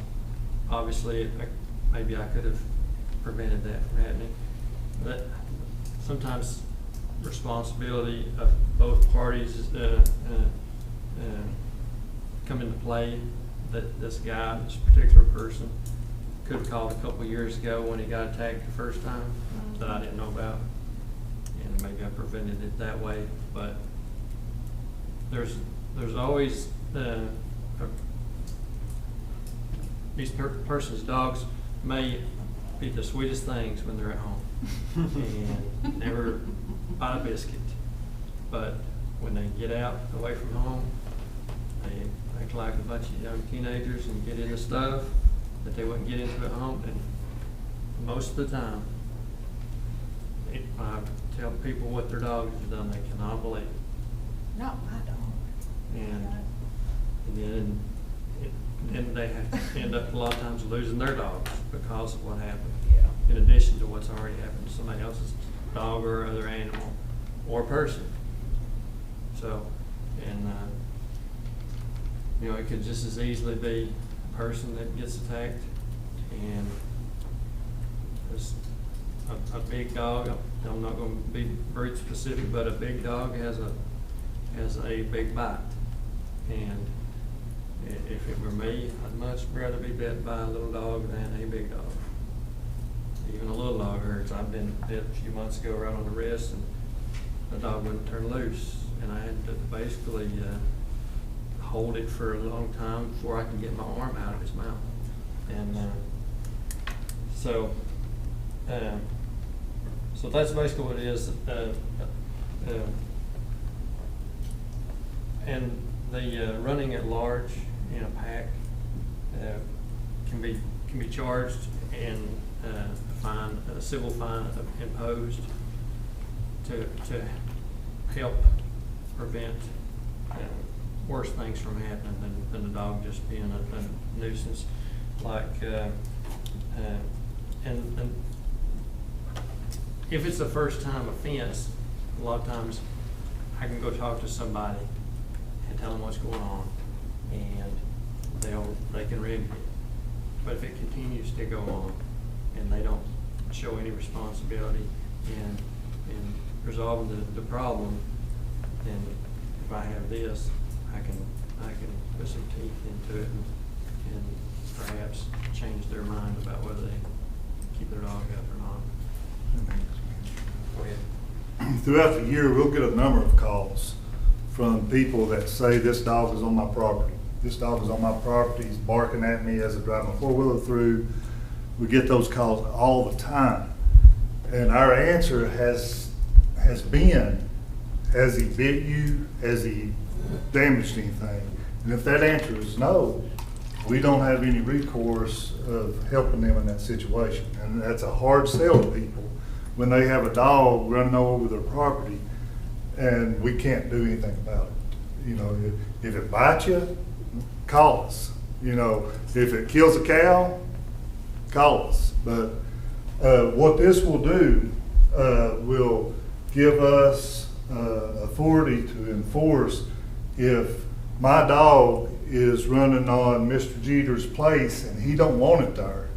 obviously maybe I could have prevented that from happening. But sometimes responsibility of both parties come into play. That this guy, this particular person, could have called a couple years ago when he got attacked the first time that I didn't know about, and maybe I prevented it that way. But there's always these person's dogs may be the sweetest things when they're at home and never buy a biscuit, but when they get out away from home, they act like a bunch of young teenagers and get into stuff that they wouldn't get into at home. And most of the time, when I tell people what their dogs have done, they cannot believe it. Not my dog. And then they have to end up a lot of times losing their dogs because of what happened. Yeah. In addition to what's already happened to somebody else's dog or other animal or person. So, and it could just as easily be a person that gets attacked, and there's a big dog. I'm not going to be breed specific, but a big dog has a big bite, and if it were me, I'd much rather be bit by a little dog than a big dog. Even a little dog hurts. I've been bit a few months ago right on the wrist, and the dog wouldn't turn loose, and I had to basically hold it for a long time before I could get my arm out of his mouth. And so that's basically what it is. And the running at large in a pack can be charged, and a civil fine imposed to help prevent worse things from happening than the dog just being a nuisance. Like and if it's a first time offense, a lot of times I can go talk to somebody and tell them what's going on, and they can remedy it. But if it continues to go on and they don't show any responsibility in resolving the problem, then if I have this, I can put some teeth into it and perhaps change their mind about whether they keep their dog up or not. Go ahead. Throughout the year, we'll get a number of calls from people that say, this dog is on my property. This dog is on my property, he's barking at me as I drive my four-wheeler through. We get those calls all the time. And our answer has been, has he bit you? Has he damaged anything? And if that answer is no, we don't have any recourse of helping them in that situation. And that's a hard sell to people when they have a dog running over their property and we can't do anything about it. You know, if it bites you, call us. You know, if it kills a cow, call us. But what this will do will give us authority to enforce if my dog is running on Mr. Jeter's place and he don't want it there.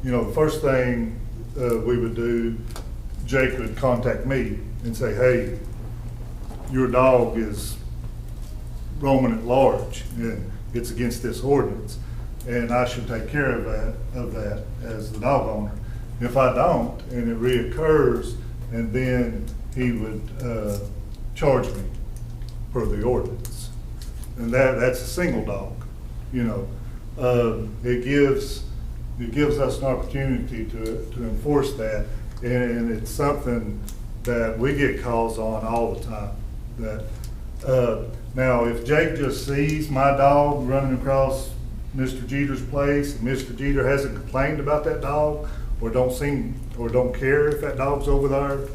You know, the first thing we would do, Jake would contact me and say, hey, your dog is roaming at large and it's against this ordinance. And I should take care of that as the dog owner. If I don't, and it reoccurs, and then he would charge me for the ordinance. And that's a single dog, you know. It gives us an opportunity to enforce that, and it's something that we get calls on all the time. That now, if Jake just sees my dog running across Mr. Jeter's place, and Mr. Jeter hasn't complained about that dog, or don't care if that dog's over there,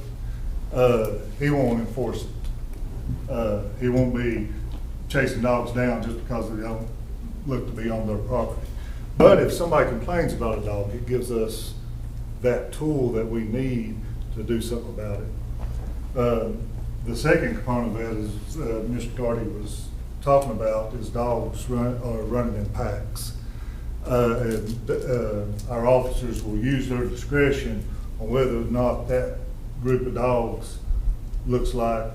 he won't enforce it. He won't be chasing dogs down just because they don't look to be on their property. But if somebody complains about a dog, it gives us that tool that we need to do something about it. The second component of that is Mr. Gardy was talking about is dogs running in packs. Our officers will use their discretion on whether or not that group of dogs looks like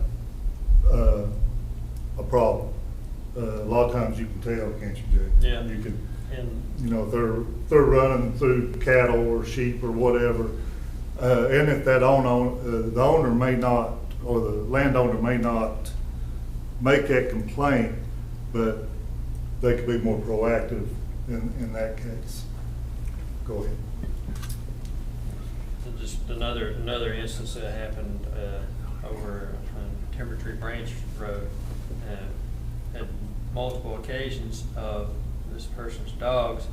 a problem. A lot of times you can tell, can't you, Jay? Yeah. You can, And you know, if they're running through cattle or sheep or whatever, and if that the owner may not, or the landowner may not make that complaint, but they could be more proactive in that case. Go ahead. just another instance that happened over on Timber Tree Branch Road. Had multiple occasions of this person's dogs,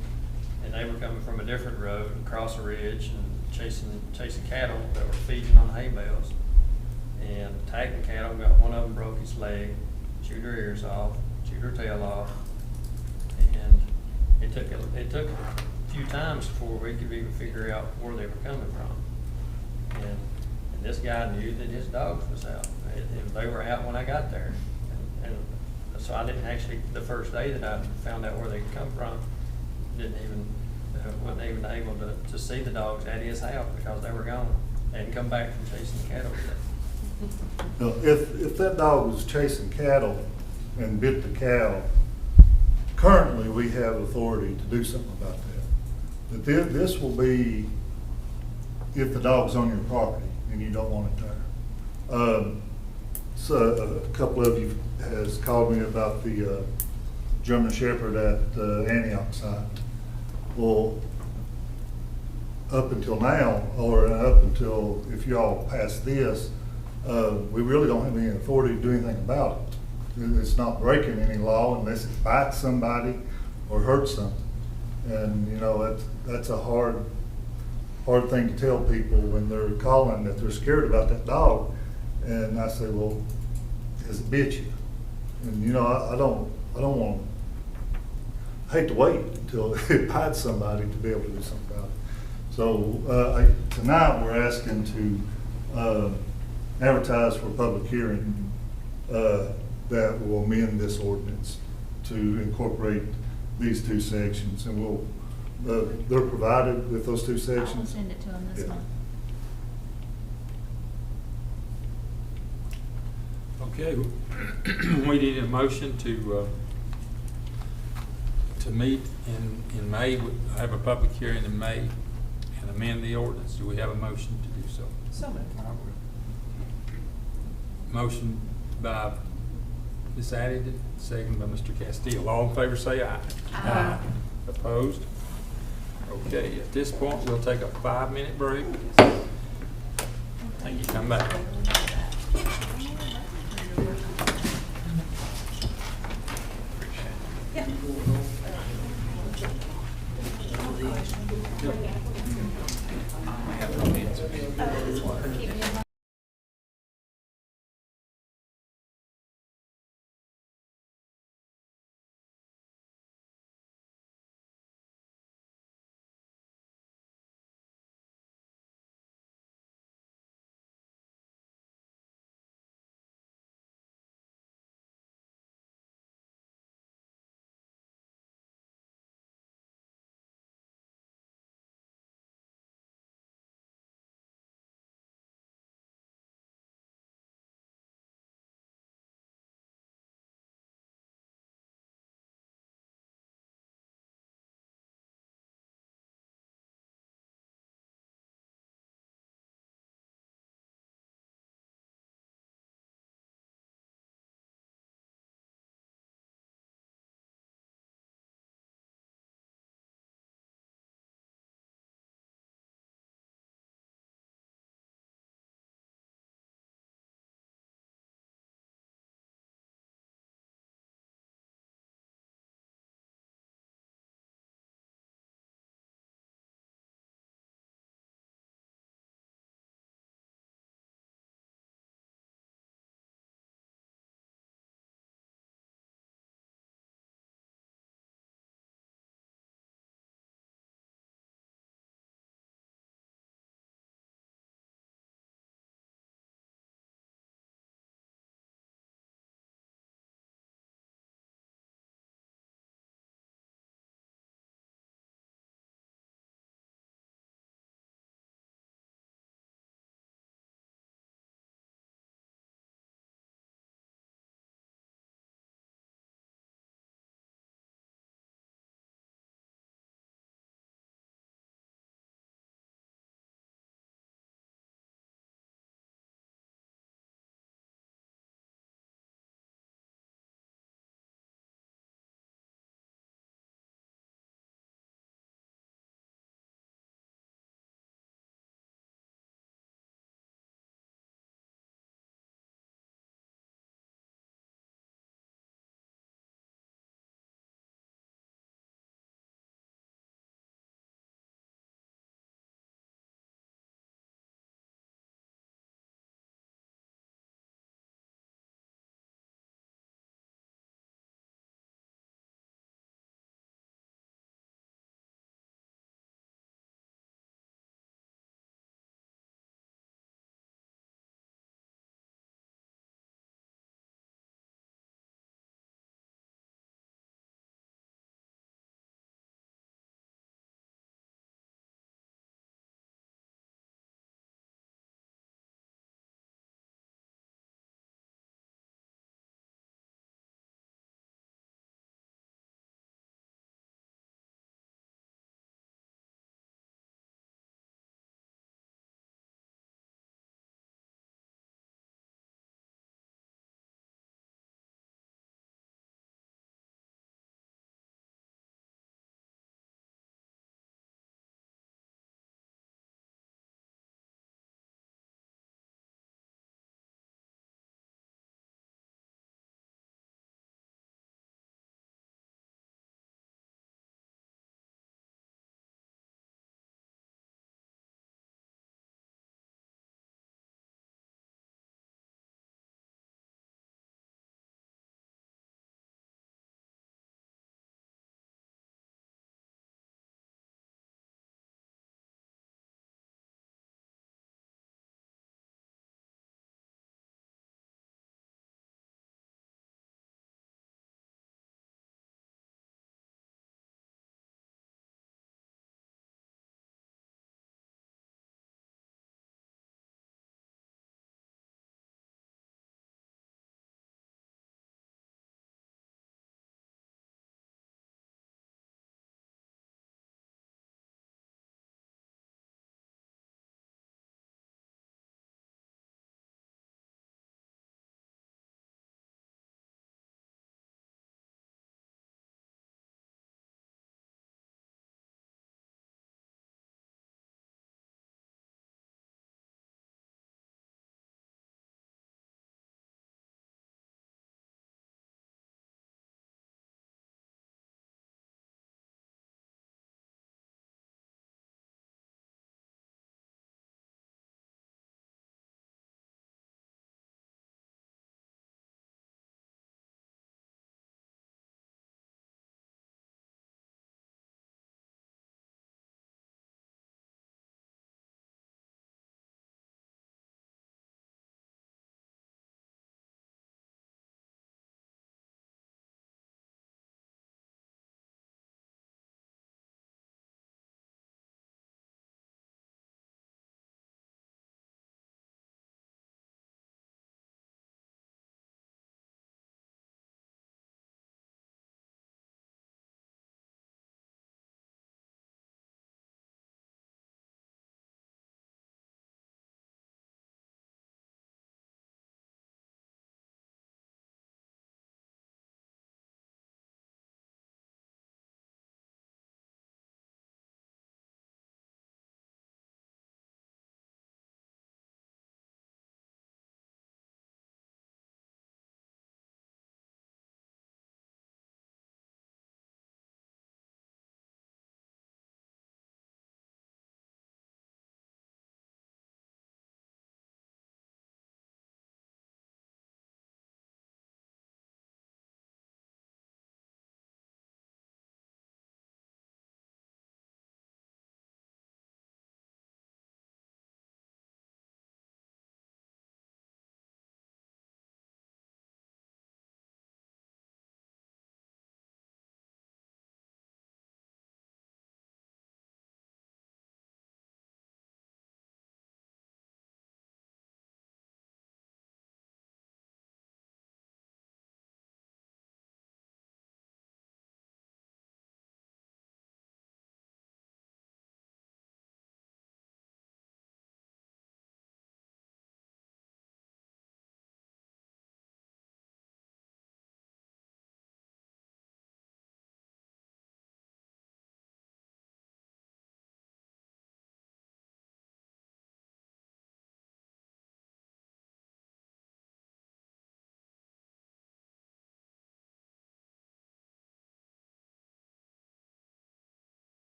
and they were coming from a different road across a ridge and chasing cattle that were feeding on hay bales, and attacking cattle. Got one of them, broke his leg, chewed her ears off, chewed her tail off, and it took a few times before we could even figure out where they were coming from. And this guy knew that his dogs was out. They were out when I got there, and so I didn't actually, the first day that I found out where they come from, wasn't even able to see the dogs at his house because they were gone. They hadn't come back from chasing the cattle yet. Now, if that dog was chasing cattle and bit the cow, currently we have authority to do something about that. But this will be if the dog's on your property and you don't want it there. So a couple of you has called me about the German Shepherd at the Antioch site. Well, up until now, or up until if you all pass this, we really don't have any authority to do anything about it. It's not breaking any law unless it bites somebody or hurts something. And you know, that's a hard thing to tell people when they're calling that they're scared about that dog. And I say, well, has it bit you? And you know, I don't want I hate to wait until it bites somebody to be able to do something about it. So tonight we're asking to advertise for a public hearing that will amend this ordinance to incorporate these two sections, and they're provided with those two sections. I'll send it to them this month. Okay, we need a motion to meet in May, have a public hearing in May and amend the ordinance. Do we have a motion to do so? So moved. Motion by Ms. Addington, second by Mr. Castile. All in favor say aye. Aye. Opposed? Okay, at this point, we'll take a 5-minute break. Thank you. Come back. Keep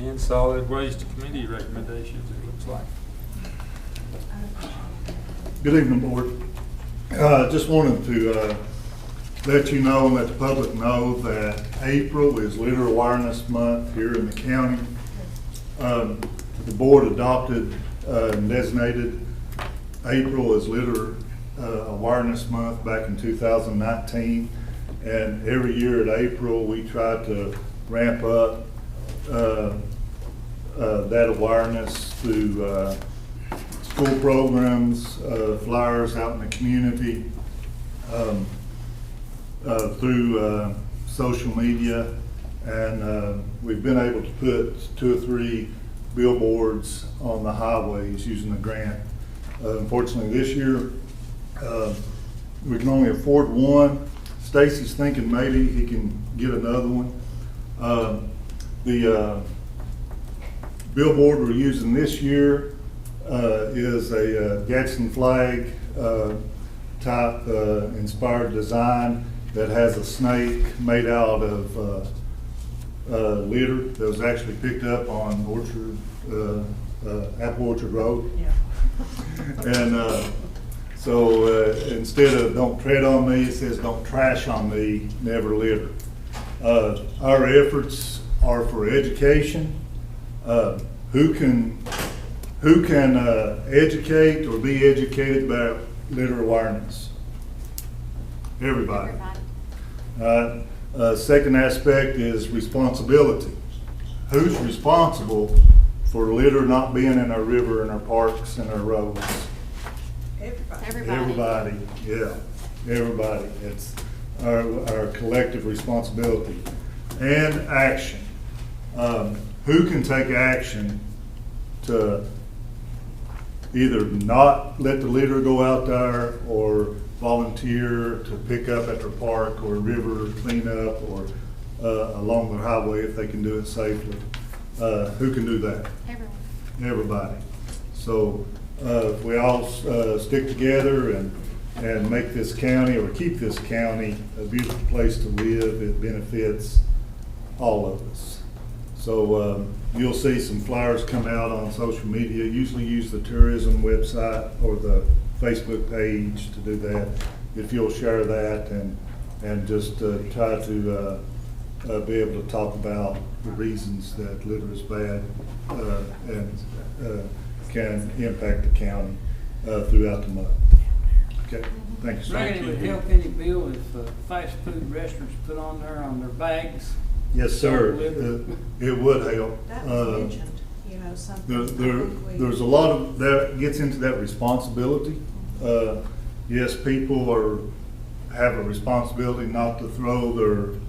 And Solid Waste Committee recommendations, it looks like. Good evening, Board. Just wanted to let you know and let the public know that April is Litter Awareness Month here in the county. The board adopted and designated April as Litter Awareness Month back in 2019. And every year at April, we try to ramp up that awareness through school programs, flyers out in the community, through social media, and we've been able to put 2 or 3 billboards on the highways using the grant. Unfortunately, this year we can only afford one. Stacy's thinking maybe he can get another one. The billboard we're using this year is a Gadsden flag type inspired design that has a snake made out of litter that was actually picked up on Apple Orchard Road. Yeah. And so instead of "don't tread on me," it says "don't trash on me, never litter." Our efforts are for education. Who can educate or be educated about litter awareness? Everybody. Second aspect is responsibility. Who's responsible for litter not being in our river and our parks and our roads? Everybody. Everybody, yeah, everybody. It's our collective responsibility. And action. Who can take action to either not let the litter go out there or volunteer to pick up at their park or river cleanup or along the highway if they can do it safely? Who can do that? Everyone. Everybody. So if we all stick together and make this county or keep this county a beautiful place to live, it benefits all of us. So you'll see some flyers come out on social media. Usually use the tourism website or the Facebook page to do that. If you'll share that and just try to be able to talk about the reasons that litter is bad and can impact the county throughout the month. Okay, thank you, sir. Reckon it would help any bill if fast food restaurants put on their bags? Yes, sir. It would help. That was mentioned, something. There's a lot of, that gets into that responsibility. Yes, people have a responsibility not to throw their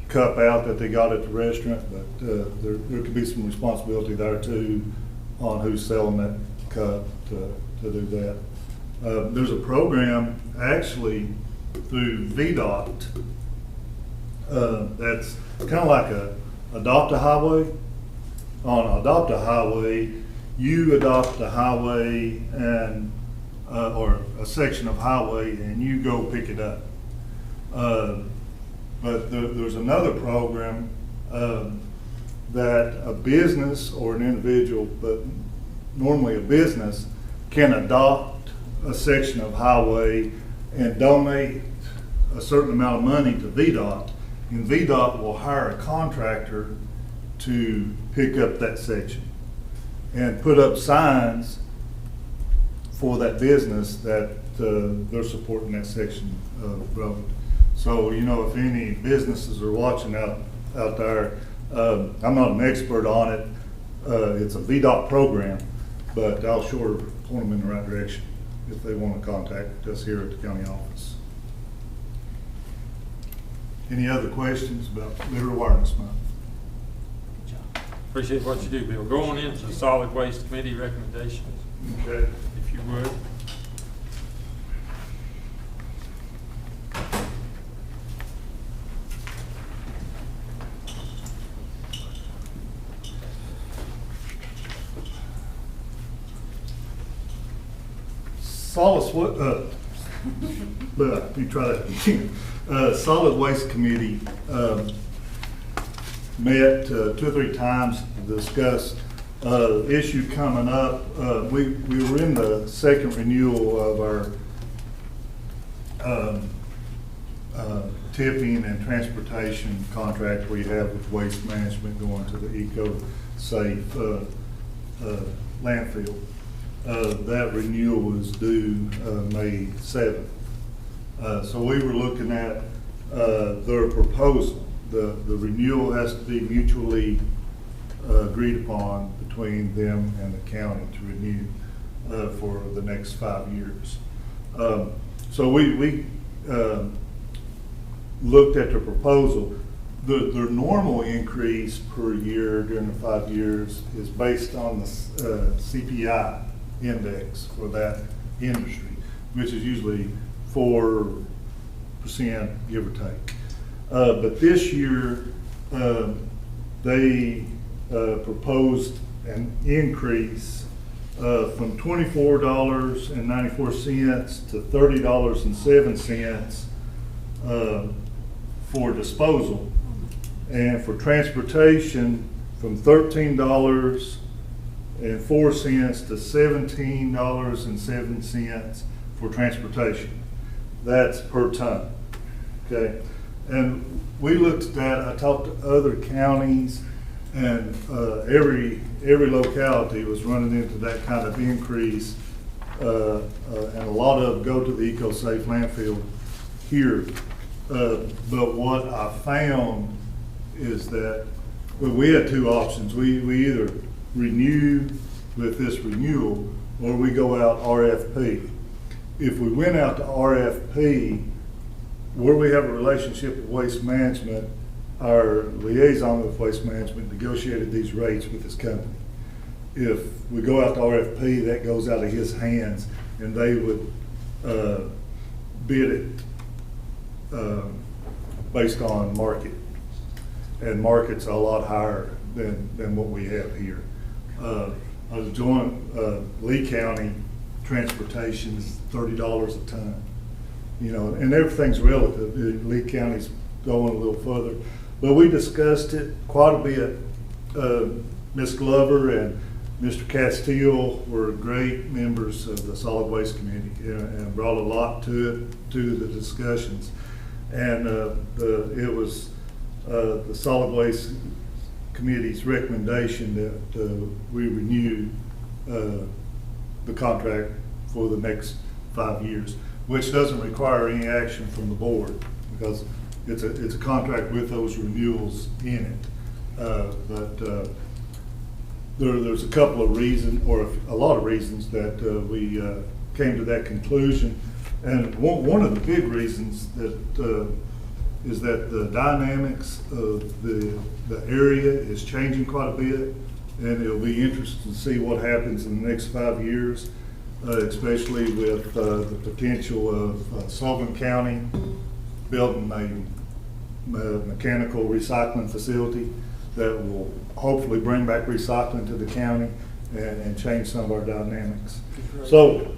cup out that they got at the restaurant, but there could be some responsibility there too on who's selling that cup to do that. There's a program actually through VDOT that's kind of like a adopt a highway. On adopt a highway, you adopt a highway and or a section of highway and you go pick it up. But there's another program that a business or an individual, but normally a business, can adopt a section of highway and donate a certain amount of money to VDOT, and VDOT will hire a contractor to pick up that section and put up signs for that business that they're supporting that section of road. So, if any businesses are watching out there, I'm not an expert on it. It's a VDOT program, but I'll sure point them in the right direction if they want to contact us here at the county office. Any other questions about Litter Awareness Month? Appreciate what you do, Bill. Going into the Solid Waste Committee recommendations, Okay. if you would. Let me try that again. Solid Waste Committee met 2 or 3 times to discuss issue coming up. We were in the second renewal of our tipping and transportation contract we have with Waste Management going to the eco-safe landfill. That renewal is due May 7th. So we were looking at their proposal. The renewal has to be mutually agreed upon between them and the county to renew for the next 5 years. So we looked at the proposal. The normal increase per year during the 5 years is based on the CPI index for that industry, which is usually 4%, give or take. But this year, they proposed an increase from $24.94 to $30.07 for disposal, and for transportation from $13.04 to $17.07 for transportation. That's per ton. Okay, and we looked at that. I talked to other counties, and every locality was running into that kind of increase, and a lot of them go to the eco-safe landfill here. But what I found is that we had two options. We either renew with this renewal, or we go out RFP. If we went out to RFP, where we have a relationship with Waste Management, our liaison with Waste Management negotiated these rates with his company. If we go out to RFP, that goes out of his hands, and they would bid it based on market, and market's a lot higher than what we have here. I was doing Lee County transportation's $30 a ton, you know, and everything's relative. Lee County's going a little further, but we discussed it quite a bit. Ms. Glover and Mr. Castile were great members of the Solid Waste Committee, and brought a lot to the discussions. And it was the Solid Waste Committee's recommendation that we renew the contract for the next 5 years, which doesn't require any action from the board, because it's a contract with those renewals in it. But there's a couple of reasons, or a lot of reasons, that we came to that conclusion. And one of the big reasons that is that the dynamics of the area is changing quite a bit, and it'll be interesting to see what happens in the next 5 years, especially with the potential of Sullivan County building a mechanical recycling facility that will hopefully bring back recycling to the county and change some of our dynamics. So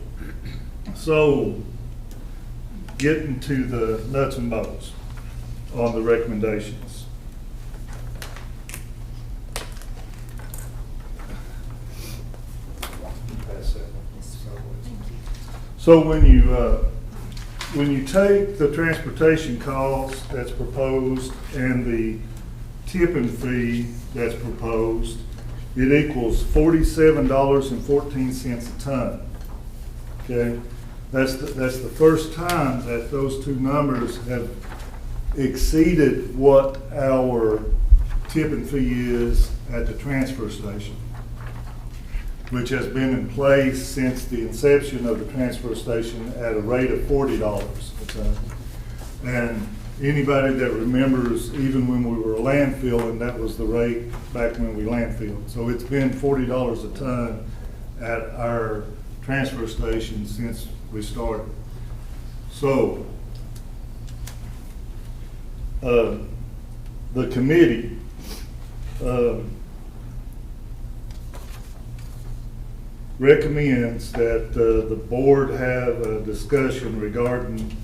getting to the nuts and bolts on the recommendations. So when you take the transportation cost that's proposed and the tipping fee that's proposed, it equals $47.14 a ton. Okay, that's the first time that those two numbers have exceeded what our tipping fee is at the transfer station, which has been in place since the inception of the transfer station at a rate of $40 a ton. And anybody that remembers, even when we were a landfill, and that was the rate back when we landfilled. So it's been $40 a ton at our transfer station since we started. So the committee recommends that the board have a discussion regarding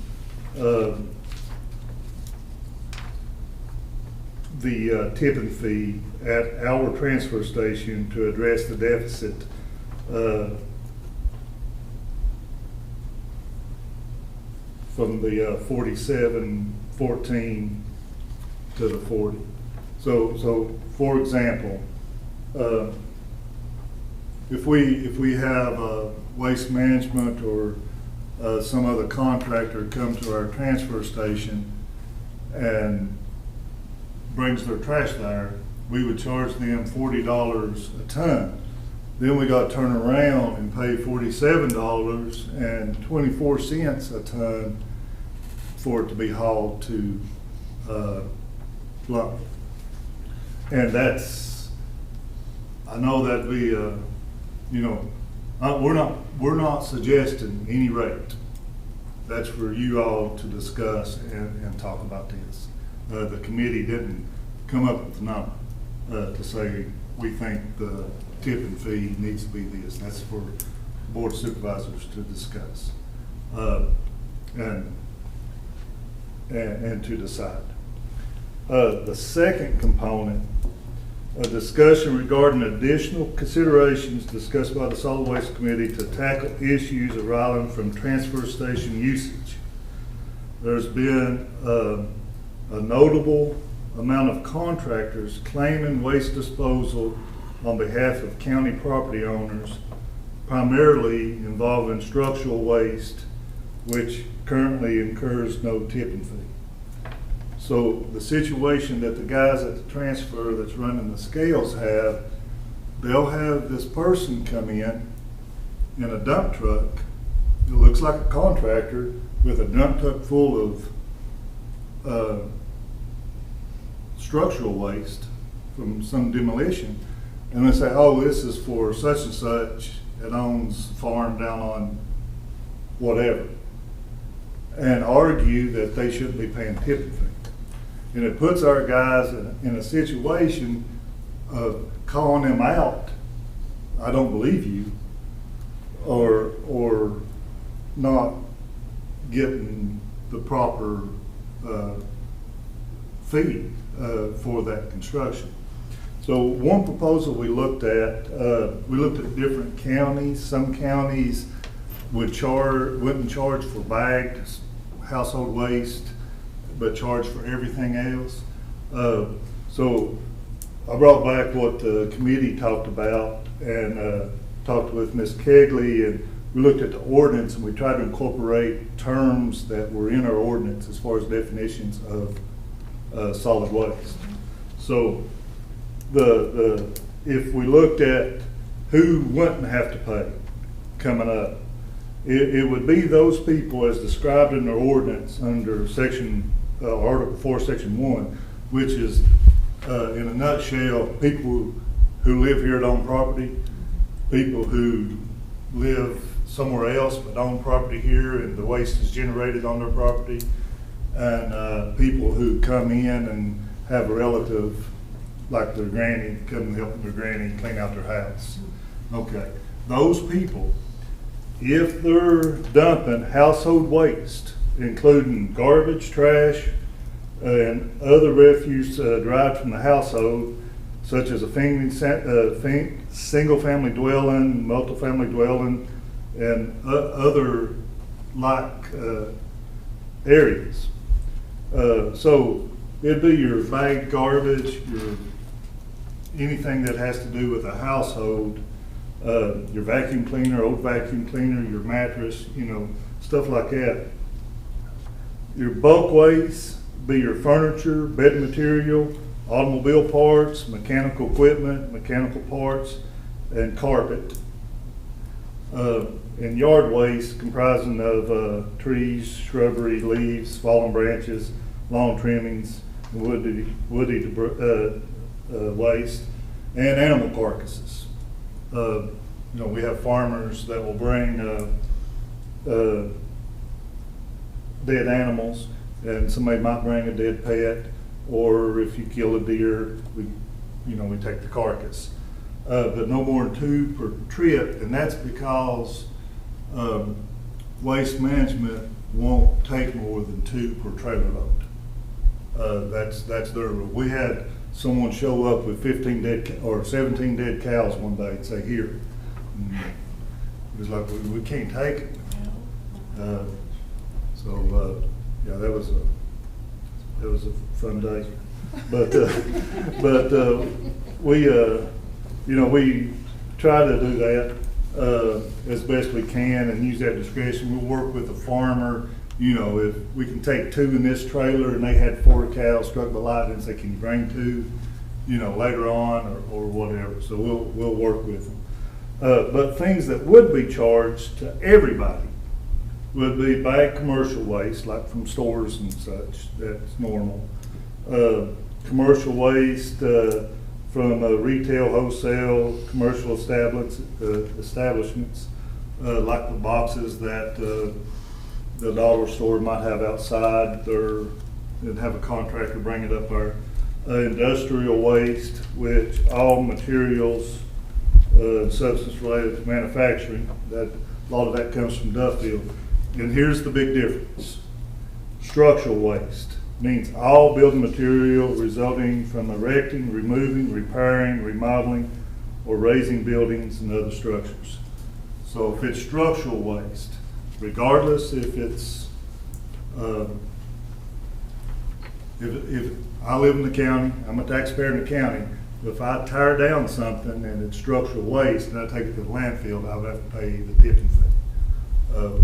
the tipping fee at our transfer station to address the deficit from the 47.14 to the 40. So for example, if we have waste management or some other contractor come to our transfer station and brings their trash there, we would charge them $40 a ton. Then we got to turn around and pay $47.24 a ton for it to be hauled to Lump. And that's, I know that'd be, we're not suggesting any rate. That's for you all to discuss and talk about this. The committee didn't come up with a number to say we think the tipping fee needs to be this. That's for Board of Supervisors to discuss and to decide. The second component, a discussion regarding additional considerations discussed by the Solid Waste Committee to tackle issues arising from transfer station usage. There's been a notable amount of contractors claiming waste disposal on behalf of county property owners, primarily involving structural waste, which currently incurs no tipping fee. So the situation that the guys at the transfer that's running the scales have, they'll have this person come in a dump truck. It looks like a contractor with a dump truck full of structural waste from some demolition. And they say, oh, this is for such and such that owns a farm down on whatever. And argue that they shouldn't be paying tipping fee. And it puts our guys in a situation of calling them out, I don't believe you, or not getting the proper fee for that construction. So one proposal we looked at different counties. Some counties wouldn't charge for bagged household waste, but charge for everything else. So I brought back what the committee talked about and talked with Ms. Kegley, and we looked at the ordinance and we tried to incorporate terms that were in our ordinance as far as definitions of solid waste. So if we looked at who wouldn't have to pay coming up, it would be those people as described in the ordinance under Article 4, Section 1, which is, in a nutshell, people who live here and own property, people who live somewhere else but own property here and the waste is generated on their property, and people who come in and have a relative, like their granny, come and help their granny clean out their house. Okay, those people, if they're dumping household waste, including garbage, trash, and other refuse derived from the household, such as a single-family dwelling, multifamily dwelling, and other like areas. So it'd be your bagged garbage, anything that has to do with a household, your vacuum cleaner, old vacuum cleaner, your mattress, stuff like that. Your bulk waste be your furniture, bed material, automobile parts, mechanical equipment, mechanical parts, and carpet. And yard waste comprising of trees, shrubbery, leaves, fallen branches, lawn trimmings, woody waste, and animal carcasses. We have farmers that will bring dead animals, and somebody might bring a dead pet, or if you kill a deer, we take the carcass. But no more than 2 per trip, and that's because Waste Management won't take more than 2 per trailer load. That's their rule. We had someone show up with 15 dead, or 17 dead cows one day and say, here. And it was like, we can't take it. Yeah, that was a fun day. But we try to do that as best we can and use that discretion. We'll work with the farmer. If we can take 2 in this trailer and they had 4 cows struck by lightning, say, can you bring 2, later on or whatever. So we'll work with them. But things that would be charged to everybody would be bag commercial waste, like from stores and such. That's normal. Commercial waste from retail, wholesale, commercial establishments, like the boxes that the dollar store might have outside, and have a contractor bring it up our industrial waste, which all materials substance related to manufacturing, that a lot of that comes from Duffield. And here's the big difference. Structural waste means all building material resulting from erecting, removing, repairing, remodeling, or raising buildings and other structures. So if it's structural waste, regardless if it's, if I live in the county, I'm a taxpayer in the county, if I tear down something and it's structural waste and I take it to the landfill, I would have to pay the tipping fee of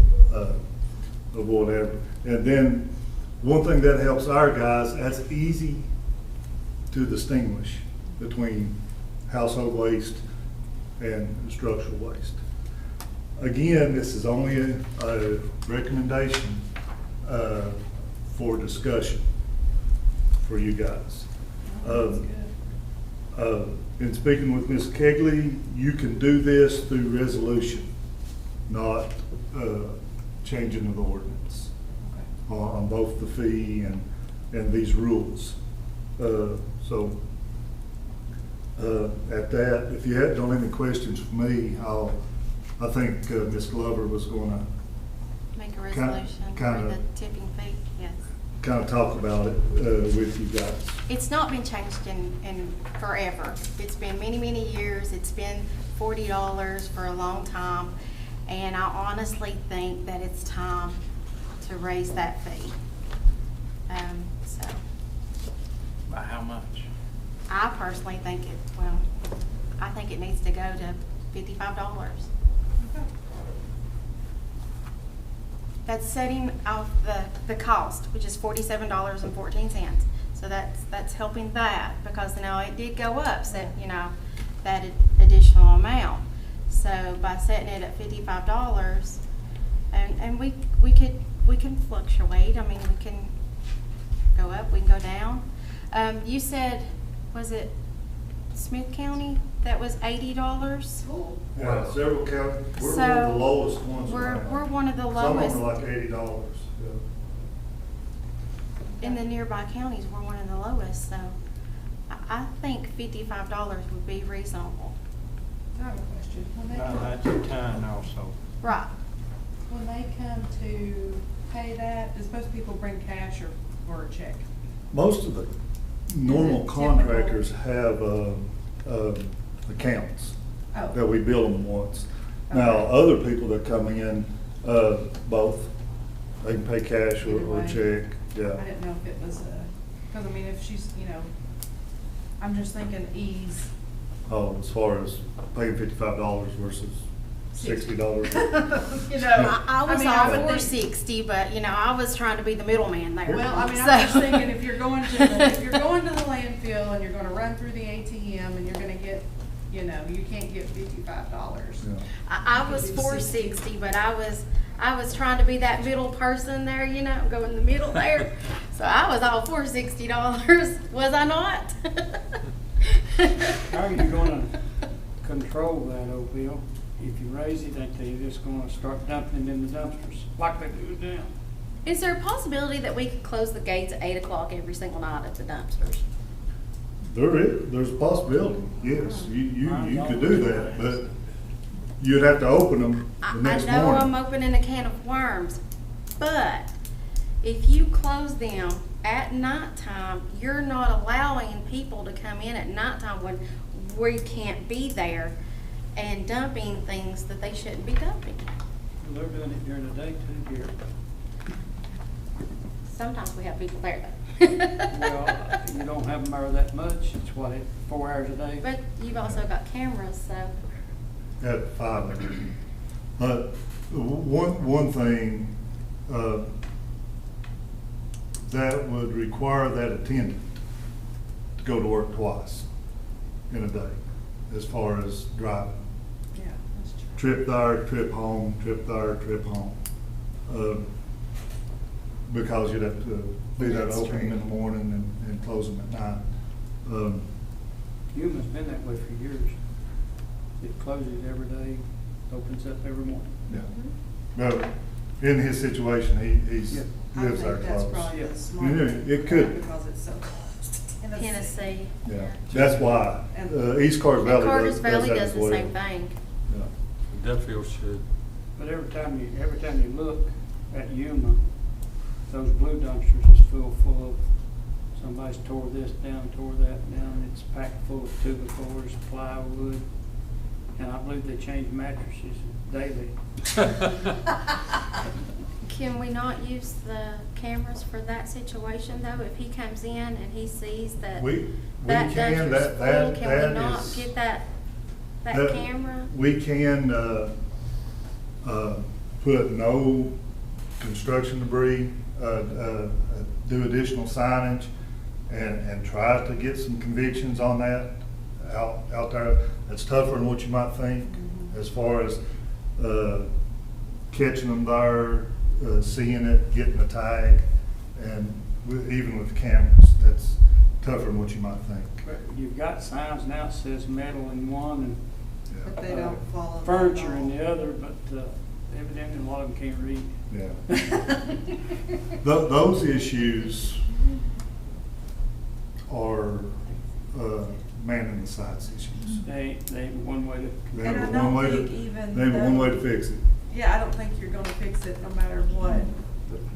whatever. And then one thing that helps our guys, that's easy to distinguish between household waste and structural waste. Again, this is only a recommendation for discussion for you guys. In speaking with Ms. Kegley, you can do this through resolution, not changing of the ordinance on both the fee and these rules. So at that, if you don't have any questions for me, I think Ms. Glover was going to make a resolution for the tipping fee. Yes. Kind of talk about it with you guys. It's not been changed in forever. It's been many, many years. It's been $40 for a long time. And I honestly think that it's time to raise that fee. So. By how much? I personally think I think it needs to go to $55. That's setting off the cost, which is $47.14. So that's helping that, because it did go up, so that additional amount. So by setting it at $55, and we can fluctuate. I mean, we can go up, we can go down. You said, was it Smith County that was $80? Yeah, several counties. We're So, one of the lowest ones we're around. one of the Some lowest. of them are like $80. In the nearby counties, we're one of the lowest, so I think $55 would be reasonable. I have a question. That's a ton also. Right. When they come to pay that, does most people bring cash or a check? Most of the normal contractors have accounts that we bill them once. Now, other people that come in, both, they can pay cash or check. Yeah. I didn't know if it was because I mean, if she's, I'm just thinking ease. Oh, as far as paying $55 versus $60. I was all would for think- 60, but I was trying to be the middleman there. Well, I mean, So- I'm just thinking if you're going to the landfill and you're going to run through the ATM and you're going to get, you can't get $55. Yeah. I was for 60, but I was trying to be that middle person there, go in the middle there. So I was all for $60, was I not? How are you gonna control that, old Bill? If you raise it, ain't they just gonna start dumping it in the dumpsters like they do now? Is there a possibility that we could close the gates at 8 o'clock every single night at the dumpsters? There's a possibility, yes. You could do that, but you'd have to open them the next I know morning. I'm opening a can of worms, but if you close them at nighttime, you're not allowing people to come in at nighttime when we can't be there and dumping things that they shouldn't be dumping. They're doing it during the day too here. Sometimes we have people there though. Well, you don't have them there that much. It's what, 4 hours a day? But you've also got cameras, so. At 5 hours. But one thing, that would require that attendant to go to work twice in a day, as far as driving. Yeah, that's true. Trip there, trip home, trip there, trip home. Because you'd have to be there to That's open them true. in the morning and close them at night. Human's been that way for years. It closes every day, opens up every morning. Yeah. But in his situation, he Yeah. lives there I think that's close. probably Yeah. the smart. Yeah, it could. Because it's so close to Tennessee. Tennessee. Yeah, that's why. And- East Carter Valley Carter's does Valley that does as the well. same thing. Yeah. Duffield should. But every time you look at Yuma, those blue dumpsters is full of, somebody's tore this down, tore that down. It's packed full of 2x4s, plywood, and I believe they change mattresses daily. Can we not use the cameras for that situation though? If he comes in and he sees that We that can, dumpster's that full, can we not is. get that camera? We can, put no construction debris, do additional signage and try to get some convictions on that out there. It's tougher than what you might think as far as, catching them there, seeing it, getting the tag, and even with cameras, that's tougher than what you might think. But you've got signs now that says metal in one and But they don't follow that furniture at in all. the other, but evidently a lot of them can't read. Yeah. Those issues are, man in the sides issues. They ain't one way to. They And I have don't one way to, think even they have one though- way to fix it. Yeah, I don't think you're gonna fix it no matter what.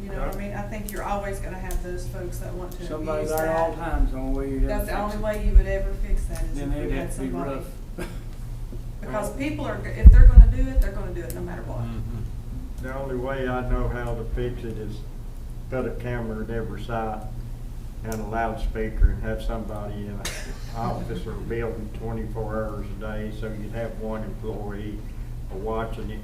You know what I mean? I think you're always gonna have those folks that want to Somebody abuse there all the that. time's the only way you'd ever That's the fix only it. way you would ever fix that is Then if they'd you had have to be somebody. rough. Because people are, if they're gonna do it, they're gonna do it no matter what. The only way I know how to fix it is put a camera at every site and a loudspeaker and have somebody in an office or building 24 hours a day, so you'd have one employee watching it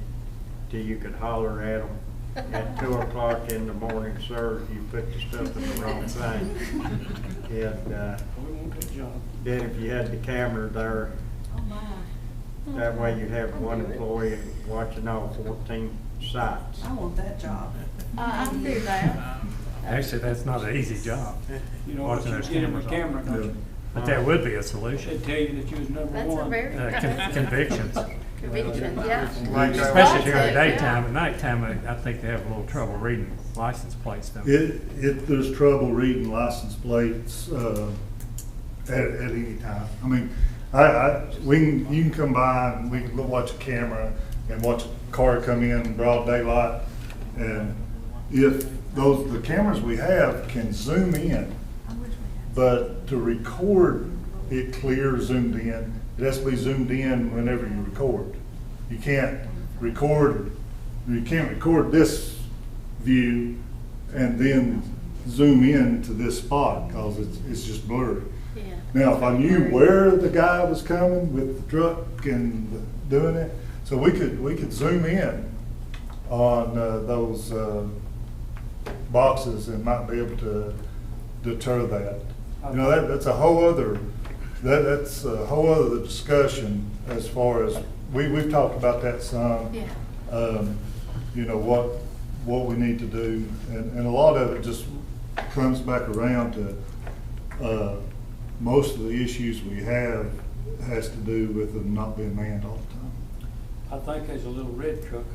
till you could holler at them at 2 o'clock in the morning, sir, you put the stuff in the wrong thing. And We want that job. then if you had the camera there, Oh, my. that way you'd have one employee watching all 14 sites. I want that job. I can do that. Actually, that's not an easy job, You know what watching you those get in the cameras camera, on. don't you? But that would be a solution. They'd tell you that you was number That's a one. very. Convictions. Conviction, yeah. Especially during the Yeah. daytime. At nighttime, I think they have a little trouble reading license plates, don't they? There's trouble reading license plates, at any time. I mean, you can come by and we can watch a camera and watch a car come in broad daylight. And if the cameras we have can zoom in, but to record it clear zoomed in, it has to be zoomed in whenever you record. You can't record this view and then zoom in to this spot because it's just blurry. Yeah. Now, if I knew where the guy was coming with the truck and doing it, so we could zoom in on those boxes and might be able to deter that. You know, that's a whole other discussion as far as we've talked about that some. Yeah. You know what we need to do, and a lot of it just comes back around to most of the issues we have has to do with them not being manned all the time. I think there's a little red truck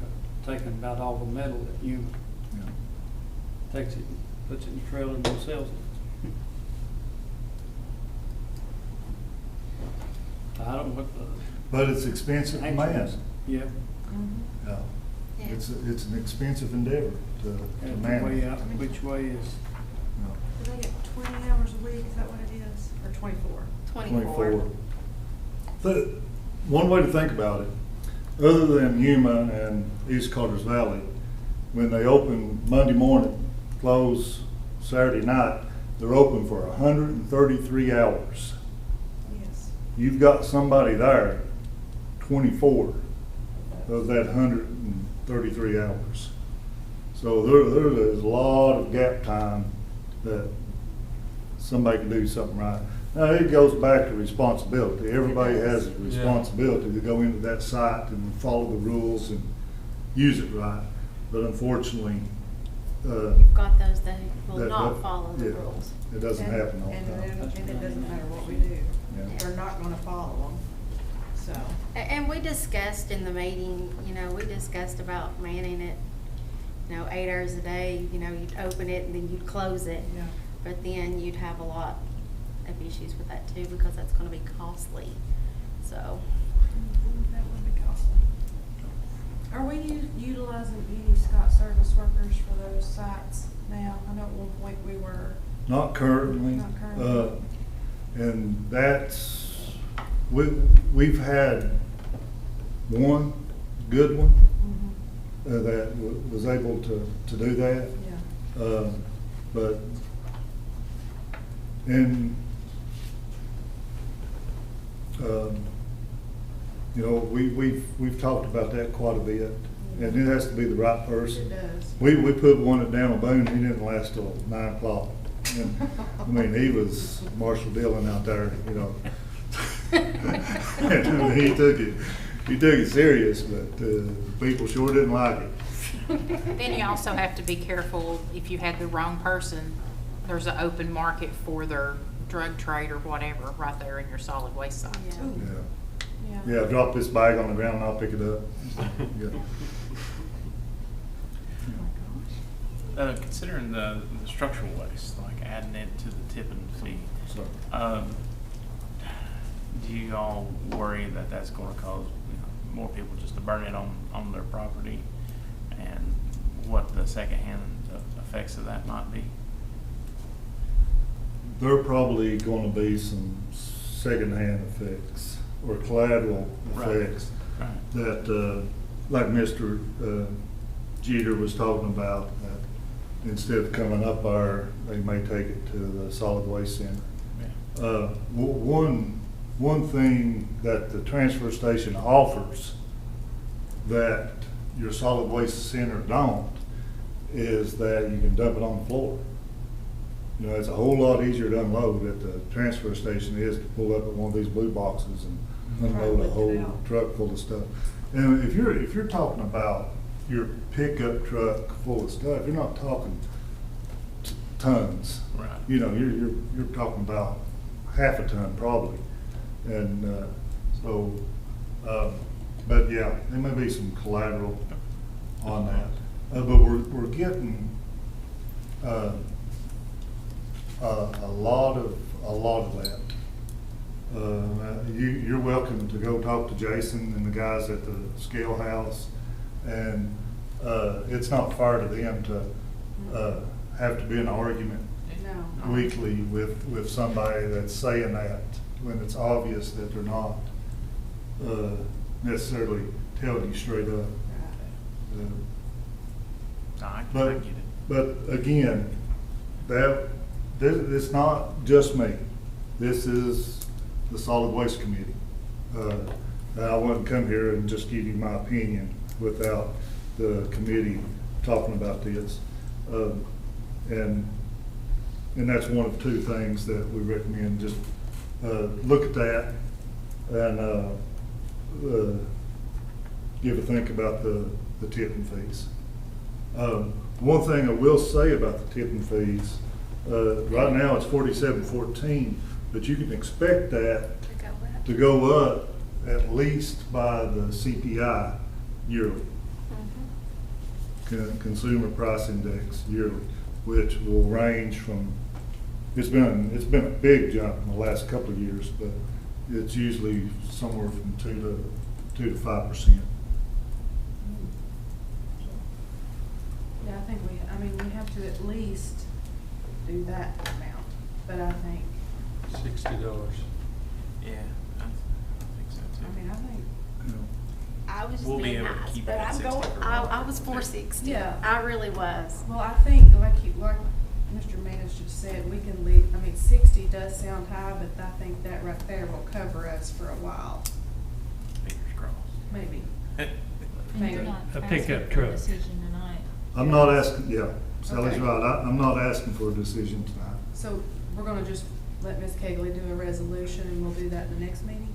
taking about all the metal that you takes it, puts it in the trailer and sells it. I don't know what the. But it's expensive to man. Yeah. Yeah. It's an expensive endeavor to And man. which way is, do they get 20 hours a week, is that what it is, or 24? 24. One way to think about it, other than Yuma and East Carter's Valley, when they open Monday morning, close Saturday night, they're open for 133 hours. Yes. You've got somebody there 24 of that 133 hours. So there is a lot of gap time that somebody can do something right. Now, it goes back to responsibility. Everybody has a responsibility to go into that site and follow the rules and use it right. But unfortunately, You've got those that will that- not that- follow the yeah, rules. it doesn't happen all the And time. it doesn't matter what we do. Yeah. They're not gonna follow them, so. And we discussed in the meeting, we discussed about manning it, 8 hours a day, you'd open it and then you'd close it. Yeah. But then you'd have a lot of issues with that too, because that's gonna be costly, so. That would be costly. Are we utilizing any Scott service workers for those sites now? I know at one point we were. Not currently. Not currently. And that's, we've had one good one that was able to do that. Yeah. But, and, we've talked about that quite a bit, and it has to be the right person. It does. We put one at Down Boone, he didn't last till 9 o'clock. And, I mean, he was Marshall Dillon out there, And he took it serious, but people sure didn't like it. Then you also have to be careful if you had the wrong person. There's an open market for their drug trade or whatever right there in your solid waste site. Yeah, drop this bag on the ground and I'll pick it up. Yeah. Considering the structural waste, like adding it to the tipping fee, do you all worry that that's going to cause more people just to burn it on their property, and what the secondhand effects of that might be? There are probably going to be some secondhand effects or collateral effects that, like Mr. Jeter was talking about, that instead of coming up our, they may take it to the solid waste center. Yeah. One thing that the transfer station offers that your solid waste center don't is that you can dump it on the floor. It's a whole lot easier to unload at the transfer station is to pull up at one of these blue boxes and unload a whole truck full of stuff. And if you're talking about your pickup truck full of stuff, you're not talking tons. Right. You're talking about half a ton probably. And but yeah, there may be some collateral on that. But we're getting a lot of that. You're welcome to go talk to Jason and the guys at the scale house, and it's not fair to them to have to be in an argument weekly with somebody that's saying that when it's obvious that they're not necessarily telling you straight up. I get it. But again, it's not just me. This is the Solid Waste Committee. I wouldn't come here and just give you my opinion without the committee talking about this. And that's one of two things that we recommend. Just look at that and give a think about the tipping fees. One thing I will say about the tipping fees, right now it's $47.14, but you can expect that to go up at least by the CPI yearly, Consumer Price Index yearly, which will range from, it's been a big jump in the last couple of years, but it's usually somewhere from 2 to 5%. Yeah, I think we have to at least to do that amount, but I think, $60. Yeah, I think so too. I mean, I think, I was just We'll be being able to nice, keep but it at I'm 60 going, for I one. was for 60. Yeah. I really was. well, I think, like Mr. Manis just said, we can leave, I mean, 60 does sound high, but I think that right there will cover us for a while, Fingers crossed. maybe. And Maybe. you're not A asking pickup for a truck. decision tonight. I'm not asking, yeah, Sally's Okay. right, I'm not asking for a decision tonight. So we're gonna just let Ms. Kegley do a resolution and we'll do that in the next meeting?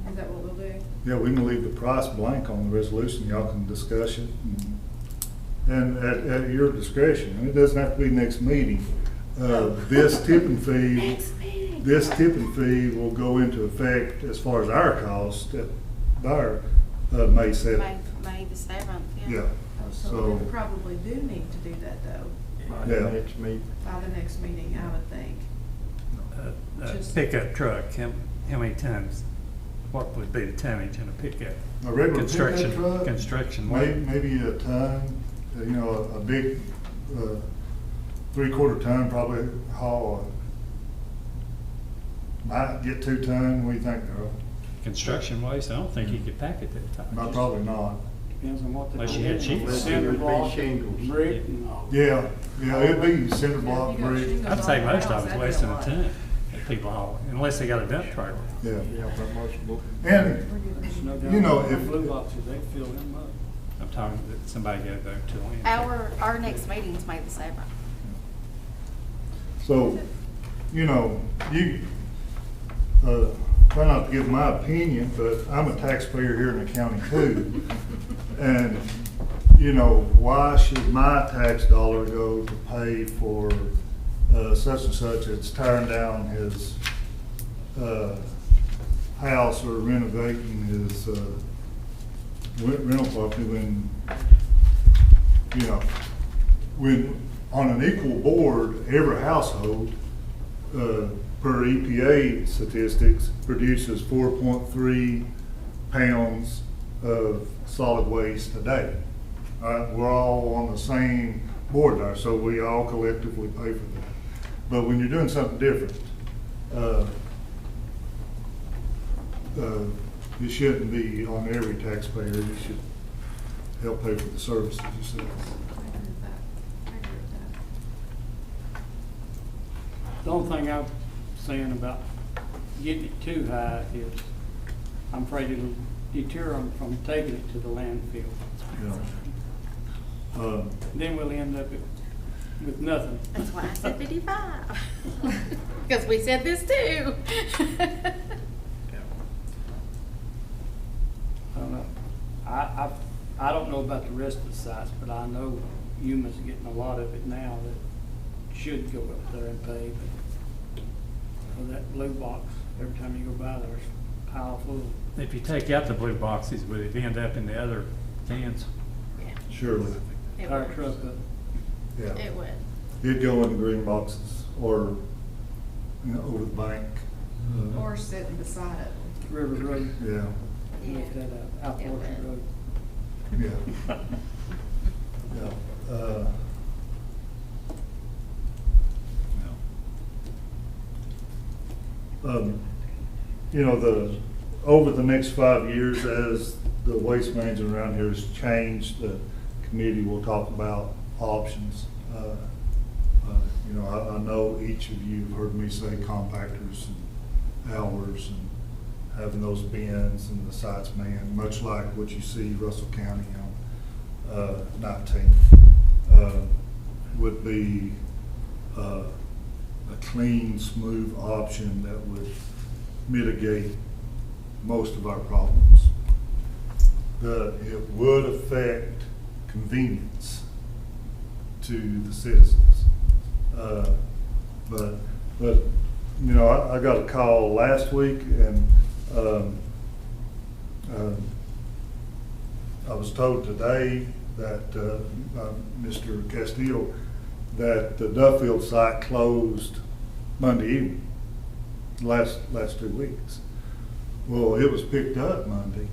Is that what we'll do? Yeah, we can leave the price blank on the resolution, y'all can discuss it. And at your discretion, and it doesn't have to be next meeting. This tipping fee, this tipping fee will go into effect as far as our cost at our May 7th. May the 7th, Yeah, Oh, so so, we probably do need to do that though, By the Yeah. next meeting. by the next meeting, I would think. A Just- pickup truck, how many tons, what would be the tonnage in a pickup? a regular Construction- pickup truck. construction weight. Maybe a ton, you know, a big, 3/4 ton probably haul, might get 2 ton, what do you think, Earl? Construction waste, I don't think you could pack it that time. No, probably not. Depends on what the. Unless you had shingles. Cinder It would be block, shingles. brick and all. Yeah, it'd be cinder block, If you got brick, shingles I'd say on the most house, of it's that'd be less than a lot. ton that people haul, unless they got a dump trailer. yeah. Yeah, but most, And, There's no doubt you know, about if, the blue boxes, they fill them up. I'm talking that somebody go there to the land. Our next meeting's May the 7th. so, you know, you, try not to give my opinion, but I'm a taxpayer here in the county too. And, you know, why should my tax dollar go to pay for, such and such that's tearing down his, house or renovating his, rental property when, you know, when on an equal board, every household, per EPA statistics, produces 4.3 pounds of solid waste a day. We're all on the same board there, so we all collectively pay for that. But when you're doing something different, it shouldn't be on every taxpayer. You should help pay for the services yourself. I agree with that. I agree with that. The only thing I'm saying about getting it too high is I'm afraid it'll deter them from taking it to the landfill. Yeah. Then we'll end up with nothing. That's why I said 55. Because we said this too. I don't know. I don't know about the rest of the sites, but I know Yuma's getting a lot of it now that should go up there and pay. But for that blue box, every time you go by there's a pile full. If you take out the blue boxes, would it end up in the other cans? Surely. It Our would. truck up. Yeah. It would. It'd go in the green boxes or, you know, over the bank. Or sitting beside it. River Road, Yeah, Yeah. lift that out It Orchard would. Road. yeah. Yeah. You know, over the next 5 years, as the waste management around here has changed, the committee will talk about options. You know, I know each of you have heard me say compactors and hours and having those bins and the sites manned, much like what you see Russell County on 19, would be a clean, smooth option that would mitigate most of our problems. It would affect convenience to the citizens. But you know, I got a call last week, and I was told today that Mr. Castillo that the Duffield site closed Monday evening, last 2 weeks. Well, it was picked up Monday.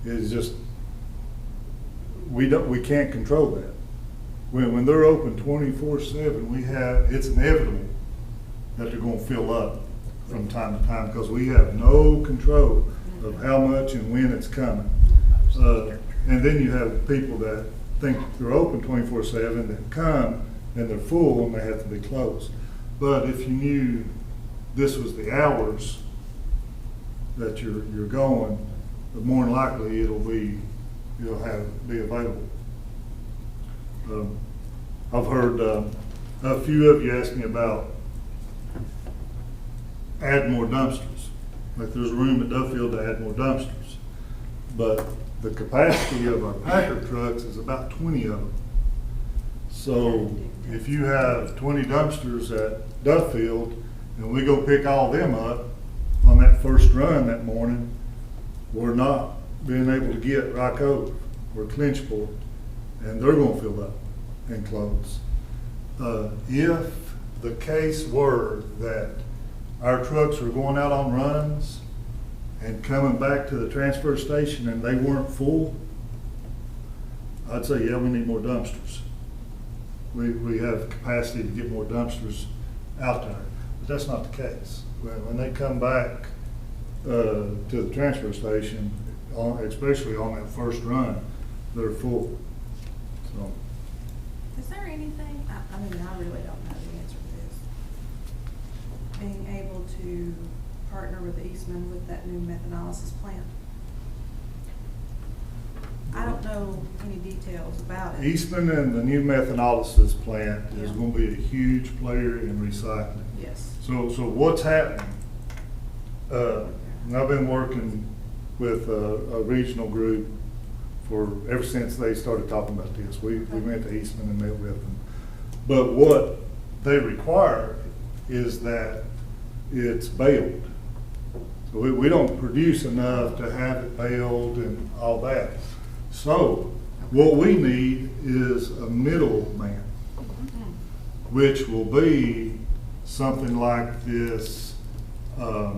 It's just we can't control that. when they're open 24/7, it's inevitable that they're gonna fill up from time to time, because we have no control of how much and when it's coming. And then you have people that think they're open 24/7, that come and they're full and they have to be closed. But if you knew this was the hours that you're going, more than likely it'll be available. I've heard a few of you ask me about add more dumpsters. Like there's room at Duffield to add more dumpsters. But the capacity of our packer trucks is about 20 of them. So if you have 20 dumpsters at Duffield and we go pick all them up on that first run that morning, we're not being able to get Rock Oak or Clinchport, and they're gonna fill up and close. If the case were that our trucks were going out on runs and coming back to the transfer station and they weren't full, I'd say, yeah, we need more dumpsters. We have capacity to get more dumpsters out there, but that's not the case. When they come back to the transfer station, especially on that first run, they're full. So. Is there anything, I mean, I really don't know the answer to this, being able to partner with Eastman with that new methanolysis plant? I don't know any details about it. Eastman and the new methanolysis plant is going to be a huge player in recycling. Yes. So what's happening? And I've been working with a regional group ever since they started talking about this. We went to Eastman and met with them. But what they require is that it's baled. So we don't produce enough to have it baled and all that. So what we need is a middleman, which will be something like this MRF,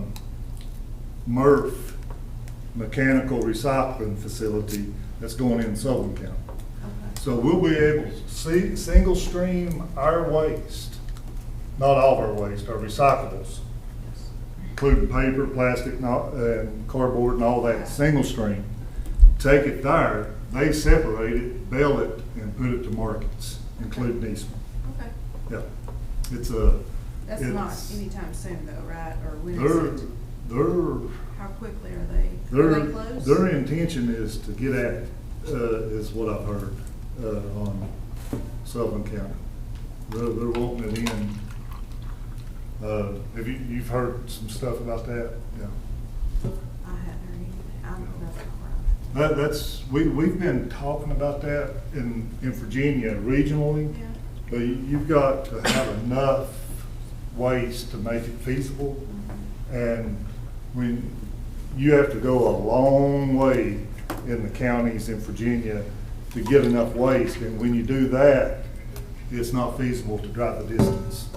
mechanical recycling facility, that's going in Sullivan County. Okay. So we'll be able to single stream our waste, not all of our waste, our recyclables, including paper, plastic, and cardboard and all that, single stream. Take it there, they separate it, bale it, and put it to markets, including Eastman. Okay. Yeah. That's not anytime soon though, right? Or when is it? How quickly are they? Are they close? Their intention is to get at it, is what I've heard on Sullivan County. They're wanting it in. Have you've heard some stuff about that? Yeah. I hadn't heard anything. I don't know. We've been talking about that in Virginia regionally, but you've got to have enough waste to make it feasible, and when you have to go a long way in the counties in Virginia to get enough waste, and when you do that, it's not feasible to drive the distance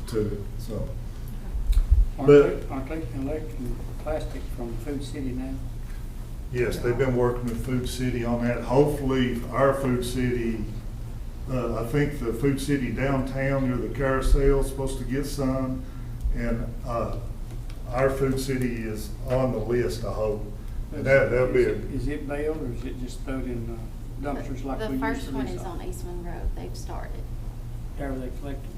to it. So, Aren't they collecting plastic from Food City now? yes, they've been working with Food City on that. Hopefully, our Food City, I think the Food City downtown near the carousel is supposed to get some, and our Food City is on the list, I hope. And that'll be Is it baled or is it just thrown in dumpsters like we used to? The first one is on Eastman Road. They've started. How are they collecting?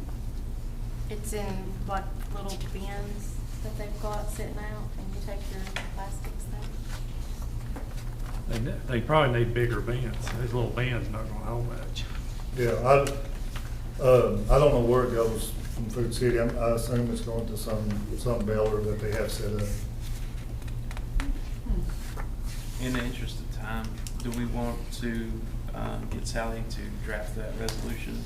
It's in like little bins that they've got sitting out, and you take your plastics there. They probably need bigger bins. These little bins not gonna hold much. Yeah, I don't know where it goes from Food City. I assume it's going to some baler that they have set up. In the interest of time, do we want to get Sally to draft that resolution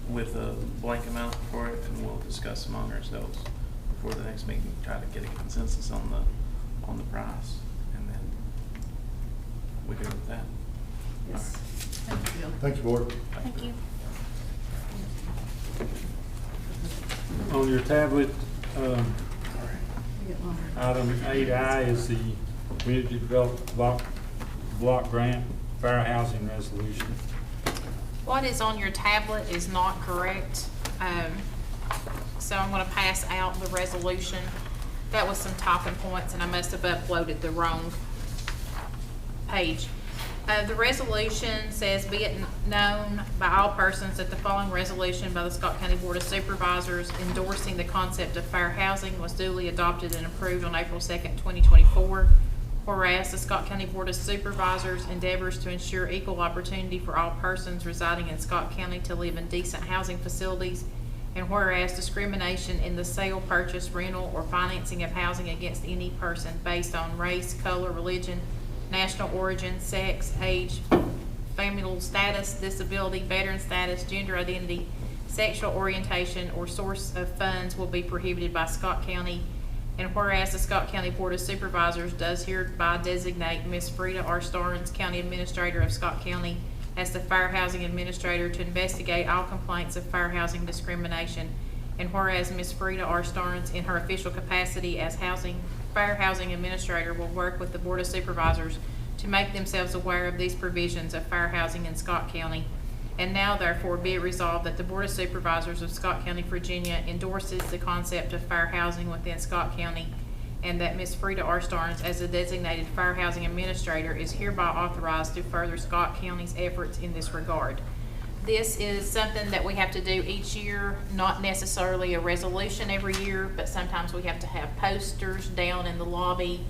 with a blank amount for it, and we'll discuss among ourselves before the next meeting, try to get a consensus on the price, and then we go with that. Yes. Thank you. Thank you, Board. Thank you. On your tablet, item 8I is the Community Development Block Grant Fair Housing Resolution. What is on your tablet is not correct. So I'm gonna pass out the resolution. That was some talking points, and I must have uploaded the wrong page. The resolution says, be it known by all persons that the following resolution by the Scott County Board of Supervisors endorsing the concept of fair housing was duly adopted and approved on April 2nd, 2024. Whereas the Scott County Board of Supervisors endeavors to ensure equal opportunity for all persons residing in Scott County to live in decent housing facilities, and whereas discrimination in the sale, purchase, rental, or financing of housing against any person based on race, color, religion, national origin, sex, age, familial status, disability, veteran status, gender identity, sexual orientation, or source of funds will be prohibited by Scott County. And whereas the Scott County Board of Supervisors does hereby designate Ms. Frida R. Starnes, County Administrator of Scott County, as the Fair Housing Administrator to investigate all complaints of fair housing discrimination. And whereas Ms. Frida R. Starnes, in her official capacity as Fair Housing Administrator, will work with the Board of Supervisors to make themselves aware of these provisions of fair housing in Scott County. And now therefore be it resolved that the Board of Supervisors of Scott County, Virginia endorses the concept of fair housing within Scott County, and that Ms. Frida R. Starnes, as the designated Fair Housing Administrator, is hereby authorized to further Scott County's efforts in this regard. This is something that we have to do each year, not necessarily a resolution every year, but sometimes we have to have posters down in the lobby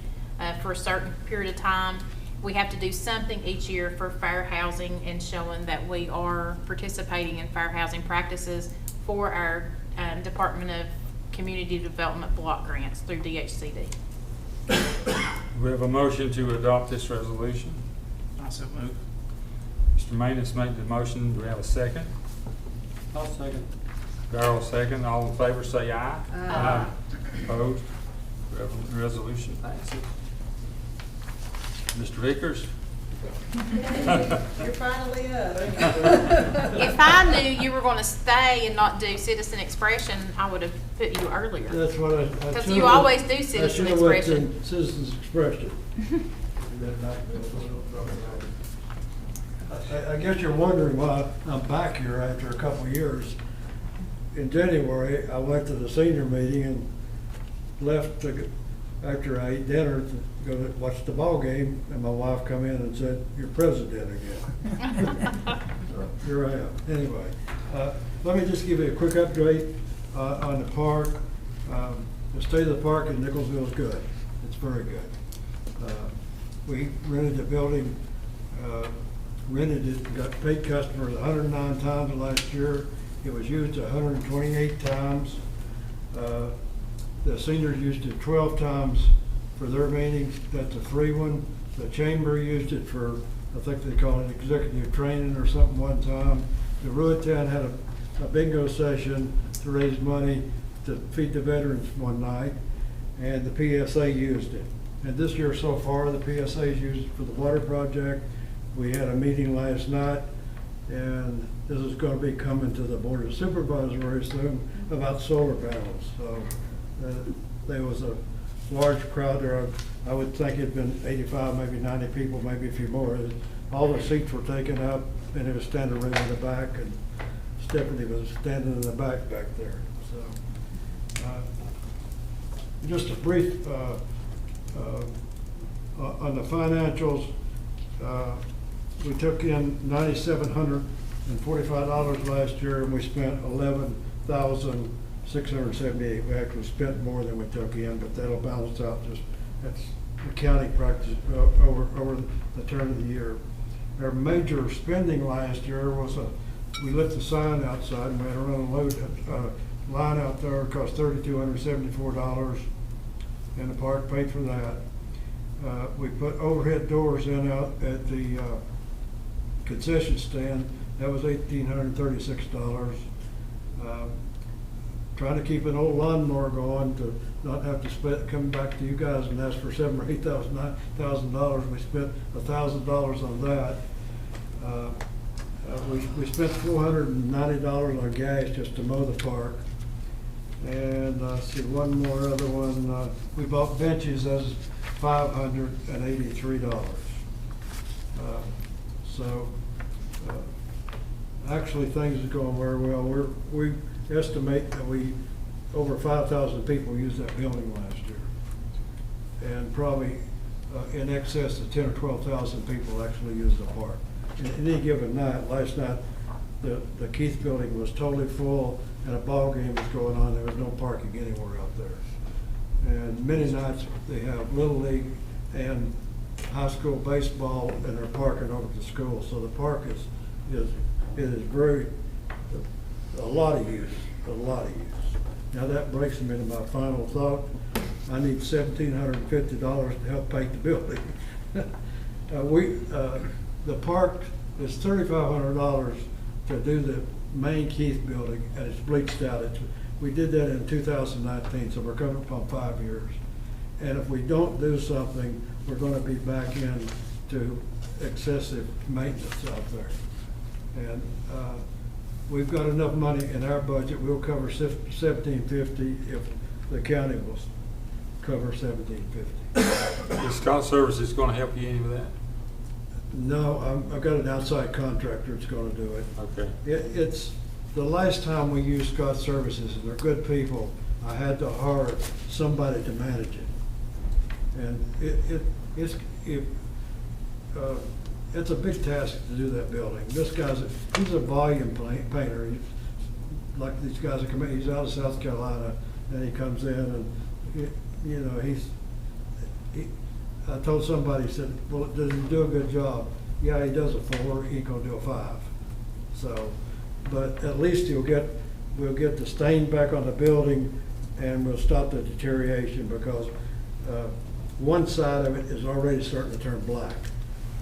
for a certain period of time. We have to do something each year for fair housing and showing that we are participating in fair housing practices for our Department of Community Development block grants through DHCD. We have a motion to adopt this resolution. I so move. Mr. Manus made the motion. Do we have a second? I'll second. Darrell second. All in favor say aye. Aye. Opposed? Resolution passes. Mr. Vickers? You're finally up. If I knew you were gonna stay and not do citizen expression, I would have put you earlier. That's what I Because should've you went- always do I citizen should've went expression. to Citizens expression. I guess you're wondering why I'm back here after a couple of years. In January, I went to the senior meeting and left after I ate dinner to go to watch the ball game, and my wife come in and said, "You're president again." So here I am. Anyway, let me just give you a quick update on the park. The state of the park in Nicholsville is good. It's very good. We rented the building, rented it, got paid customers 109 times last year. It was used 128 times. The seniors used it 12 times for their meetings. That's a free one. The chamber used it for, I think they call it executive training or something one time. The Ruatan had a bingo session to raise money to feed the veterans one night, and the PSA used it. And this year so far, the PSA's used it for the water project. We had a meeting last night, and this is going to be coming to the Board of Supervisors very soon about solar panels. So there was a large crowd there. I would think it'd been 85, maybe 90 people, maybe a few more. All the seats were taken up, and it was standing right in the back, and Stephanie was standing in the back there. So just a brief on the financials. We took in $9,745 last year, and we spent $11,678. We actually spent more than we took in, but that'll balance out. Just that's accounting practice over the turn of the year. Our major spending last year was we lit the sign outside, and we had to run a line out there. It cost $3,274, and the park paid for that. We put overhead doors in out at the concession stand. That was $1,836. Trying to keep an old lawnmower going to not have to come back to you guys and ask for $7,000 or $8,000. We spent $1,000 on that. We spent $490 on gas just to mow the park. And see, one more other one. We bought benches as $583. Actually, things are going very well. We estimate that over 5,000 people used that building last year. And probably in excess of 10 or 12,000 people actually used the park. And any given night, last night, the Keith building was totally full and a ball game was going on. There was no parking anywhere out there. And many nights they have Little League and high school baseball and they're parking over at the school. So the park is very, a lot of use. Now that breaks me into my final thought. I need $1,750 to help paint the building. The park is $3,500 to do the main Keith building, and it's bleached out. We did that in 2019, so we're coming up on 5 years. And if we don't do something, we're going to be back into excessive maintenance out there. And we've got enough money in our budget. We'll cover $1,750 if the county will cover $1,750. Is Scott Services going to help you any with that? No, I've got an outside contractor that's going to do it. Okay. It's the last time we used Scott Services, and they're good people. I had to hire somebody to manage it, and it's a big task to do that building. This he's a volume painter. He's like these guys that come in. He's out of South Carolina, and he comes in, and I told somebody, he said, well, does he do a good job? Yeah, he does a 4, he ain't gonna do a 5. So, but at least we'll get the stain back on the building and we'll stop the deterioration because one side of it is already starting to turn black.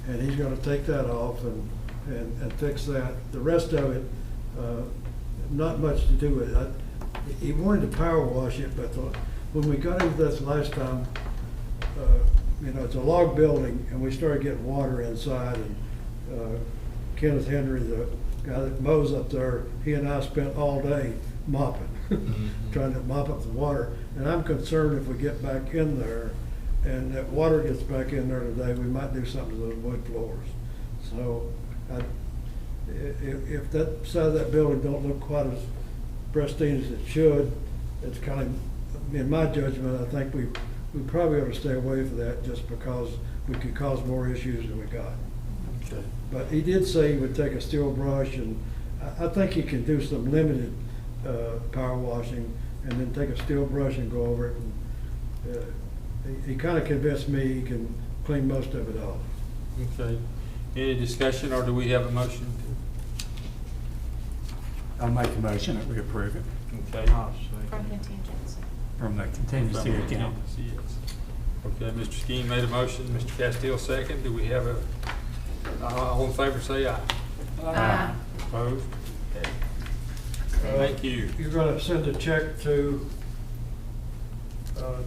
And he's gonna take that off and fix that. The rest of it, not much to do with it. He wanted to power wash it, but when we got into this last time, it's a log building, and we started getting water inside, and Kenneth Henry, the guy that mows up there, he and I spent all day mopping, trying to mop up the water. And I'm concerned if we get back in there and that water gets back in there today, we might do something to those wood floors. So if that side of that building don't look quite as pristine as it should, it's kind of, in my judgment, I think we probably ought to stay away from that just because we could cause more issues than we got. Okay. But he did say he would take a steel brush, and I think he can do some limited power washing and then take a steel brush and go over it. And, he kind of convinced me he can clean most of it off. Okay. Any discussion, or do we have a motion? I'll make a motion that we approve it Okay. From contingency. from the contingency account. Yes. Okay, Mr. Skeen made a motion, Mr. Castile second. Do we have all in favor say aye. Aye. Opposed? Okay. Thank you. You're going to send a check to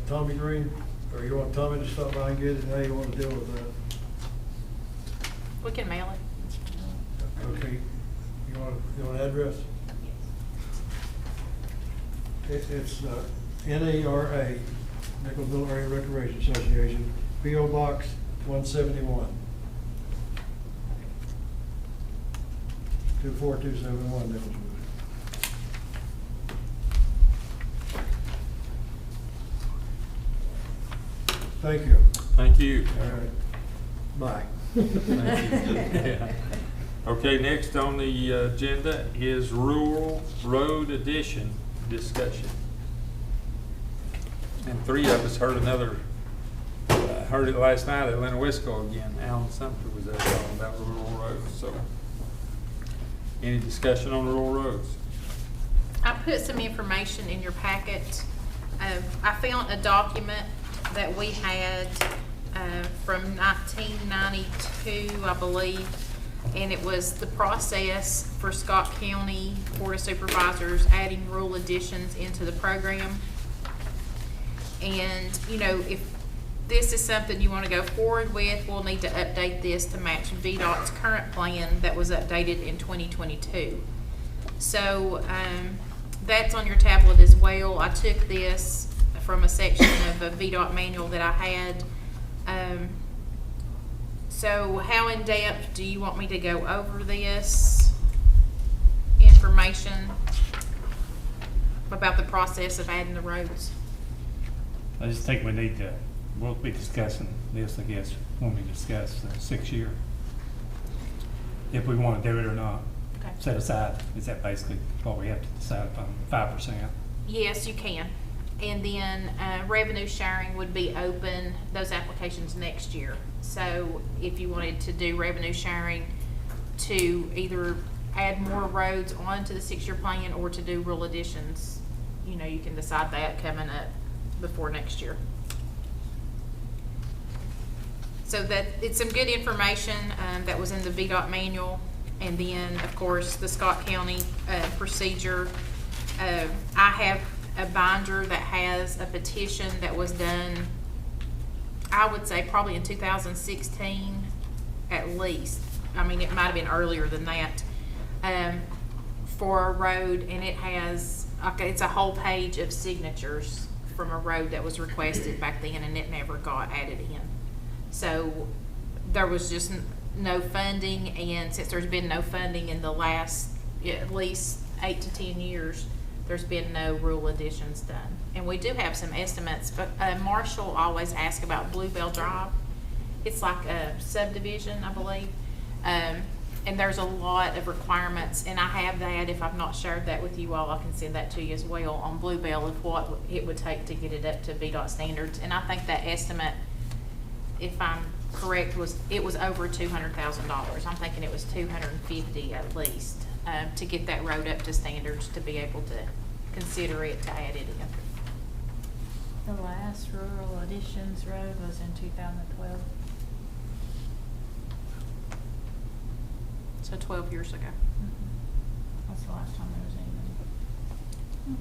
Tommy Green, or you want Tommy to stop by and get it? How you want to deal with that? We can mail it. Okay. You want an address? It's NARA, Nicholsville Area Recreation Association, P.O. Box 171. 24271 Nicholsville. Thank you. Thank you. All right. Bye. Thank you. Yeah. Okay, next on the agenda is rural road addition discussion. And 3 of us heard heard it last night at Atlanta Wisco again. Alan Sumter was there talking about rural roads. So, any discussion on rural roads? I put some information in your packet. I found a document that we had from 1992, I believe, and it was the process for Scott County Board of Supervisors adding rural additions into the program. And, if this is something you want to go forward with, we'll need to update this to match VDOT's current plan that was updated in 2022. So that's on your tablet as well. I took this from a section of a VDOT manual that I had. So how in depth do you want me to go over this? information about the process of adding the roads. I just think we need to, we'll be discussing this, I guess, when we discuss the 6-year. If we want to do it or not. Okay. Set aside, is that basically what we have to decide upon, 5%? Yes, you can. And then revenue sharing would be open, those applications next year. So if you wanted to do revenue sharing to either add more roads onto the 6-year plan or to do rural additions, you know, you can decide that coming up before next year. So that, it's some good information that was in the VDOT manual. And then, of course, the Scott County procedure. I have a binder that has a petition that was done, I would say probably in 2016 at least. I mean, it might have been earlier than that, for a road, and it has, okay, it's a whole page of signatures from a road that was requested back then, and it never got added in. So there was just no funding, and since there's been no funding in the last at least 8 to 10 years, there's been no rural additions done. And we do have some estimates, but Marshall always asks about Bluebell Drive. It's like a subdivision, I believe. And there's a lot of requirements, and I have that. If I've not shared that with you all, I can send that to you as well on Bluebell of what it would take to get it up to VDOT standards. And I think that estimate, if I'm correct, it was over $200,000. I'm thinking it was $250 at least to get that road up to standards to be able to consider it to add it in. The last rural additions road was in 2012. So 12 years ago. That's the last time there was anything.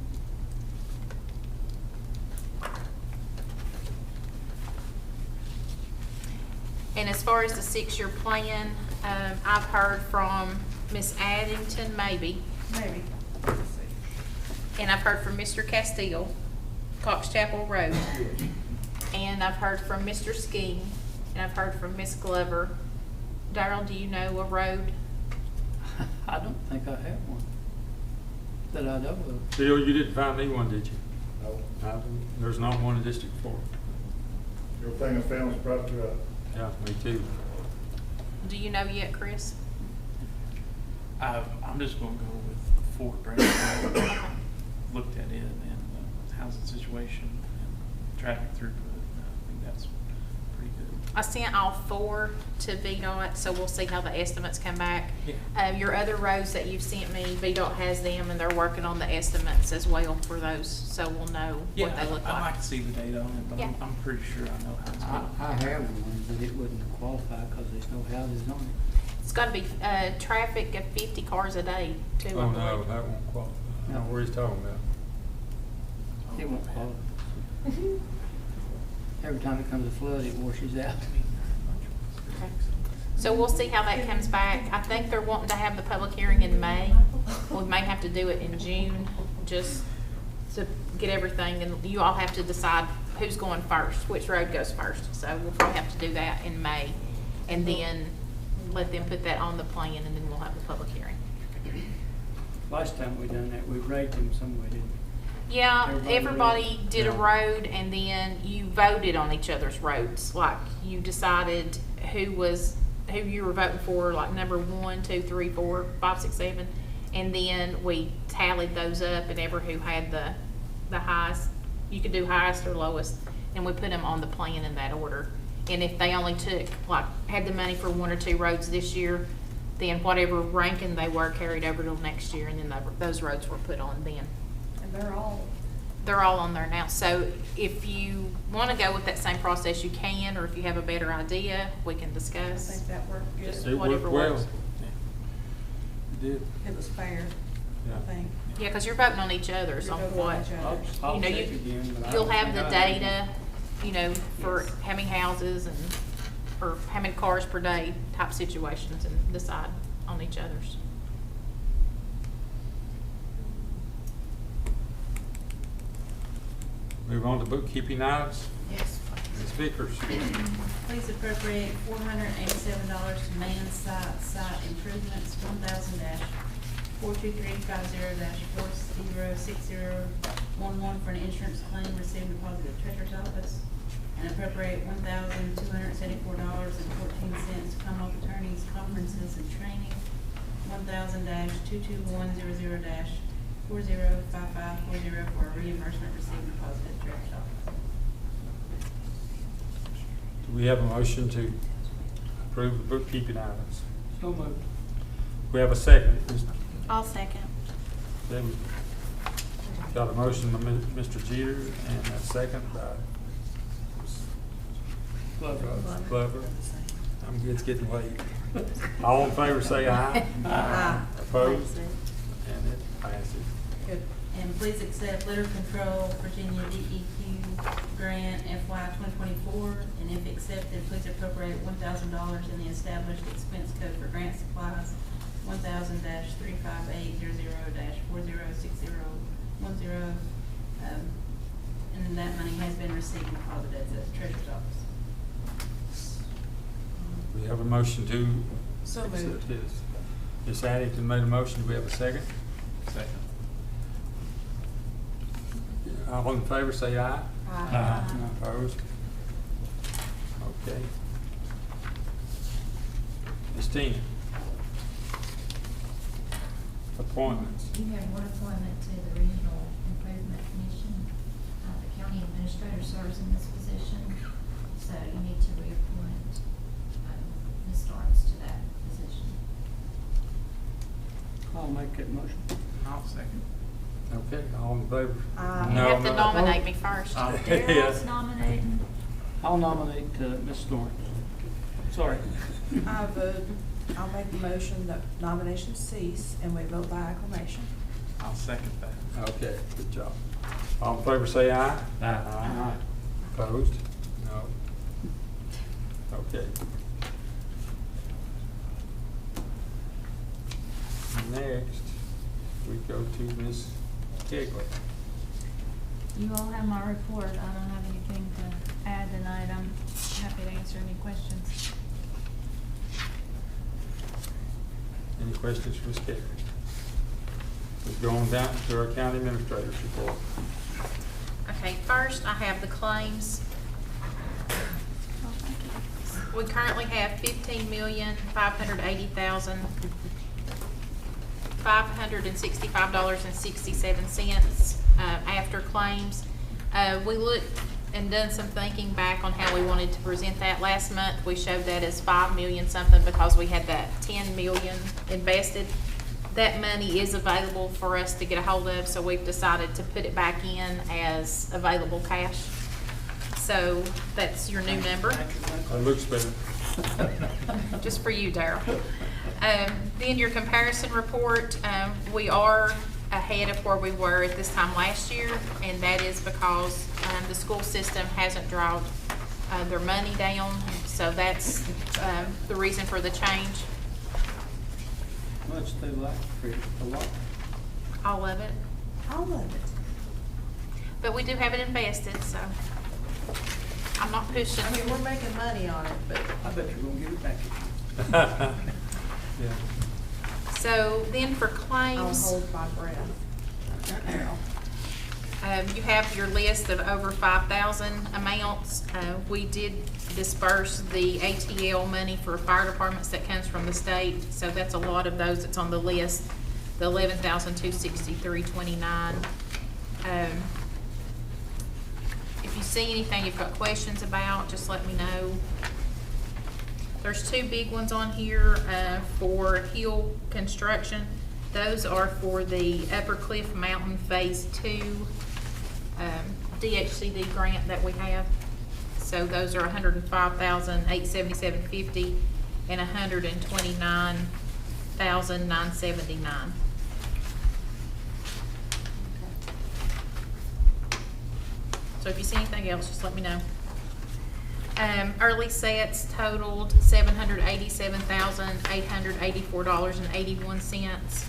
And as far as the 6-year plan, I've heard from Miss Addington, maybe, and I've heard from Mr. Castile, Cox Chapel Road, and I've heard from Mr. Skeen, and I've heard from Miss Glover. Darrell, do you know a road? I don't think I have one that I know of. Bill, you didn't find me one, did you? No. There's not one in District 4. Everything I found was private drive. Yeah, me too. Do you know yet, Chris? I'm just gonna go with Fort Bragg. Looked at it and the housing situation and traffic throughput. I think that's pretty good. I sent all 4 to VDOT, so we'll see how the estimates come back. Yeah. Your other roads that you've sent me, VDOT has them, and they're working on the estimates as well for those, so we'll know what they look I'd like. like to see the data on it, but Yeah. I'm pretty sure I know how it's going. I have one, but it wouldn't qualify because there's no houses on it. It's got to be traffic of 50 cars a day, too, I Oh, believe. no, that won't qualify. I don't know what he's talking about. It won't qualify. Every time it comes to flood, it washes out. Okay. So we'll see how that comes back. I think they're wanting to have the public hearing in May. We may have to do it in June, just to get everything, and you all have to decide who's going first, which road goes first. So we'll probably have to do that in May, and then let them put that on the plan, and then we'll have the public hearing. Last time we done that, we rated them somewhere, didn't we? Yeah, Everybody everybody rated? did a Yeah. road, and then you voted on each other's roads. Like, you decided who you were voting for, like number 1, 2, 3, 4, 5, 6, 7. And then we tallied those up, and who had the highest, you could do highest or lowest, and we put them on the plan in that order. And if they only took, like, had the money for 1 or 2 roads this year, then whatever ranking they were carried over till next year, and then those roads were put on then. And they're all On there now. So if you want to go with that same process, you can, or if you have a better idea, we can I discuss. think that worked good. Just It whatever worked well. works. It did. It was fair, Yeah. I think. Yeah, because you're voting on each other's You're on voting on what, each other. I'll you know, check again, but I you'll don't have think the I data, you know, for how many houses and, or how many cars per day type situations, and decide on each other's. Move on to bookkeeping items. Yes. Ms. Vickers. Please appropriate $487 to man site improvements, 1000 42350-406011 for an insurance claim received and deposited at Treasurer's Office, and appropriate $1,274.14 to Commonwealth Attorneys Conferences and Training, 1000-22100-405540 for a reimbursement received and deposited at Treasurer's Office. Do we have a motion to approve the bookkeeping items? So moved. We have a second. I'll second. Then got a motion by Mr. Jeter and a second by Glover. I'm good, it's getting late. All in favor say aye. Aye. Opposed? And it passes. Good. And please accept Litter Control Virginia DEQ grant FY 2024, and if accepted, please appropriate $1,000 in the established expense code for grant supplies, 1000-35800-406010, and that money has been received and deposited at the Treasurer's Office. We have a motion to So accept moved. this. Ms. Addington made a motion. Do we have a second? Second. All in favor say aye. Aye. Opposed? Okay. Ms. Tina. Appointments. You have one appointment to the Regional Improvement Commission. The county administrator serves in this position, so you need to reappoint Ms. Starks to that position. I'll make that motion. I'll second. Okay, all in favor? You have to nominate me first. Daryl's nominating. I'll nominate Ms. Thorne. Sorry. I'll make the motion that nominations cease and we vote by acclamation. I'll second that. Okay, good job. All in favor say aye. Aye. Opposed? No. Okay. Next, we go to Ms. Kegler. You all have my report. I don't have anything to add tonight. I'm happy to answer any questions. Any questions for Ms. Kegler? We're going down to our county administrator's report. Okay, first I have the claims. We currently have $15,580,565.67 after claims. We looked and done some thinking back on how we wanted to present that. Last month, we showed that as 5 million something because we had that 10 million invested. That money is available for us to get a hold of, so we've decided to put it back in as available cash. So that's your new number. That looks better. Just for you, Darryl. Then your comparison report, we are ahead of where we were at this time last year, and that is because the school system hasn't drawn their money down, so that's the reason for the change. Much they like for a lot. All of it. All of it. But we do have it invested, so I'm not pushing. I mean, we're making money on it, but. I bet you're gonna give it back. Yeah. So then for I'll claims. hold my breath. You have your list of over 5,000 amounts. We did disperse the ATL money for fire departments that comes from the state, so that's a lot of those that's on the list, the 11,263.29. If you see anything you've got questions about, just let me know. There's two big ones on here for hill construction. Those are for the Upper Cliff Mountain Phase 2 DHCD grant that we have. So those are $105,877.50 and $129,979. So if you see anything else, just let me know. Early sets totaled $787,884.81.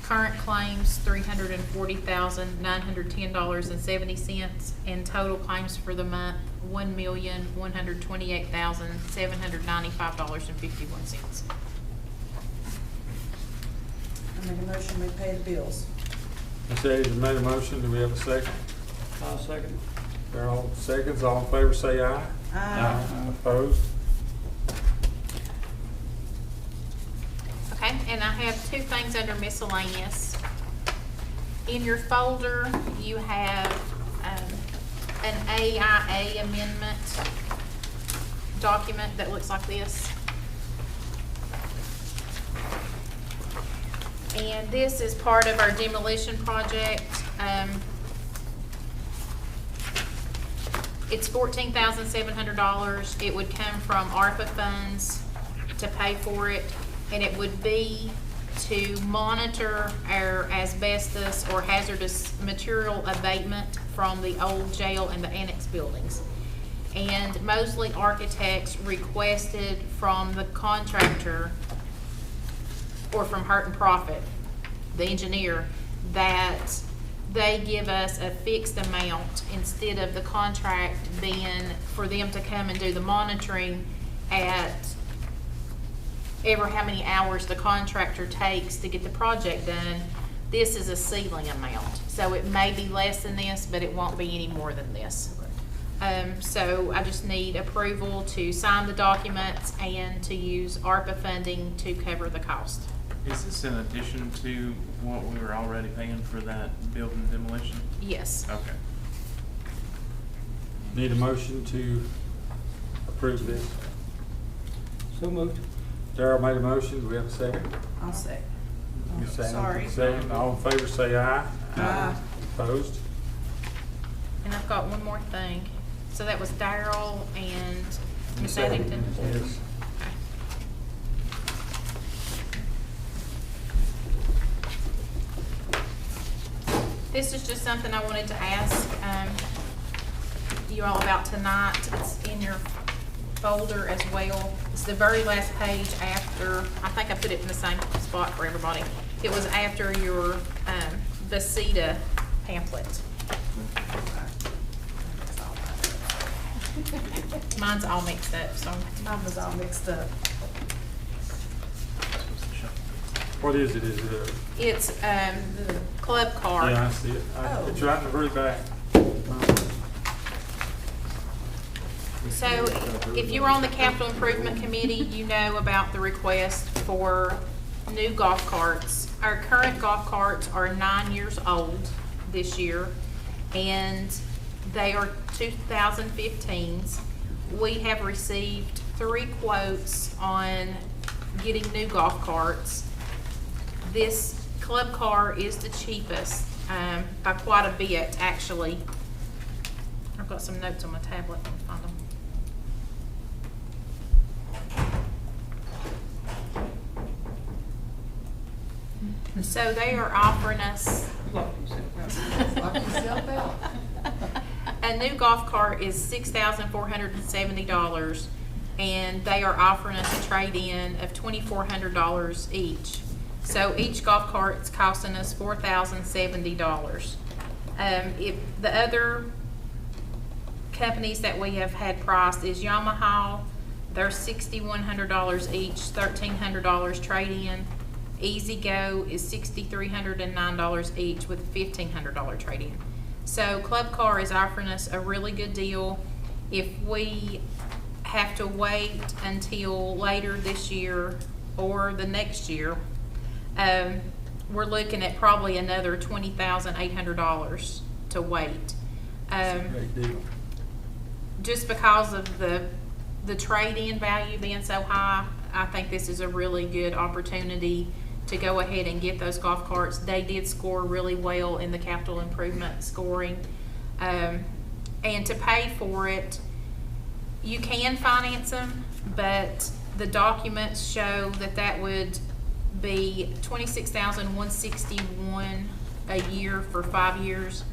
Current claims, $340,910.70, and total claims for the month, $1,128,795.51. I make a motion, we pay the bills. Ms. Eddie has made a motion. Do we have a second? I'll second. Darrell seconds. All in favor say aye. Aye. Opposed? Okay, and I have two things under miscellaneous. In your folder, you have an AIA amendment document that looks like this. And this is part of our demolition project. It's $14,700. It would come from ARPA funds to pay for it, and it would be to monitor our asbestos or hazardous material abatement from the old jail and the annex buildings. And Mosley Architects requested from the contractor, or from Hurt and Profit, the engineer, that they give us a fixed amount instead of the contract being for them to come and do the monitoring at ever how many hours the contractor takes to get the project done. This is a ceiling amount. So it may be less than this, but it won't be any more than this. So I just need approval to sign the documents and to use ARPA funding to cover the cost. Is this in addition to what we were already paying for that building demolition? Yes. Okay. Need a motion to approve this. So moved. Darrell made a motion. Do we have a second? I'll say. You second. Sorry. Second. All in favor say aye. Aye. Opposed? And I've got one more thing. So that was Darrell and Ms. Eddington. Yes. This is just something I wanted to ask you all about tonight. It's in your folder as well. It's the very last page after, I think I put it in the same spot for everybody. It was after your Vasita pamphlet. Mine's all mixed up, so. Mine was all mixed up. What is it? Is it a? It's the club car. Yeah, I see it. Oh. It's right in the very back. So if you were on the capital improvement committee, you know about the request for new golf carts. Our current golf carts are 9 years old this year, and they are 2015s. We have received 3 quotes on getting new golf carts. This club car is the cheapest by quite a bit, actually. I've got some notes on my tablet. Let me find them. So they are offering us a new golf cart is $6,470, and they are offering us a trade-in of $2,400 each. So each golf cart is costing us $4,070. If the other companies that we have had priced is Yamaha, they're $6,100 each, $1,300 trade-in. Easy Go is $6,309 each with $1,500 trade-in. So Club Car is offering us a really good deal. If we have to wait until later this year or the next year, we're looking at probably another $20,800 to wait. That's a great deal. Just because of the trade-in value being so high, I think this is a really good opportunity to go ahead and get those golf carts. They did score really well in the capital improvement scoring. And to pay for it, you can finance them, but the documents show that that would be $26,161 a year for 5 years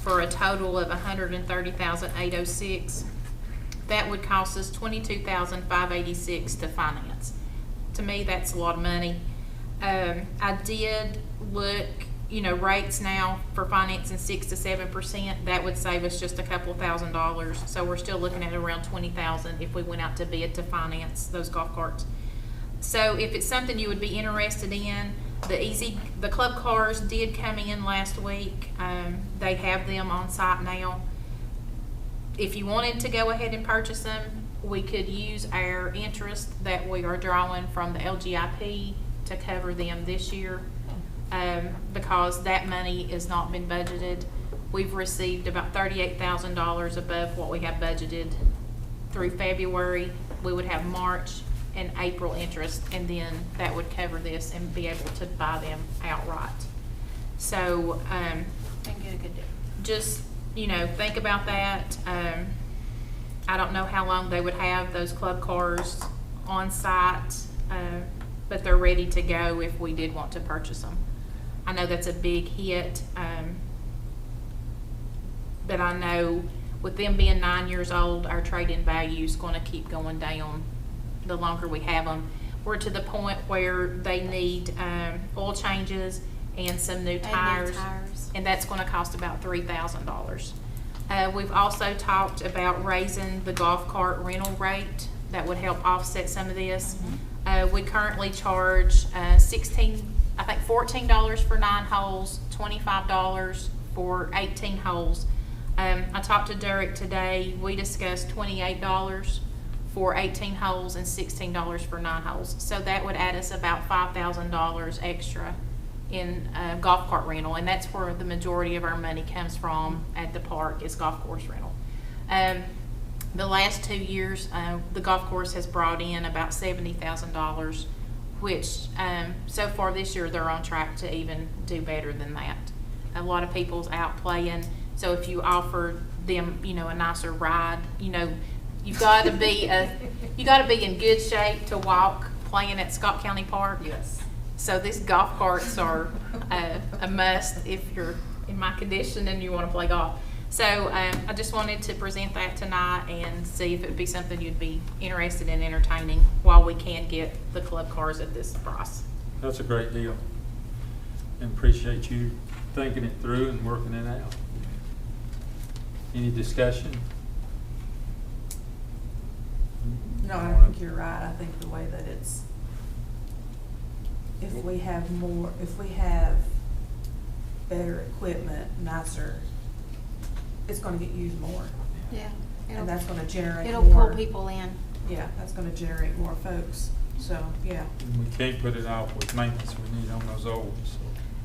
for a total of $130,806. That would cost us $22,586 to finance. To me, that's a lot of money. I did look, rates now for financing 6 to 7%. That would save us just a couple $1,000. So we're still looking at around $20,000 if we went out to bid to finance those golf carts. So if it's something you would be interested in, the club cars did come in last week. They have them on site now. If you wanted to go ahead and purchase them, we could use our interest that we are drawing from the LGIP to cover them this year, because that money has not been budgeted. We've received about $38,000 above what we have budgeted through February. We would have March and April interest, and then that would cover this and be able to buy them outright. So, just, think about that. I don't know how long they would have those club cars on site, but they're ready to go if we did want to purchase them. I know that's a big hit, but I know with them being 9 years old, our trade-in value is going to keep going down the longer we have them. We're to the point where they need oil changes and some new tires, and that's going to cost about $3,000. We've also talked about raising the golf cart rental rate. That would help offset some of this. We currently charge $14 for 9 holes, $25 for 18 holes. I talked to Derek today. We discussed $28 for 18 holes and $16 for 9 holes. So that would add us about $5,000 extra in golf cart rental, and that's where the majority of our money comes from at the park, is golf course rental. The last 2 years, the golf course has brought in about $70,000, which so far this year they're on track to even do better than that. A lot of people's out playing, so if you offer them, a nicer ride, you've got to be in good shape to walk playing at Scott County Park. Yes. So these golf carts are a must if you're in my condition and you want to play golf. So I just wanted to present that tonight and see if it would be something you'd be interested in entertaining while we can get the club cars at this price. That's a great deal, and appreciate you thinking it through and working it out. Any discussion? No, I think you're right. I think the way that it's, if we have better equipment, nicer, it's gonna get used more. Yeah. And that's gonna generate It'll more. pull people in. Yeah, that's gonna generate more folks. So, yeah. We can't put it off with maintenance we need on those old, so.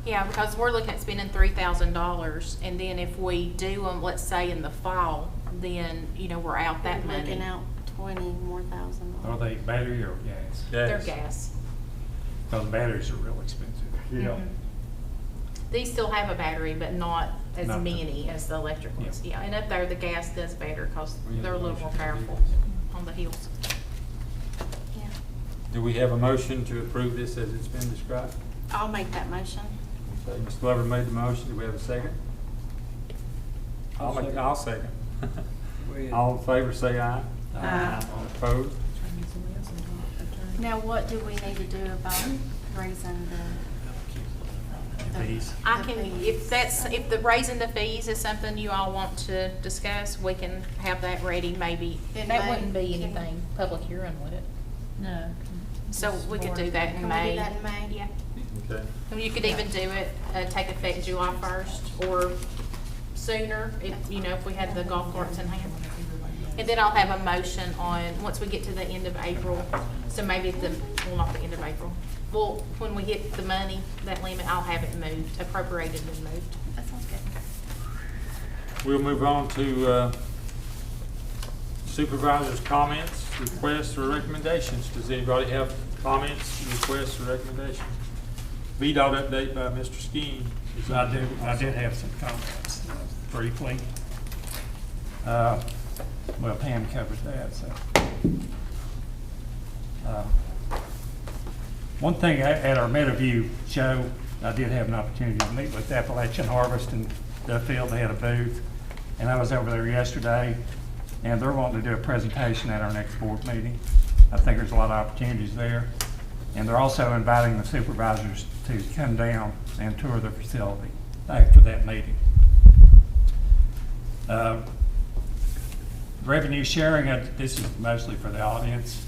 Yeah, because we're looking at spending $3,000, and then if we do them, let's say in the fall, then, we're out that We're money. looking out $20,000 more. Are they battery or gas? They're gas. Because batteries are real expensive. Yeah. These still have a battery, but not as Not the- many as the electric ones. Yeah, and up there, the gas does better because Yeah, they're a little more powerful on the hills. Yeah. Do we have a motion to approve this as it's been described? I'll make that motion. Okay, Ms. Glover made the motion. Do we have a second? I'll second. All in favor, say aye. Aye. All opposed? Now, what do we need to do about raising the Fees. I can, if the raising the fees is something you all want to discuss, we can have that ready maybe. In That May? wouldn't be anything public hearing, would it? No. So we could do that in Can May. we do that in May? Yeah. Okay. And you could even do it, take effect July 1st or sooner, if we had the golf carts in hand. And then I'll have a motion on, once we get to the end of April, so maybe not the end of April. Well, when we hit the money, that limit, I'll have it moved, appropriated and moved. That sounds good. We'll move on to supervisors' comments, requests, or recommendations. Does anybody have comments, requests, or recommendations? VDOT update by Mr. Skeen. I did have some comments briefly. Well, Pam covered that, so. One thing at our Meadowview show, I did have an opportunity to meet with Appalachian Harvest in Duffield. They had a booth, and I was over there yesterday, and they're wanting to do a presentation at our next board meeting. I think there's a lot of opportunities there. And they're also inviting the supervisors to come down and tour the facility after that meeting. Revenue sharing, this is mostly for the audience.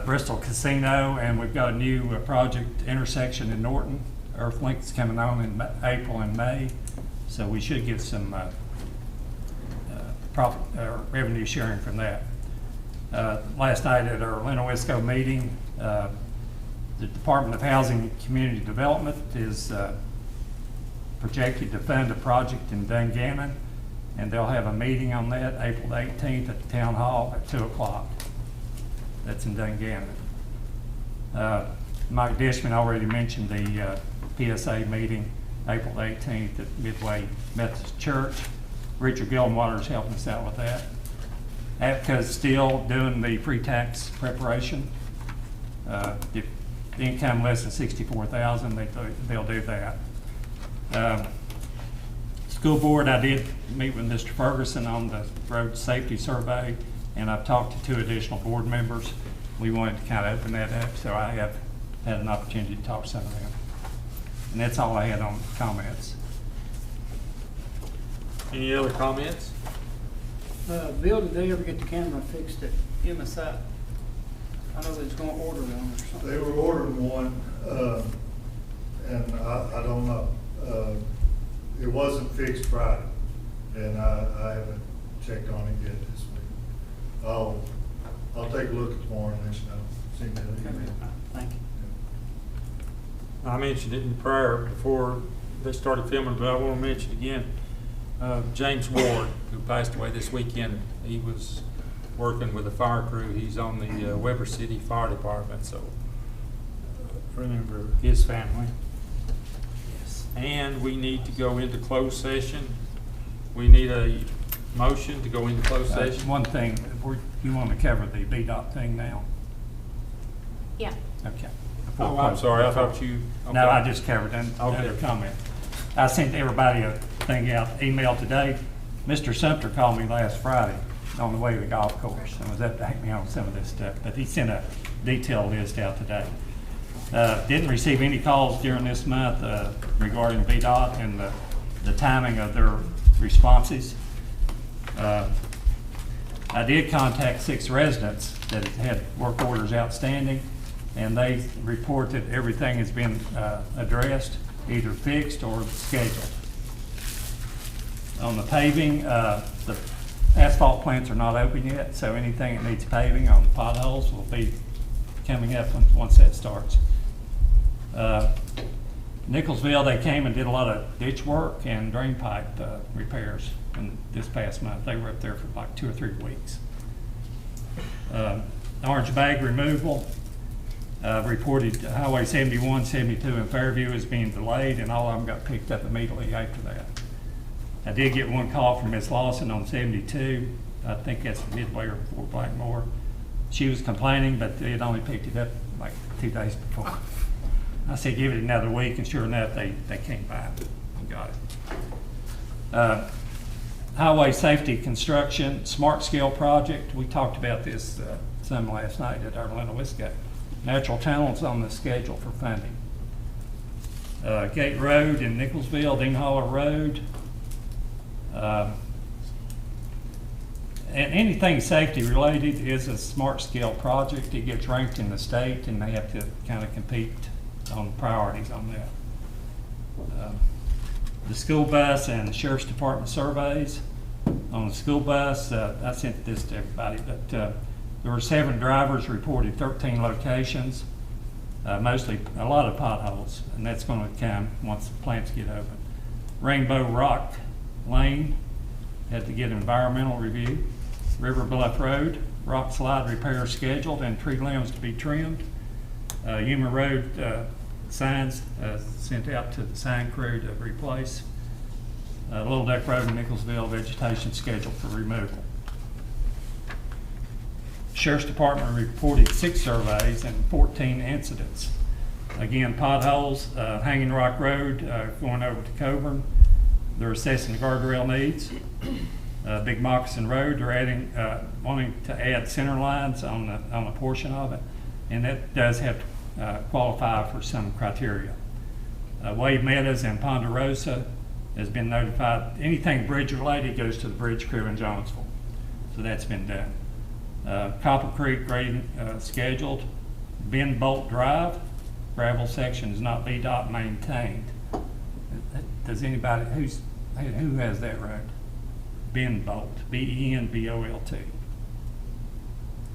Bristol Casino, and we've got a new project intersection in Norton. Earthlink's coming on in April and May, so we should get some profit revenue sharing from that. Last night at our Lenowisco meeting, the Department of Housing and Community Development is projected to fund a project in Dungannon, and they'll have a meeting on that April 18th at the Town Hall at 2 o'clock. That's in Dungannon. Mike Dishman already mentioned the PSA meeting April 18th at Midway Methodist Church. Richard Gillenwater is helping us out with that. APCA's still doing the pre-tax preparation. If the income less than $64,000, they'll do that. School board, I did meet with Mr. Ferguson on the road safety survey, and I've talked to 2 additional board members. We wanted to kind of open that up, so I have had an opportunity to talk to some of them. And that's all I had on comments. Any other comments? Bill, did they ever get the camera fixed at MSI? I know they was gonna order one or something. They were ordering one, and I don't know. It wasn't fixed Friday, and I haven't checked on it yet this week. I'll take a look at tomorrow and let you know. Send you an email. Thank you. I mentioned it in prayer before they started filming, but I want to mention again, James Ward, who passed away this weekend. He was working with a fire crew. He's on the Weber City Fire Department, so remember his family. Yes. And we need to go into closed session. We need a motion to go into closed session. One thing, you want to cover the BDOT thing now? Yeah. Okay. Oh, I'm sorry, I thought you. Okay. No, I just covered it under comment. I sent everybody a thing out, email today. Mr. Sumter called me last Friday on the way to the golf course and was updating me on some of this stuff, but he sent a detailed list out today. Didn't receive any calls during this month regarding VDOT and the timing of their responses. I did contact 6 residents that had work orders outstanding, and they report that everything has been addressed, either fixed or scheduled. On the paving, the asphalt plants are not open yet, so anything that needs paving on the potholes will be coming up once that starts. Nicholsville, they came and did a lot of ditch work and drain pipe repairs this past month. They were up there for like 2 or 3 weeks. Orange bag removal, reported Highway 71, 72 in Fairview is being delayed, and all of them got picked up immediately after that. I did get one call from Miss Lawson on 72. I think that's Midway or before Blackmore. She was complaining, but they had only picked it up like 2 days before. I said, give it another week, and sure enough, they came by and got it. Highway safety construction, smart scale project. We talked about this some last night at our Lenowisco. Natural tunnels on the schedule for funding. Gate Road in Nicholsville, Dingholler Road. And anything safety related is a smart scale project. It gets ranked in the state, and they have to kind of compete on priorities on that. The school bus and Sheriff's Department surveys. On the school bus, I sent this to everybody, but there were 7 drivers reported 13 locations, mostly a lot of potholes, and that's going to come once the plants get open. Rainbow Rock Lane had to get an environmental review. River Bluff Road, rock slide repair scheduled and tree limbs to be trimmed. Yuma Road signs sent out to the sign crew to replace. Little Duck Road in Nicholsville, vegetation scheduled for removal. Sheriff's Department reported 6 surveys and 14 incidents. Again, potholes, Hanging Rock Road going over to Coburn. They're assessing the guardrail needs. Big Moccasin Road, they're wanting to add center lines on a portion of it, and that does have to qualify for some criteria. Wade Meadows and Ponderosa has been notified. Anything bridge related goes to the bridge crew in Jonesville, so that's been done. Copper Creek grading scheduled. Ben Bolt Drive, gravel section is not VDOT maintained. Does anybody, who has that road? Ben Bolt, B-E-N-B-O-L-T.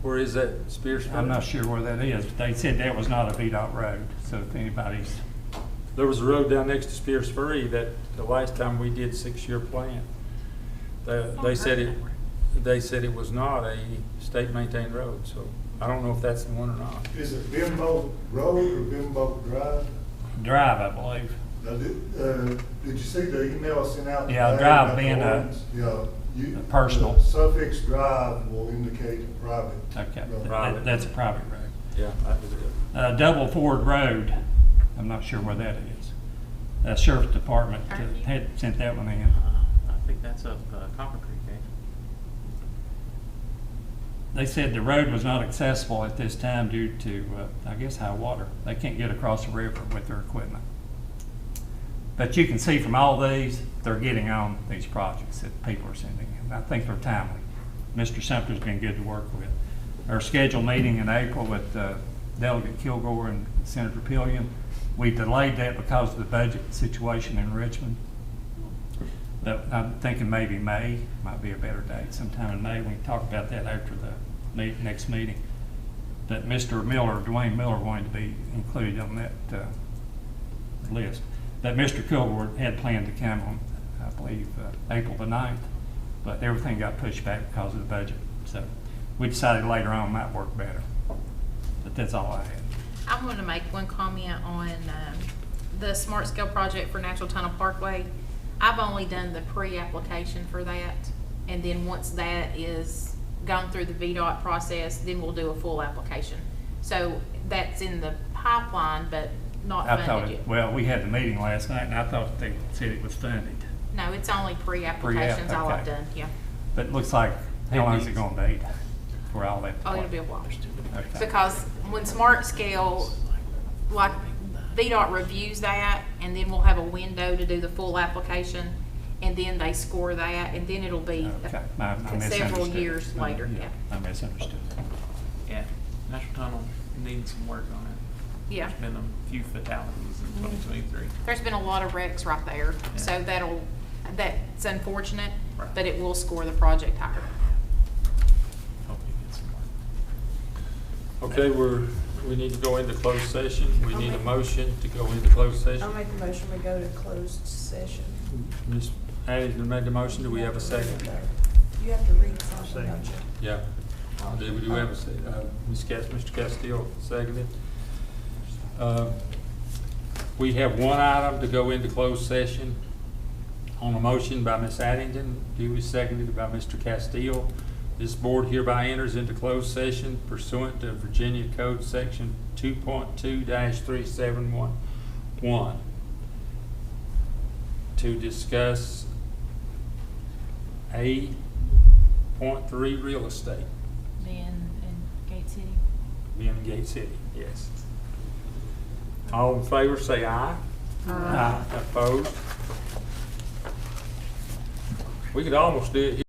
Where is that, Spears? I'm not sure where that is, but they said that was not a VDOT road, so if anybody's, There was a road down next to Spears Ferry that the last time we did 6-year plan. They said it was not a state maintained road, so I don't know if that's the one or not. Is it Bimbo Road or Bimbo Drive? Drive, I believe. Now, did you see the email I sent out? Yeah, today Drive about the being ordinance? Yeah, personal. the Suffix Drive will indicate a private. Okay, road. that's a private road. Yeah, that was it. Double Ford Road, I'm not sure where that is. Sheriff's Department had sent that one in. I think that's up Copper Creek, eh? They said the road was not accessible at this time due to, I guess, high water. They can't get across the river with their equipment. But you can see from all these, they're getting on these projects that people are sending in. I think they're timely. Mr. Sumter's been good to work with. Our scheduled meeting in April with Delegate Kilgore and Senator Pillion, we delayed that because of the budget situation in Richmond. But I'm thinking maybe May might be a better date, sometime in May. We can talk about that after the next meeting. That Mr. Miller, Dwayne Miller, going to be included on that list. That Mr. Kilgore had planned to come on, I believe, April the 9th, but everything got pushed back because of the budget. So we decided later on might work better. But that's all I had. I want to make one comment on the Smart Scale project for Natural Tunnel Parkway. I've only done the pre-application for that, and then once that is gone through the VDOT process, then we'll do a full application. So that's in the pipeline, but not funded yet. Well, we had the meeting last night, and I thought they said it was funded. No, it's only pre-applications, all I've okay. done, yeah. But it looks like, how long is it going to be for all that? Oh, it'll be a while. Okay. Because when Smart Scale, like VDOT reviews that, and then we'll have a window to do the full application, and then they score that, and then it'll be Okay. I several misunderstood. years later, yeah. I misunderstood. Yeah, Natural Tunnel needs some work on it. Yeah. There's been a few fatalities in 2023. There's been a lot of wrecks right there, so that's unfortunate, Right. but it will score the project higher. Hope you get some work. Okay, we need to go into closed session. We need a motion to go into closed I'll session. make the motion, we go to closed session. Ms. Addington made the motion. Do we have a second? You have to read something, don't you? Yeah. Do we have a second? Mr. Castile seconded. We have one item to go into closed session on a motion by Ms. Addington, duly seconded by Mr. Castile. This board hereby enters into closed session pursuant to Virginia Code Section 2.2-3711 to discuss A.3 real estate. Being in Gate City. Being in Gate City, yes. All in favor, say aye. Aye. Opposed? We could almost do it here.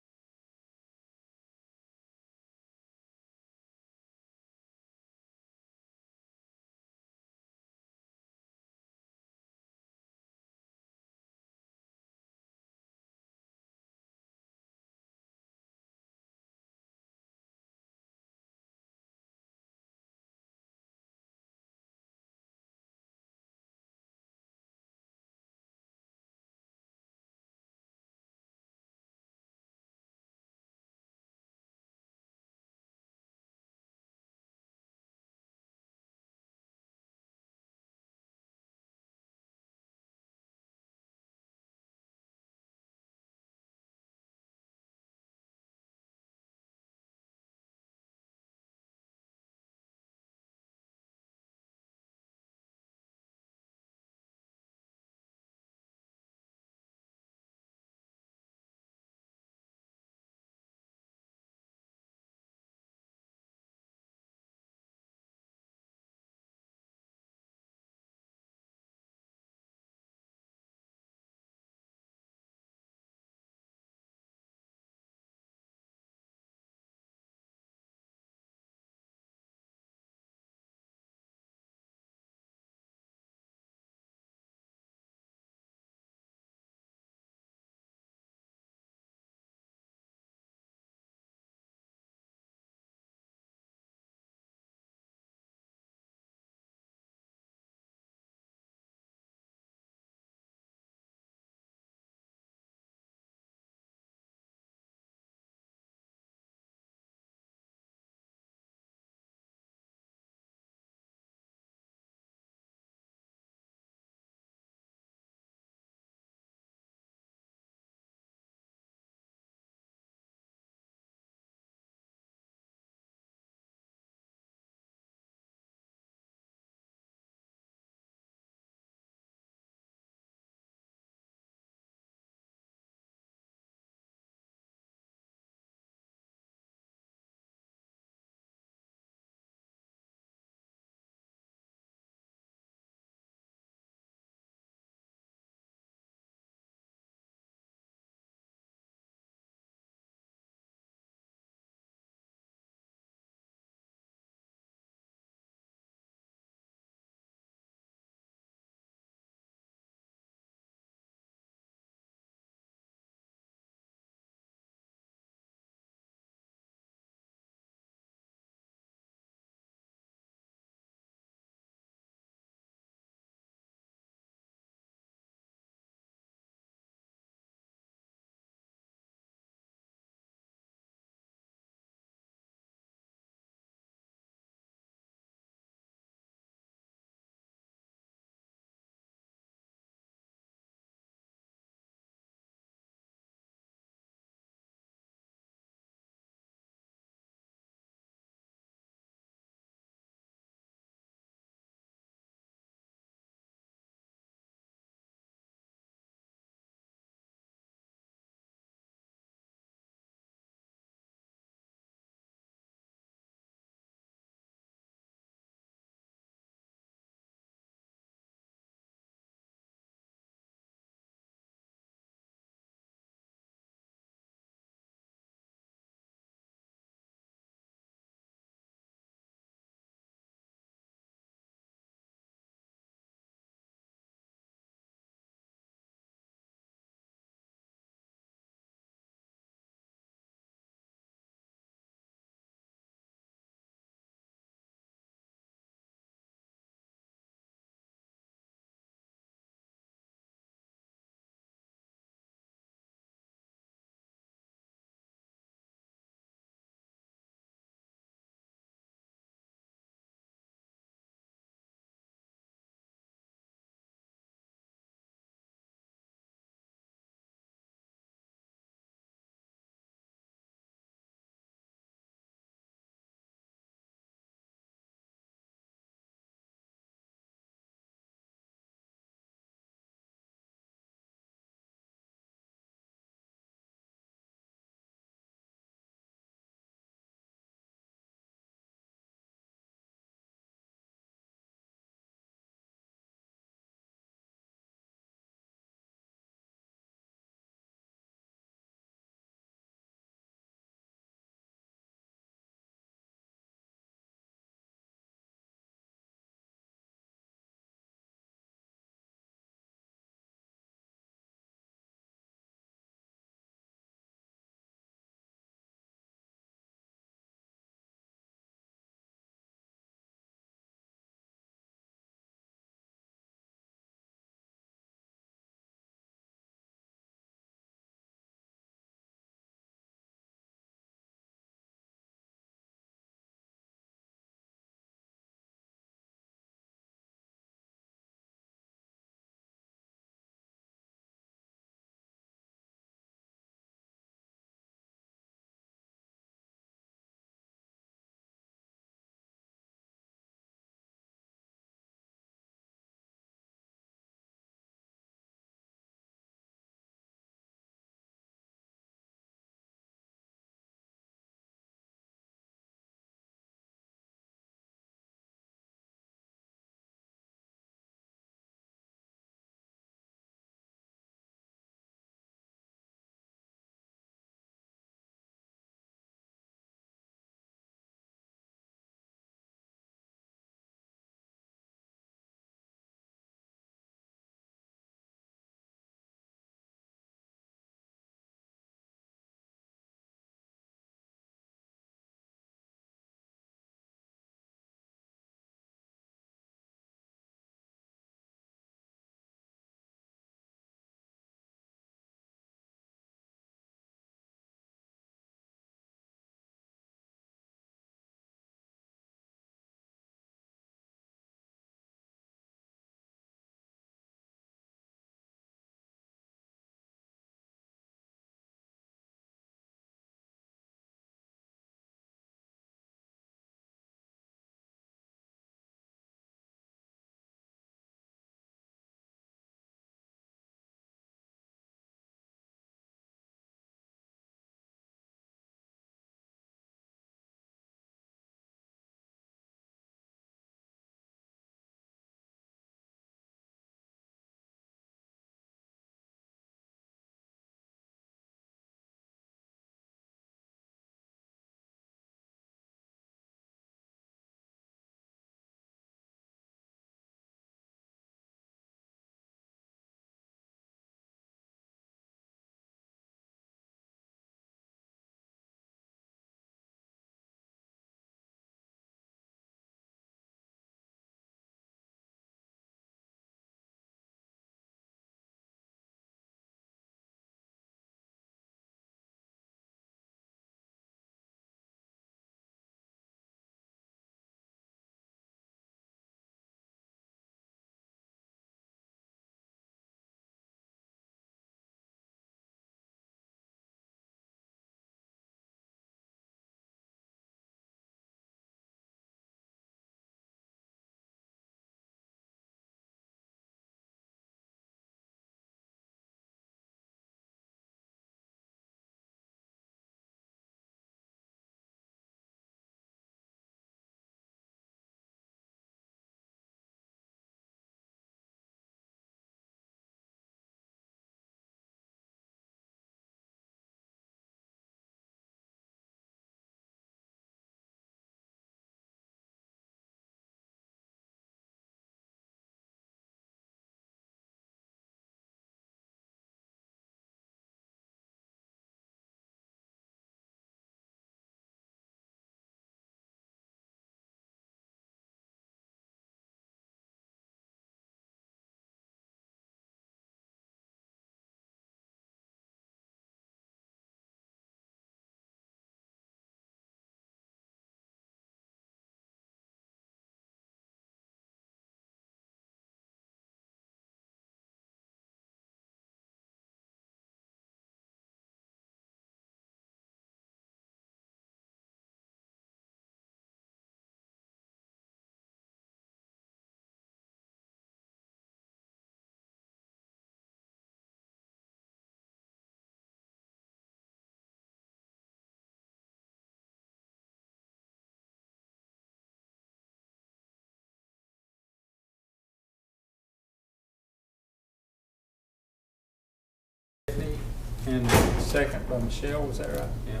And second by Michelle, was that right? Yeah.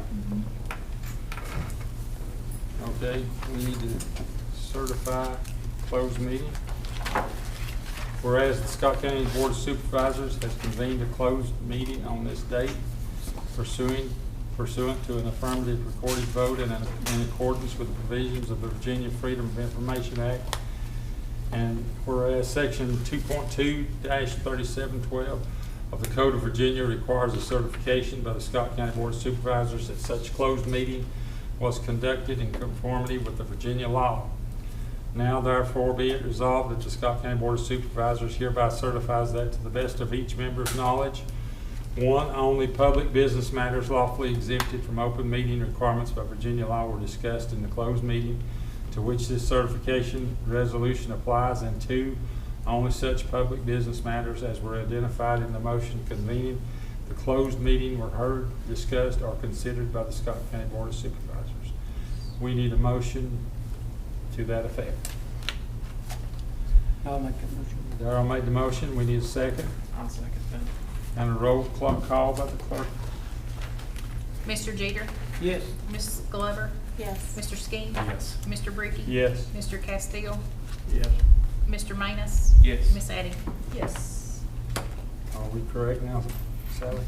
Okay, we need to certify closed meeting. Whereas the Scott County Board of Supervisors has convened a closed meeting on this date pursuant to an affirmative recorded vote and in accordance with the provisions of the Virginia Freedom of Information Act. And whereas Section 2.2-3712 of the Code of Virginia requires a certification by the Scott County Board of Supervisors that such closed meeting was conducted in conformity with the Virginia law. Now therefore be it resolved that the Scott County Board of Supervisors hereby certifies that to the best of each member's knowledge, one, only public business matters lawfully exempted from open meeting requirements by Virginia law were discussed in the closed meeting to which this certification resolution applies, and two, only such public business matters as were identified in the motion convening the closed meeting were heard, discussed, or considered by the Scott County Board of Supervisors. We need a motion to that effect. I'll make that motion. Darrell made the motion. We need a second. I'll second that. And a roll call by the clerk. Mr. Jeter? Yes. Ms. Glover? Yes. Mr. Skeen? Yes. Mr. Bricky? Yes. Mr. Castile? Yes. Mr. Manus? Yes. Miss Addie? Yes. Are we correct now, Sally?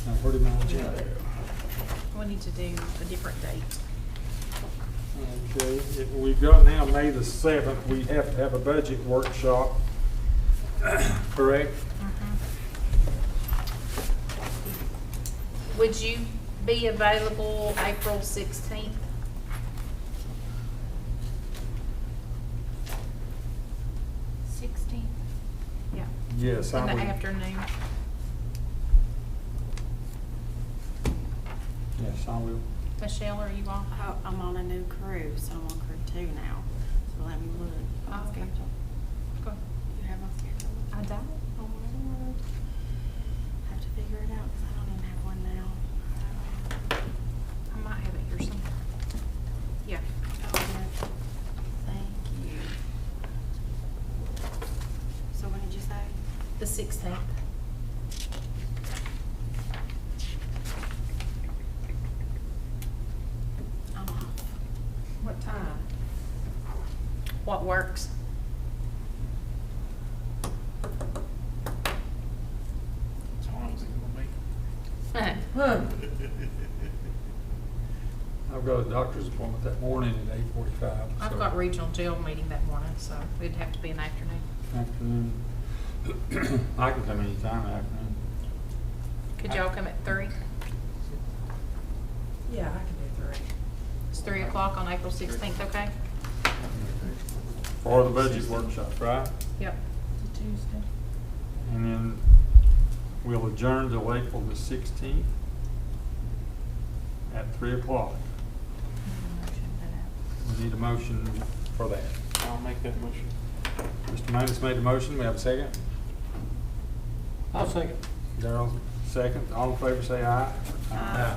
Now, where did my agenda go? We need to do a different date. Okay, we've got now May the 7th. We have to have a budget workshop, correct? Would you be available April 16th? Yeah. Yes, In I the would. afternoon. Yes, I will. Michelle, are you off? I'm on a new crew, so I'm on crew 2 now. So let me look. Oh, okay. Schedule. Go. You have my schedule? I don't. Oh my word. Have to figure it out because I don't even have one now. I might have it here somewhere. Yeah. Oh, yeah. Thank you. So when did you say? The 16th. I'm off. What time? What works? As long as it's gonna make. Huh. I've got a doctor's appointment that morning at 8:45. I've got regional jail meeting that morning, so it'd have to be an afternoon. Afternoon. I can come anytime in the afternoon. Could y'all come at 3? Yeah, I can do 3. It's 3 o'clock on April 16th, okay? For the budget workshop, right? Yep. It's a Tuesday. And then we'll adjourn till April the 16th at 3 o'clock. We need a motion for that. I'll make that motion. Mr. Manus made the motion. We have a second. I'll second. Darrell, second. All in favor say aye. Aye.